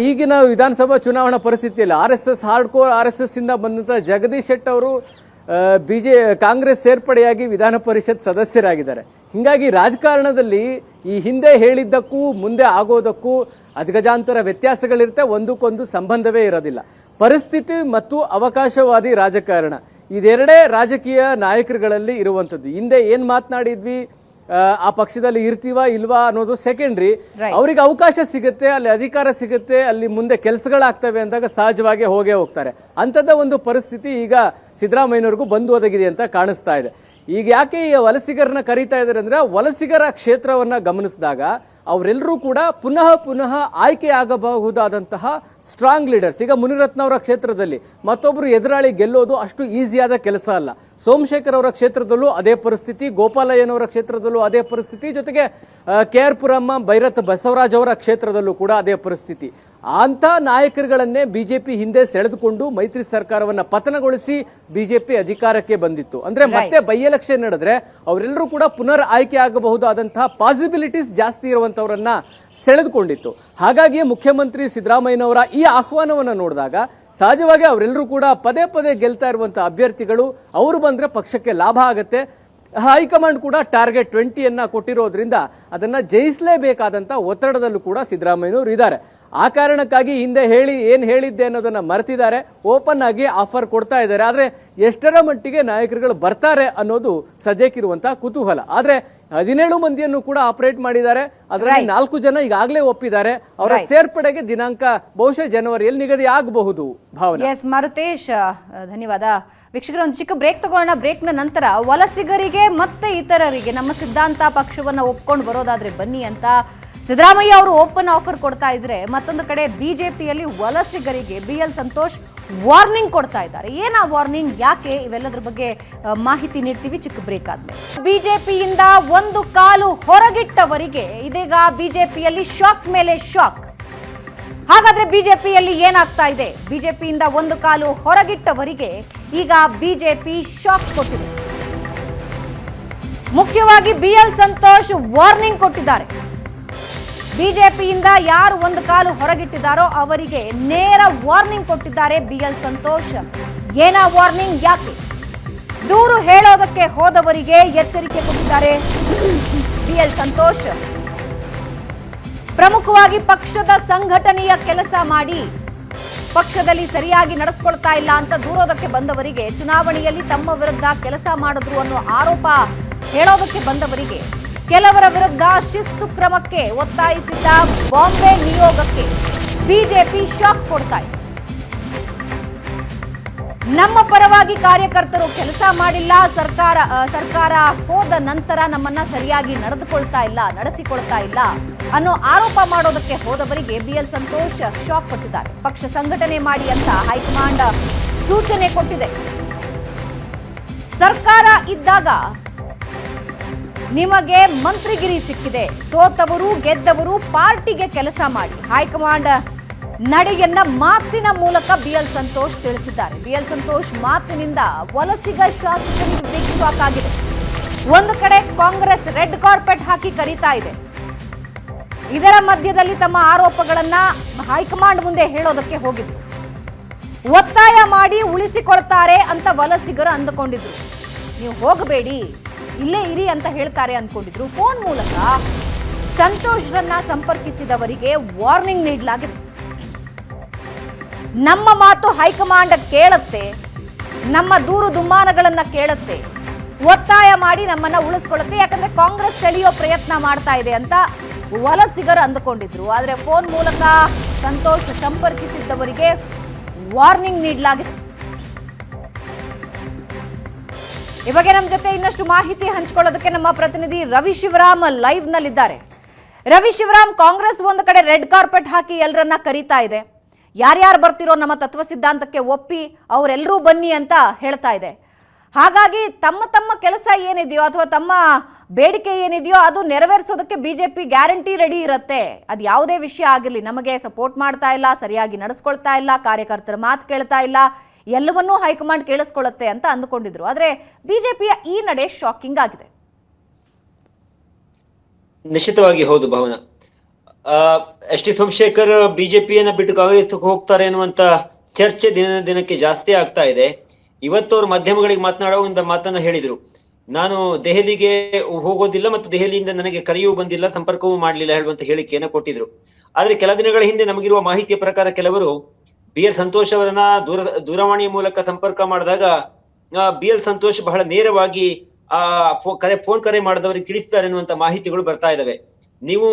ಈಗಿನ ವಿಧಾನಸಭಾ ಚುನಾವಣಾ ಪರಿಸ್ಥಿತಿಯಲ್ಲಿ RSS ಹಾರ್ಡ್ಕೋರ್ RSS ಇಂದ ಬಂದಂಥ ಜಗದೀಶ್ ಶೆಟ್ಟರ್ ಅವರು ಕಾಂಗ್ರೆಸ್ ಸೇರ್ಪಡೆಯಾಗಿ ವಿಧಾನ ಪರಿಷತ್ ಸದಸ್ಯರಾಗಿದ್ದಾರೆ. ಹೀಗಾಗಿ ರಾಜಕಾರಣದಲ್ಲಿ ಈ ಹಿಂದೆ ಹೇಳಿದ್ದಕ್ಕೂ ಮುಂದೆ ಆಗೋದಕ್ಕೂ ಅಜಗಜಾಂತರ ವ್ಯತ್ಯಾಸಗಳಿರುತ್ತೆ, ಒಂದಕ್ಕೊಂದು ಸಂಬಂಧವೇ ಇರೋದಿಲ್ಲ. ಪರಿಸ್ಥಿತಿ ಮತ್ತು ಅವಕಾಶವಾದಿ ರಾಜಕಾರಣ ಇದೆರಡೇ ರಾಜಕೀಯ ನಾಯಕರುಗಳಲ್ಲಿ ಇರುವಂಥದ್ದು. ಹಿಂದೆ ಏನು ಮಾತನಾಡಿದ್ವಿ, ಆ ಪಕ್ಷದಲ್ಲಿ ಇರ್ತೀವಾ ಇಲ್ವಾ ಅನ್ನೋದು ಸೆಕೆಂಡ್ರಿ. ಅವ್ರಿಗೆ ಅವಕಾಶ ಸಿಗುತ್ತೆ, ಅಲ್ಲಿ ಅಧಿಕಾರ ಸಿಗುತ್ತೆ, ಅಲ್ಲಿ ಮುಂದೆ ಕೆಲಸಗಳಾಗ್ತವೆ ಅಂದಾಗ ಸಹಜವಾಗಿ ಹೋಗೇ ಹೋಗ್ತಾರೆ. ಅಂಥದ್ದ ಒಂದು ಪರಿಸ್ಥಿತಿ ಈಗ ಸಿದ್ದರಾಮಯ್ಯನವ್ರಿಗೂ ಬಂದು ಒದಗಿದೆ ಅಂತ ಕಾಣಿಸ್ತಾ ಇದೆ. ಈಗ ಯಾಕೆ ಈ ವಲಸಿಗರನ್ನ ಕರೀತಾ ಇದ್ದಾರೆ ಅಂದ್ರೆ, ವಲಸಿಗರ ಕ್ಷೇತ್ರವನ್ನ ಗಮನಿಸಿದಾಗ ಅವರೆಲ್ಲರೂ ಕೂಡ ಪುನಃ ಆಯ್ಕೆ ಆಗಬಹುದಾದಂತಹ ಸ್ಟ್ರಾಂಗ್ ಲೀಡರ್ಸ್. ಈಗ ಮುನಿರತ್ನ ಅವರ ಕ್ಷೇತ್ರದಲ್ಲಿ ಮತ್ತೊಬ್ಬರು ಎದುರಾಳಿ ಗೆಲ್ಲೋದು ಅಷ್ಟು ಈಸಿಯಾದ ಕೆಲಸ ಅಲ್ಲ. ಸೋಮಶೇಖರ್ ಅವರ ಕ್ಷೇತ್ರದಲ್ಲೂ ಅದೇ ಪರಿಸ್ಥಿತಿ, ಗೋಪಾಲಯ್ಯನವರ ಕ್ಷೇತ್ರದಲ್ಲೂ ಅದೇ ಪರಿಸ್ಥಿತಿ, ಜೊತೆಗೆ KR ಪುರಮ್ಮ ಭೈರತ್ ಬಸವರಾಜ್ ಅವರ ಕ್ಷೇತ್ರದಲ್ಲೂ ಕೂಡ ಅದೇ ಪರಿಸ್ಥಿತಿ. ಅಂಥ ನಾಯಕರುಗಳನ್ನೇ BJP ಹಿಂದೆ ಸೆಳೆದುಕೊಂಡು ಮೈತ್ರಿ ಸರ್ಕಾರವನ್ನ ಪತನಗೊಳಿಸಿ BJP ಅಧಿಕಾರಕ್ಕೆ ಬಂದಿತ್ತು. ಅಂದ್ರೆ ಮತ್ತೆ ಬೈ ಎಲೆಕ್ಷನ್ ನಡೆದ್ರೆ ಅವರೆಲ್ಲರೂ ಕೂಡ ಪುನರ್ ಆಯ್ಕೆ ಆಗಬಹುದಾದಂತಹ ಪಾಸಿಬಿಲಿಟೀಸ್ ಜಾಸ್ತಿ ಇರುವಂತವರನ್ನ ಸೆಳೆದುಕೊಂಡಿತ್ತು. ಹಾಗಾಗಿ ಮುಖ್ಯಮಂತ್ರಿ ಸಿದ್ದರಾಮಯ್ಯನವರ ಈ ಆಹ್ವಾನವನ್ನ ನೋಡಿದಾಗ ಸಹಜವಾಗಿ ಅವರೆಲ್ಲರೂ ಕೂಡ ಪದೇ ಗೆಲ್ತಾ ಇರುವಂತಹ ಅಭ್ಯರ್ಥಿಗಳು, ಅವರು ಬಂದ್ರೆ ಪಕ್ಷಕ್ಕೆ ಲಾಭ ಆಗುತ್ತೆ. ಹೈಕಮಾಂಡ್ ಕೂಡ ಟಾರ್ಗೆಟ್ 20 ಕೊಟ್ಟಿರೋದ್ರಿಂದ ಅದನ್ನ ಜಯಿಸಲೇಬೇಕಾದಂತ ಒತ್ತಡದಲ್ಲೂ ಕೂಡ ಸಿದ್ದರಾಮಯ್ಯನವರು ಇದ್ದಾರೆ. ಆ ಕಾರಣಕ್ಕಾಗಿ ಹಿಂದೆ ಏನ್ ಹೇಳಿದ್ದೆ ಅನ್ನೋದನ್ನ ಮರೆತಿದ್ದಾರೆ, ಓಪನ್ ಆಗಿ ಆಫರ್ ಕೊಡ್ತಾ ಇದ್ದಾರೆ. ಆದ್ರೆ ಎಷ್ಟರ ಮಟ್ಟಿಗೆ ನಾಯಕರುಗಳು ಬರ್ತಾರೆ ಅನ್ನೋದು ಸದ್ಯಕ್ಕಿರುವಂತಹ ಕುತೂಹಲ. ಆದ್ರೆ 17 ಮಂದಿಯನ್ನು ಕೂಡ ಆಪರೇಟ್ ಮಾಡಿದ್ದಾರೆ. ಅದರಲ್ಲಿ 4 ಜನ ಈಗಾಗಲೇ ಒಪ್ಪಿದ್ದಾರೆ. ಅವರ ಸೇರ್ಪಡೆಗೆ ದಿನಾಂಕ ಬಹುಶಃ ಜನವರಿಯಲ್ಲಿ ನಿಗದಿ ಆಗಬಹುದು. ಭಾವನೆ. ಎಸ್ ಮಾರುತೇಶ್, ಧನ್ಯವಾದ. ವೀಕ್ಷಕರ, ಒಂದು ಚಿಕ್ಕ ಬ್ರೇಕ್ ತಗೋಣ. ಬ್ರೇಕ್ನ ನಂತರ ವಲಸಿಗರಿಗೆ ಮತ್ತೆ ಇತರರಿಗೆ ನಮ್ಮ ಸಿದ್ಧಾಂತ ಪಕ್ಷವನ್ನ ಒಪ್ಕೊಂಡು ಬರೋದಾದ್ರೆ ಬನ್ನಿ ಅಂತ ಸಿದ್ದರಾಮಯ್ಯ ಅವರು ಓಪನ್ ಆಫರ್ ಕೊಡ್ತಾ ಇದ್ರೆ ಮತ್ತೊಂದು ಕಡೆ ಬಿಜೆಪಿಯಲ್ಲಿ ವಲಸಿಗರಿಗೆ BL ಸಂತೋಷ್ ವಾರ್ನಿಂಗ್ ಕೊಡ್ತಾ ಇದ್ದಾರೆ. ಏನಾ ವಾರ್ನಿಂಗ್, ಯಾಕೆ, ಇವೆಲ್ಲದರ ಬಗ್ಗೆ ಮಾಹಿತಿ ನೀಡ್ತೀವಿ ಚಿಕ್ಕ ಬ್ರೇಕ್ ಆದ್ಮೇಲೆ. ಬಿಜೆಪಿಯಿಂದ ಒಂದು ಕಾಲು ಹೊರಗಿಟ್ಟವರಿಗೆ ಇದೀಗ ಬಿಜೆಪಿಯಲ್ಲಿ ಶಾಕ್ ಮೇಲೆ ಶಾಕ್. ಹಾಗಾದ್ರೆ ಬಿಜೆಪಿಯಲ್ಲಿ ಏನಾಗ್ತಾ ಇದೆ? ಬಿಜೆಪಿಯಿಂದ ಒಂದು ಕಾಲು ಹೊರಗಿಟ್ಟವರಿಗೆ ಈಗ ಬಿಜೆಪಿ ಶಾಕ್ ಕೊಟ್ಟಿದೆ. ಮುಖ್ಯವಾಗಿ BL ಸಂತೋಷ್ ವಾರ್ನಿಂಗ್ ಕೊಟ್ಟಿದ್ದಾರೆ. ಬಿಜೆಪಿಯಿಂದ ಯಾರು ಒಂದು ಕಾಲು ಹೊರಗಿಟ್ಟಿದ್ದಾರೋ ಅವರಿಗೆ ನೇರ ವಾರ್ನಿಂಗ್ ಕೊಟ್ಟಿದ್ದಾರೆ BL ಸಂತೋಷ್. ಏನಾ ವಾರ್ನಿಂಗ್, ಯಾಕೆ? ದೂರು ಹೇಳೋದಕ್ಕೆ ಹೋದವರಿಗೆ ಎಚ್ಚರಿಕೆ ಕೊಟ್ಟಿದ್ದಾರೆ BL ಸಂತೋಷ್. ಪ್ರಮುಖವಾಗಿ ಪಕ್ಷದ ಸಂಘಟನೆಯ ಕೆಲಸ ಮಾಡಿ ಪಕ್ಷದಲ್ಲಿ ಸರಿಯಾಗಿ ನಡೆಸ್ಕೊಳ್ತಾ ಇಲ್ಲ ಅಂತ ದೂರೋದಕ್ಕೆ ಬಂದವರಿಗೆ, ಚುನಾವಣೆಯಲ್ಲಿ ತಮ್ಮ ವಿರುದ್ಧ ಕೆಲಸ ಮಾಡಿದ್ರು ಅನ್ನೋ ಆರೋಪ ಹೇಳೋದಕ್ಕೆ ಬಂದವರಿಗೆ, ಕೆಲವರ ವಿರುದ್ಧ ಶಿಸ್ತು ಕ್ರಮಕ್ಕೆ ಒತ್ತಾಯಿಸಿದ್ದ ಬಾಂಬೆ ನಿಯೋಗಕ್ಕೆ ಬಿಜೆಪಿ ಶಾಕ್ ಕೊಡ್ತಾ ಇದೆ. ನಮ್ಮ ಪರವಾಗಿ ಕಾರ್ಯಕರ್ತರು ಕೆಲಸ ಮಾಡಿಲ್ಲ, ಸರ್ಕಾರ ಹೋದ ನಂತರ ನಮ್ಮನ್ನ ಸರಿಯಾಗಿ ನಡೆಸಿಕೊಳ್ತಾ ಇಲ್ಲ ಅನ್ನೋ ಆರೋಪ ಮಾಡೋದಕ್ಕೆ ಹೋದವರಿಗೆ BL ಸಂತೋಷ್ ಶಾಕ್ ಕೊಟ್ಟಿದ್ದಾರೆ. ಪಕ್ಷ ಸಂಘಟನೆ ಮಾಡಿ ಅಂತ ಹೈಕಮಾಂಡ್ ಸೂಚನೆ ಕೊಟ್ಟಿದೆ. ಸರ್ಕಾರ ಇದ್ದಾಗ ನಿಮಗೆ ಮಂತ್ರಿಗಿರಿ ಸಿಕ್ಕಿದೆ, ಸೋತವರು ಗೆದ್ದವರು ಪಾರ್ಟಿಗೆ ಕೆಲಸ ಮಾಡಿ, ಹೈಕಮಾಂಡ್ ನಡೆಯನ್ನ ಮಾತಿನ ಮೂಲಕ BL ಸಂತೋಷ್ ತಿಳಿಸಿದ್ದಾರೆ. BL ಸಂತೋಷ್ ಮಾತಿನಿಂದ ವಲಸಿಗ ಶಾಸಕರಿಗೆ ಬಿಗ್ ಶಾಕ್ ಆಗಿದೆ. ಒಂದು ಕಡೆ ಕಾಂಗ್ರೆಸ್ ರೆಡ್ ಕಾರ್ಪೆಟ್ ಹಾಕಿ ಕರೀತಾ ಇದೆ. ಇದರ ಮಧ್ಯದಲ್ಲಿ ತಮ್ಮ ಆರೋಪಗಳನ್ನ ಹೈಕಮಾಂಡ್ ಮುಂದೆ ಹೇಳೋದಕ್ಕೆ ಹೋಗಿದ್ರು. ಒತ್ತಾಯ ಮಾಡಿ ಉಳಿಸಿಕೊಳ್ತಾರೆ ಅಂತ ವಲಸಿಗರು ಅಂದುಕೊಂಡಿದ್ರು. ನೀವು ಹೋಗಬೇಡಿ, ಇಲ್ಲೇ ಇರಿ ಅಂತ ಹೇಳ್ತಾರೆ ಅಂದ್ಕೊಂಡಿದ್ರು. ಫೋನ್ ಮೂಲಕ ಸಂತೋಷ್ರನ್ನ ಸಂಪರ್ಕಿಸಿದವರಿಗೆ ವಾರ್ನಿಂಗ್ ನೀಡಲಾಗಿದೆ. ನಮ್ಮ ಮಾತು ಹೈಕಮಾಂಡ್ ಕೇಳುತ್ತೆ, ನಮ್ಮ ದೂರು ದುಮ್ಮಾನಗಳನ್ನ ಕೇಳುತ್ತೆ, ಒತ್ತಾಯ ಮಾಡಿ ನಮ್ಮನ್ನ ಉಳಿಸ್ಕೊಳ್ಳುತ್ತೆ, ಯಾಕಂದ್ರೆ ಕಾಂಗ್ರೆಸ್ ಸೆಳೆಯೋ ಪ್ರಯತ್ನ ಮಾಡ್ತಾ ಇದೆ ಅಂತ ವಲಸಿಗರು ಅಂದುಕೊಂಡಿದ್ರು. ಆದ್ರೆ ಫೋನ್ ಮೂಲಕ ಸಂತೋಷ್ ಸಂಪರ್ಕಿಸಿದ್ದವರಿಗೆ ವಾರ್ನಿಂಗ್ ನೀಡಲಾಗಿದೆ. ಈ ಬಗ್ಗೆ ನಮ್ಮ ಜೊತೆ ಇನ್ನಷ್ಟು ಮಾಹಿತಿ ಹಂಚಿಕೊಳ್ಳೋದಕ್ಕೆ ನಮ್ಮ ಪ್ರತಿನಿಧಿ ರವಿ ಶಿವರಾಮ್ ಲೈವ್ ನಲ್ಲಿದ್ದಾರೆ. ರವಿ ಶಿವರಾಮ್, ಕಾಂಗ್ರೆಸ್ ಒಂದು ಕಡೆ ರೆಡ್ ಕಾರ್ಪೆಟ್ ಹಾಕಿ ಎಲ್ಲರನ್ನ ಕರೀತಾ ಇದೆ. ಯಾರ್ಯಾರು ಬರ್ತಿರೋ ನಮ್ಮ ತತ್ವ ಸಿದ್ಧಾಂತಕ್ಕೆ ಒಪ್ಪಿ ಅವರೆಲ್ಲರೂ ಬನ್ನಿ ಅಂತ ಹೇಳ್ತಾ ಇದೆ. ಹಾಗಾಗಿ ತಮ್ಮ ಕೆಲಸ ಏನಿದೆಯೋ ಅಥವಾ ತಮ್ಮ ಬೇಡಿಕೆ ಏನಿದೆಯೋ ಅದು ನೆರವೇರಿಸೋದಕ್ಕೆ ಬಿಜೆಪಿ ಗ್ಯಾರಂಟಿ ರೆಡಿ ಇರುತ್ತೆ. ಅದು ಯಾವುದೇ ವಿಷಯ ಆಗಿರಲಿ, ನಮಗೆ ಸಪೋರ್ಟ್ ಮಾಡ್ತಾ ಇಲ್ಲ, ಸರಿಯಾಗಿ ನಡೆಸ್ಕೊಳ್ತಾ ಇಲ್ಲ, ಕಾರ್ಯಕರ್ತರ ಮಾತು ಕೇಳ್ತಾ ಇಲ್ಲ, ಎಲ್ಲವನ್ನೂ ಹೈಕಮಾಂಡ್ ಕೇಳಿಸ್ಕೊಳ್ಳುತ್ತೆ ಅಂತ ಅಂದುಕೊಂಡಿದ್ರು. ಆದರೆ ಬಿಜೆಪಿಯ ಈ ನಡೆ ಶಾಕಿಂಗ್ ಆಗಿದೆ. ನಿಶ್ಚಿತವಾಗಿ ಹೌದು ಭಾವನಾ. ಎಸ್ ಟಿ ಸೋಮಶೇಖರ್ ಬಿಜೆಪಿಯನ್ನ ಬಿಟ್ಟು ಕಾಂಗ್ರೆಸ್ ಹೋಗ್ತಾರೆ ಅನ್ನುವಂತ ಚರ್ಚೆ ದಿನಕ್ಕೆ ಜಾಸ್ತಿ ಆಗ್ತಾ ಇದೆ. ಇವತ್ತು ಅವರು ಮಾಧ್ಯಮಗಳಿಗೆ ಮಾತನಾಡೋ ಒಂದು ಮಾತನ್ನ ಹೇಳಿದ್ರು, ನಾನು ದೆಹಲಿಗೆ ಹೋಗೋದಿಲ್ಲ ಮತ್ತು ದೆಹಲಿಯಿಂದ ನನಗೆ ಕರೆಯೂ ಬಂದಿಲ್ಲ, ಸಂಪರ್ಕವೂ ಮಾಡಲಿಲ್ಲ ಹೇಳುವಂತ ಹೇಳಿಕೆಯನ್ನ ಕೊಟ್ಟಿದ್ರು. ಆದ್ರೆ ಕೆಲ ದಿನಗಳ ಹಿಂದೆ ನಮಗಿರುವ ಮಾಹಿತಿಯ ಪ್ರಕಾರ ಕೆಲವರು BL ಸಂತೋಷ್ ಅವರನ್ನ ದೂರವಾಣಿಯ ಮೂಲಕ ಸಂಪರ್ಕ ಮಾಡಿದಾಗ BL ಸಂತೋಷ್ ಬಹಳ ನೇರವಾಗಿ ಫೋನ್ ಕರೆ ಮಾಡಿದವರಿಗೆ ತಿಳಿಸ್ತಾರೆ ಅನ್ನುವಂತ ಮಾಹಿತಿಗಳು ಬರ್ತಾ ಇದಾವೆ. ನೀವು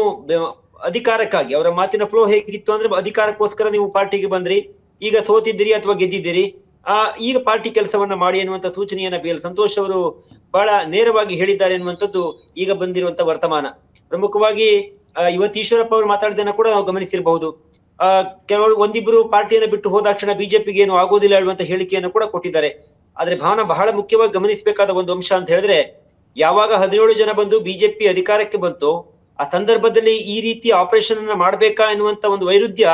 ಅಧಿಕಾರಕ್ಕಾಗಿ, ಅವರ ಮಾತಿನ ಫ್ಲೋ ಹೇಗಿತ್ತು ಅಂದ್ರೆ, ಅಧಿಕಾರಕ್ಕೋಸ್ಕರ ನೀವು ಪಾರ್ಟಿಗೆ ಬಂದ್ರಿ, ಈಗ ಸೋತಿದ್ದೀರಿ ಅಥವಾ ಗೆದ್ದಿದ್ದೀರಿ, ಈಗ ಪಾರ್ಟಿ ಕೆಲಸವನ್ನ ಮಾಡಿ ಅನ್ನುವಂತ ಸೂಚನೆಯನ್ನ BL ಸಂತೋಷ್ ಅವರು ಬಹಳ ನೇರವಾಗಿ ಹೇಳಿದ್ದಾರೆ ಅನ್ನುವಂಥದ್ದು ಈಗ ಬಂದಿರುವಂತ ವರ್ತಮಾನ. ಪ್ರಮುಖವಾಗಿ ಇವತ್ತು ಈಶ್ವರಪ್ಪ ಅವರು ಮಾತಾಡಿದ್ದನ್ನ ಕೂಡ ನಾವು ಗಮನಿಸಿರಬಹುದು. ಕೆಲವರು ಒಂದಿಬ್ರು ಪಾರ್ಟಿಯನ್ನು ಬಿಟ್ಟು ಹೋದಾಕ್ಷಣ ಬಿಜೆಪಿಗೆ ಏನು ಆಗೋದಿಲ್ಲ ಹೇಳುವಂತ ಹೇಳಿಕೆಯನ್ನು ಕೂಡ ಕೊಟ್ಟಿದ್ದಾರೆ. ಆದ್ರೆ ಭಾವನ ಬಹಳ ಮುಖ್ಯವಾಗಿ ಗಮನಿಸಬೇಕಾದ ಒಂದು ಅಂಶ ಅಂತ ಹೇಳಿದ್ರೆ, ಯಾವಾಗ 17 ಜನ ಬಂದು ಬಿಜೆಪಿ ಅಧಿಕಾರಕ್ಕೆ ಬಂತು, ಆ ಸಂದರ್ಭದಲ್ಲಿ ಈ ರೀತಿ ಆಪರೇಷನ್ ಅನ್ನ ಮಾಡ್ಬೇಕಾ ಎನ್ನುವಂತ ಒಂದು ವೈರುಧ್ಯ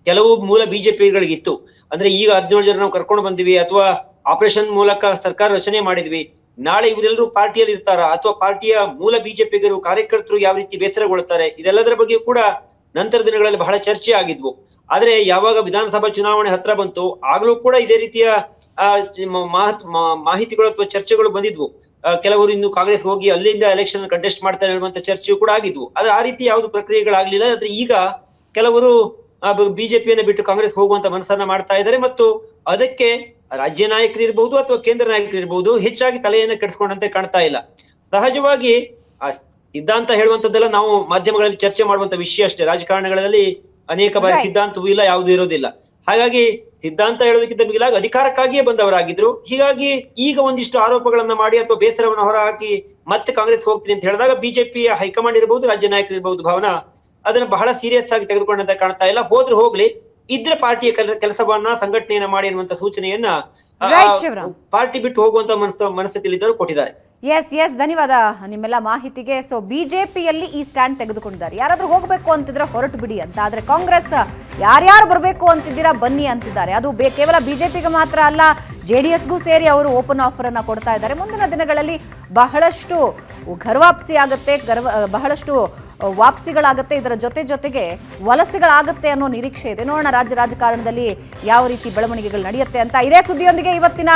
ಕೆಲವು ಮೂಲ ಬಿಜೆಪಿಗಳಿಗಿತ್ತು. ಅಂದ್ರೆ ಈಗ 17 ಜನ ನಾವು ಕರ್ಕೊಂಡು ಬಂದಿವಿ ಅಥವಾ ಆಪರೇಷನ್ ಮೂಲಕ ಸರ್ಕಾರ ರಚನೆ ಮಾಡಿದ್ವಿ, ನಾಳೆ ಇವರೆಲ್ಲರೂ ಪಾರ್ಟಿಯಲ್ಲಿ ಇರ್ತಾರ ಅಥವಾ ಪಾರ್ಟಿಯ ಮೂಲ ಬಿಜೆಪಿಗರು ಕಾರ್ಯಕರ್ತರು ಯಾವ ರೀತಿ ಬೇಸರಗೊಳ್ಳುತ್ತಾರೆ, ಇದೆಲ್ಲದರ ಬಗ್ಗೆ ಕೂಡ ನಂತರ ದಿನಗಳಲ್ಲಿ ಬಹಳ ಚರ್ಚೆ ಆಗಿದ್ವು. ಆದ್ರೆ ಯಾವಾಗ ವಿಧಾನಸಭಾ ಚುನಾವಣೆ ಹತ್ರ ಬಂತು, ಆಗ್ಲೂ ಕೂಡ ಇದೇ ರೀತಿಯ ಮಾಹಿತಿಗಳು ಅಥವಾ ಚರ್ಚೆಗಳು ಬಂದಿದ್ವು. ಕೆಲವರು ಇನ್ನು ಕಾಂಗ್ರೆಸ್ ಹೋಗಿ ಅಲ್ಲಿಂದ ಎಲೆಕ್ಷನ್ ಕಂಟೆಸ್ಟ್ ಮಾಡ್ತಾರೆ ಅನ್ನುವಂತ ಚರ್ಚೆಯು ಕೂಡ ಆಗಿದ್ವು. ಆದ್ರೆ ಆ ರೀತಿ ಯಾವ್ದು ಪ್ರಕ್ರಿಯೆಗಳಾಗ್ಲಿಲ್ಲ. ಆದ್ರೆ ಈಗ ಕೆಲವರು ಬಿಜೆಪಿಯನ್ನ ಬಿಟ್ಟು ಕಾಂಗ್ರೆಸ್ ಹೋಗುವಂತ ಮನಸ್ಸನ್ನ ಮಾಡ್ತಾ ಇದ್ದಾರೆ ಮತ್ತು ಅದಕ್ಕೆ ರಾಜ್ಯ ನಾಯಕರು ಇರಬಹುದು ಅಥವಾ ಕೇಂದ್ರ ನಾಯಕರು ಇರಬಹುದು ಹೆಚ್ಚಾಗಿ ತಲೆಯನ್ನ ಕೆಡಿಸ್ಕೊಂಡಂತೆ ಕಾಣ್ತಾ ಇಲ್ಲ. ಸಹಜವಾಗಿ ಆ ಸಿದ್ಧಾಂತ ಹೇಳುವಂತದ್ದೆಲ್ಲ ನಾವು ಮಾಧ್ಯಮಗಳಲ್ಲಿ ಚರ್ಚೆ ಮಾಡುವಂತ ವಿಷಯ ಅಷ್ಟೇ. ರಾಜಕಾರಣಗಳಲ್ಲಿ ಅನೇಕ ಬಾರಿ ಸಿದ್ಧಾಂತವೂ ಇಲ್ಲ, ಯಾವುದೂ ಇರೋದಿಲ್ಲ. ಹಾಗಾಗಿ ಸಿದ್ಧಾಂತ ಹೇಳೋದಕ್ಕಿಂತ ಮಿಗಿಲಾಗಿ ಅಧಿಕಾರಕ್ಕಾಗಿಯೇ ಬಂದವರಾಗಿದ್ರು. ಹೀಗಾಗಿ ಈಗ ಒಂದಿಷ್ಟು ಆರೋಪಗಳನ್ನ ಮಾಡಿ ಅಥವಾ ಬೇಸರವನ್ನು ಹೊರಹಾಕಿ ಮತ್ತೆ ಕಾಂಗ್ರೆಸ್ ಹೋಗ್ತೀನಿ ಅಂತ ಹೇಳಿದಾಗ ಬಿಜೆಪಿಯ ಹೈಕಮಾಂಡ್ ಇರಬಹುದು, ರಾಜ್ಯ ನಾಯಕರು ಇರಬಹುದು ಭಾವನಾ ಅದನ್ನ ಬಹಳ ಸೀರಿಯಸ್ ಆಗಿ ತೆಗೆದುಕೊಂಡಂತ ಕಾಣ್ತಾ ಇಲ್ಲ. ಹೋದ್ರೆ ಹೋಗ್ಲಿ, ಇದ್ರೆ ಪಾರ್ಟಿಯ ಕೆಲಸವನ್ನ ಸಂಘಟನೆಯನ್ನ ಮಾಡಿ ಅನ್ನುವಂತ ಸೂಚನೆಯನ್ನ Right, ಶಿವರಾಮ್. ಪಾರ್ಟಿ ಬಿಟ್ಟು ಹೋಗುವಂತ ಮನಸ್ಥಿತಿಲಿದ್ದರು ಕೊಟ್ಟಿದ್ದಾರೆ. ಎಸ್ ಧನ್ಯವಾದ ನಿಮ್ಮೆಲ್ಲ ಮಾಹಿತಿಗೆ. ಸೊ ಬಿಜೆಪಿಯಲ್ಲಿ ಈ ಸ್ಟ್ಯಾಂಡ್ ತೆಗೆದುಕೊಂಡಿದ್ದಾರೆ, ಯಾರಾದ್ರೂ ಹೋಗಬೇಕು ಅಂತಿದ್ರೆ ಹೊರಟು ಬಿಡಿ ಅಂತ. ಆದ್ರೆ ಕಾಂಗ್ರೆಸ್ ಯಾರ್ಯಾರು ಬರಬೇಕು ಅಂತಿದ್ದೀರಾ ಬನ್ನಿ ಅಂತಿದ್ದಾರೆ. ಅದು ಕೇವಲ ಬಿಜೆಪಿಗೆ ಮಾತ್ರ ಅಲ್ಲ, JDSಗೂ ಸೇರಿ ಅವರು ಓಪನ್ ಆಫರ್ ಅನ್ನ ಕೊಡ್ತಾ ಇದ್ದಾರೆ. ಮುಂದಿನ ದಿನಗಳಲ್ಲಿ ಬಹಳಷ್ಟು ಘರ್ವಾಪ್ಸಿ ಆಗುತ್ತೆ, ಬಹಳಷ್ಟು ವಾಪಸಿಗಳಾಗುತ್ತೆ, ಇದರ ಜೊತೆಗೆ ವಲಸೆಗಳಾಗುತ್ತೆ ಅನ್ನೋ ನಿರೀಕ್ಷೆ ಇದೆ. ನೋಡೋಣ ರಾಜ್ಯ ರಾಜಕಾರಣದಲ್ಲಿ ಯಾವ ರೀತಿ ಬೆಳವಣಿಗೆಗಳು ನಡೆಯುತ್ತೆ ಅಂತ. ಇದೇ ಸುದ್ದಿಯೊಂದಿಗೆ ಇವತ್ತಿನ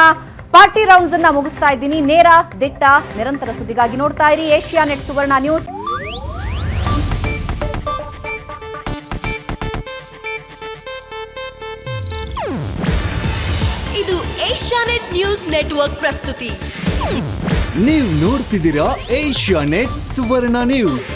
ಪಾರ್ಟಿ ರೌಂಡ್ಸ್ ಅನ್ನ ಮುಗಿಸ್ತಾ ಇದ್ದೀನಿ. ನೇರ, ದಿಟ್ಟ, ನಿರಂತರ ಸುದ್ದಿಗಾಗಿ ನೋಡ್ತಾ ಇರಿ ಏಷ್ಯಾನೆಟ್ ಸುವರ್ಣ ನ್ಯೂಸ್. ಇದು ಏಷ್ಯಾನೆಟ್ ನ್ಯೂಸ್ ನೆಟ್ವರ್ಕ್ ಪ್ರಸ್ತುತಿ. ನೀವು ನೋಡ್ತಿದ್ದೀರಾ ಏಷ್ಯಾನೆಟ್ ಸುವರ್ಣ ನ್ಯೂಸ್.